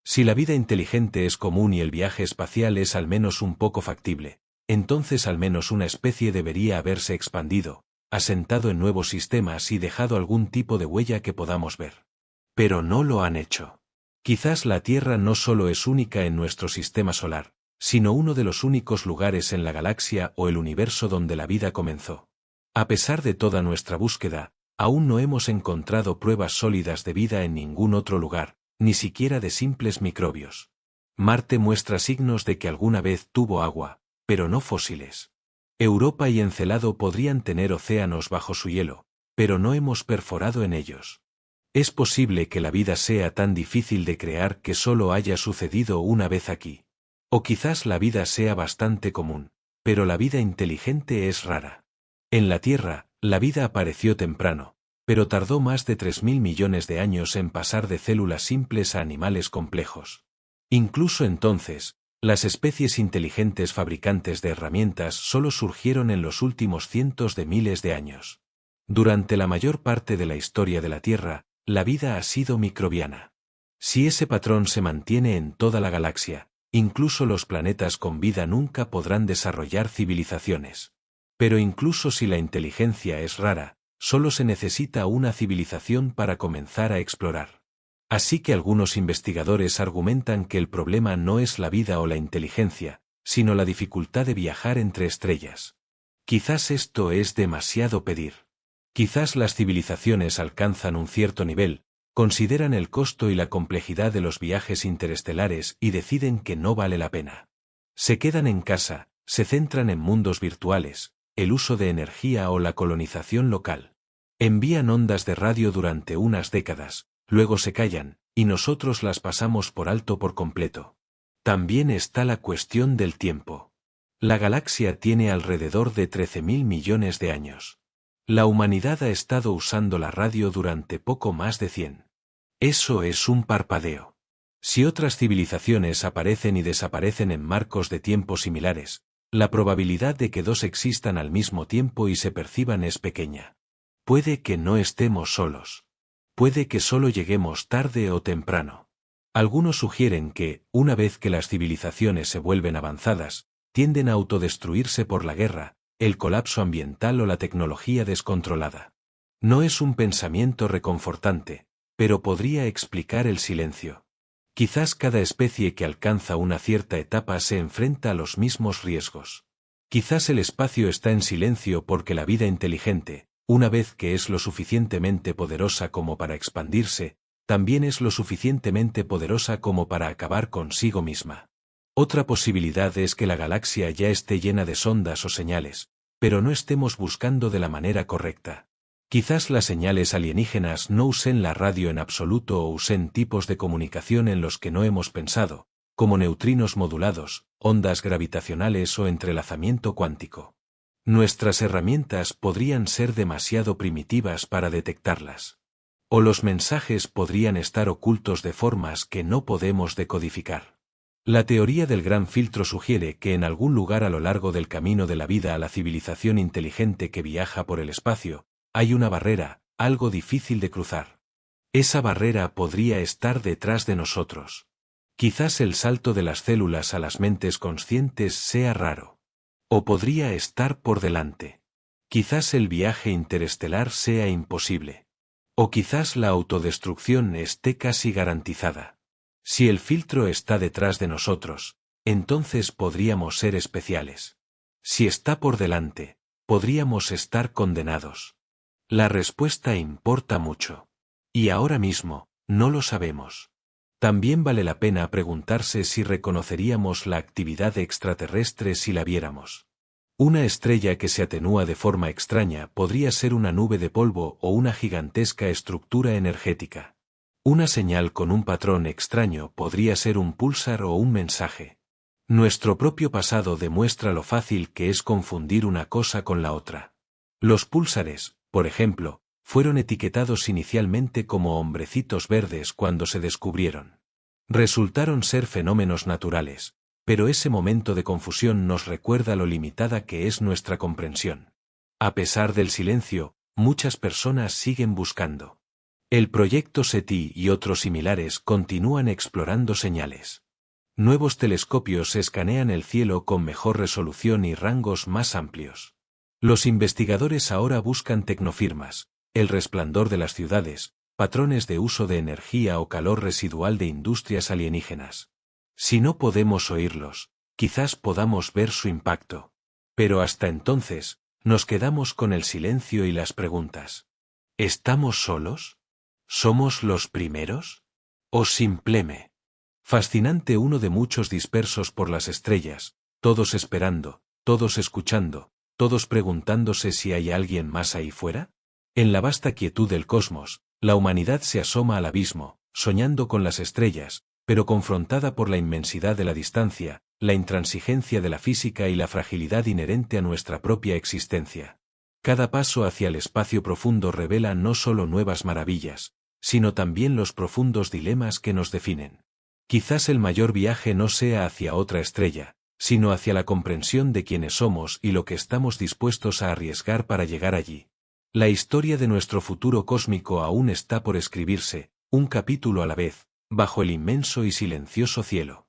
Si la vida inteligente es común y el viaje espacial es al menos un poco factible, entonces al menos una especie debería haberse expandido, asentado en nuevos sistemas y dejado algún tipo de huella que podamos ver. Pero no lo han hecho. Quizás la Tierra no solo es única en nuestro sistema solar, sino uno de los únicos lugares en la galaxia o el universo donde la vida comenzó. A pesar de toda nuestra búsqueda, aún no hemos encontrado pruebas sólidas de vida en ningún otro lugar, ni siquiera de simples microbios. Marte muestra signos de que alguna vez tuvo agua, pero no fósiles. Europa y Encelado podrían tener océanos bajo su hielo, pero no hemos perforado en ellos. Es posible que la vida sea tan difícil de crear que solo haya sucedido una vez aquí. O quizás la vida sea bastante común, pero la vida inteligente es rara. En la Tierra, la vida apareció temprano, pero tardó más de 3.000 millones de años en pasar de células simples a animales complejos. Incluso entonces, las especies inteligentes fabricantes de herramientas solo surgieron en los últimos cientos de miles de años. Durante la mayor parte de la historia de la Tierra, la vida ha sido microbiana. Si ese patrón se mantiene en toda la galaxia, incluso los planetas con vida nunca podrán desarrollar civilizaciones. Pero incluso si la inteligencia es rara, solo se necesita una civilización para comenzar a explorar. Así que algunos investigadores argumentan que el problema no es la vida o la inteligencia, sino la dificultad de viajar entre estrellas. Quizás esto es demasiado pedir. Quizás las civilizaciones alcanzan un cierto nivel, consideran el costo y la complejidad de los viajes interestelares y deciden que no vale la pena. Se quedan en casa, se centran en mundos virtuales, el uso de energía o la colonización local. Envían ondas de radio durante unas décadas, luego se callan, y nosotros las pasamos por alto por completo. También está la cuestión del tiempo. La galaxia tiene alrededor de 13.000 millones de años. La humanidad ha estado usando la radio durante poco más de 100. Eso es un parpadeo. Si otras civilizaciones aparecen y desaparecen en marcos de tiempo similares, la probabilidad de que dos existan al mismo tiempo y se perciban es pequeña. Puede que no estemos solos. Puede que solo lleguemos tarde o temprano. Algunos sugieren que, una vez que las civilizaciones se vuelven avanzadas, tienden a autodestruirse por la guerra, el colapso ambiental o la tecnología descontrolada. No es un pensamiento reconfortante, pero podría explicar el silencio. Quizás cada especie que alcanza una cierta etapa se enfrenta a los mismos riesgos. Quizás el espacio está en silencio porque la vida inteligente, una vez que es lo suficientemente poderosa como para expandirse, también es lo suficientemente poderosa como para acabar consigo misma. Otra posibilidad es que la galaxia ya esté llena de sondas o señales, pero no estemos buscando de la manera correcta. Quizás las señales alienígenas no usen la radio en absoluto o usen tipos de comunicación en los que no hemos pensado, como neutrinos modulados, ondas gravitacionales o entrelazamiento cuántico. Nuestras herramientas podrían ser demasiado primitivas para detectarlas. O los mensajes podrían estar ocultos de formas que no podemos decodificar. La teoría del gran filtro sugiere que en algún lugar a lo largo del camino de la vida a la civilización inteligente que viaja por el espacio, hay una barrera, algo difícil de cruzar. Esa barrera podría estar detrás de nosotros. Quizás el salto de las células a las mentes conscientes sea raro. O podría estar por delante. Quizás el viaje interestelar sea imposible. O quizás la autodestrucción esté casi garantizada. Si el filtro está detrás de nosotros, entonces podríamos ser especiales. Si está por delante, podríamos estar condenados. La respuesta importa mucho. Y ahora mismo, no lo sabemos. También vale la pena preguntarse si reconoceríamos la actividad extraterrestre si la viéramos. Una estrella que se atenúa de forma extraña podría ser una nube de polvo o una gigantesca estructura energética. Una señal con un patrón extraño podría ser un púlsar o un mensaje. Nuestro propio pasado demuestra lo fácil que es confundir una cosa con la otra. Los púlsares, por ejemplo, fueron etiquetados inicialmente como hombrecitos verdes cuando se descubrieron. Resultaron ser fenómenos naturales, pero ese momento de confusión nos recuerda lo limitada que es nuestra comprensión. A pesar del silencio, muchas personas siguen buscando. El proyecto SETI y otros similares continúan explorando señales. Nuevos telescopios escanean el cielo con mejor resolución y rangos más amplios. Los investigadores ahora buscan tecnofirmas, el resplandor de las ciudades, patrones de uso de energía o calor residual de industrias alienígenas. Si no podemos oírlos, quizás podamos ver su impacto. Pero hasta entonces, nos quedamos con el silencio y las preguntas. ¿Estamos solos? ¿Somos los primeros? ¿O simplemente? Fascinante, uno de muchos dispersos por las estrellas, todos esperando, todos escuchando, todos preguntándose si hay alguien más ahí fuera. En la vasta quietud del cosmos, la humanidad se asoma al abismo, soñando con las estrellas, pero confrontada por la inmensidad de la distancia, la intransigencia de la física y la fragilidad inherente a nuestra propia existencia. Cada paso hacia el espacio profundo revela no solo nuevas maravillas, sino también los profundos dilemas que nos definen. Quizás el mayor viaje no sea hacia otra estrella, sino hacia la comprensión de quiénes somos y lo que estamos dispuestos a arriesgar para llegar allí. La historia de nuestro futuro cósmico aún está por escribirse, un capítulo a la vez, bajo el inmenso y silencioso cielo.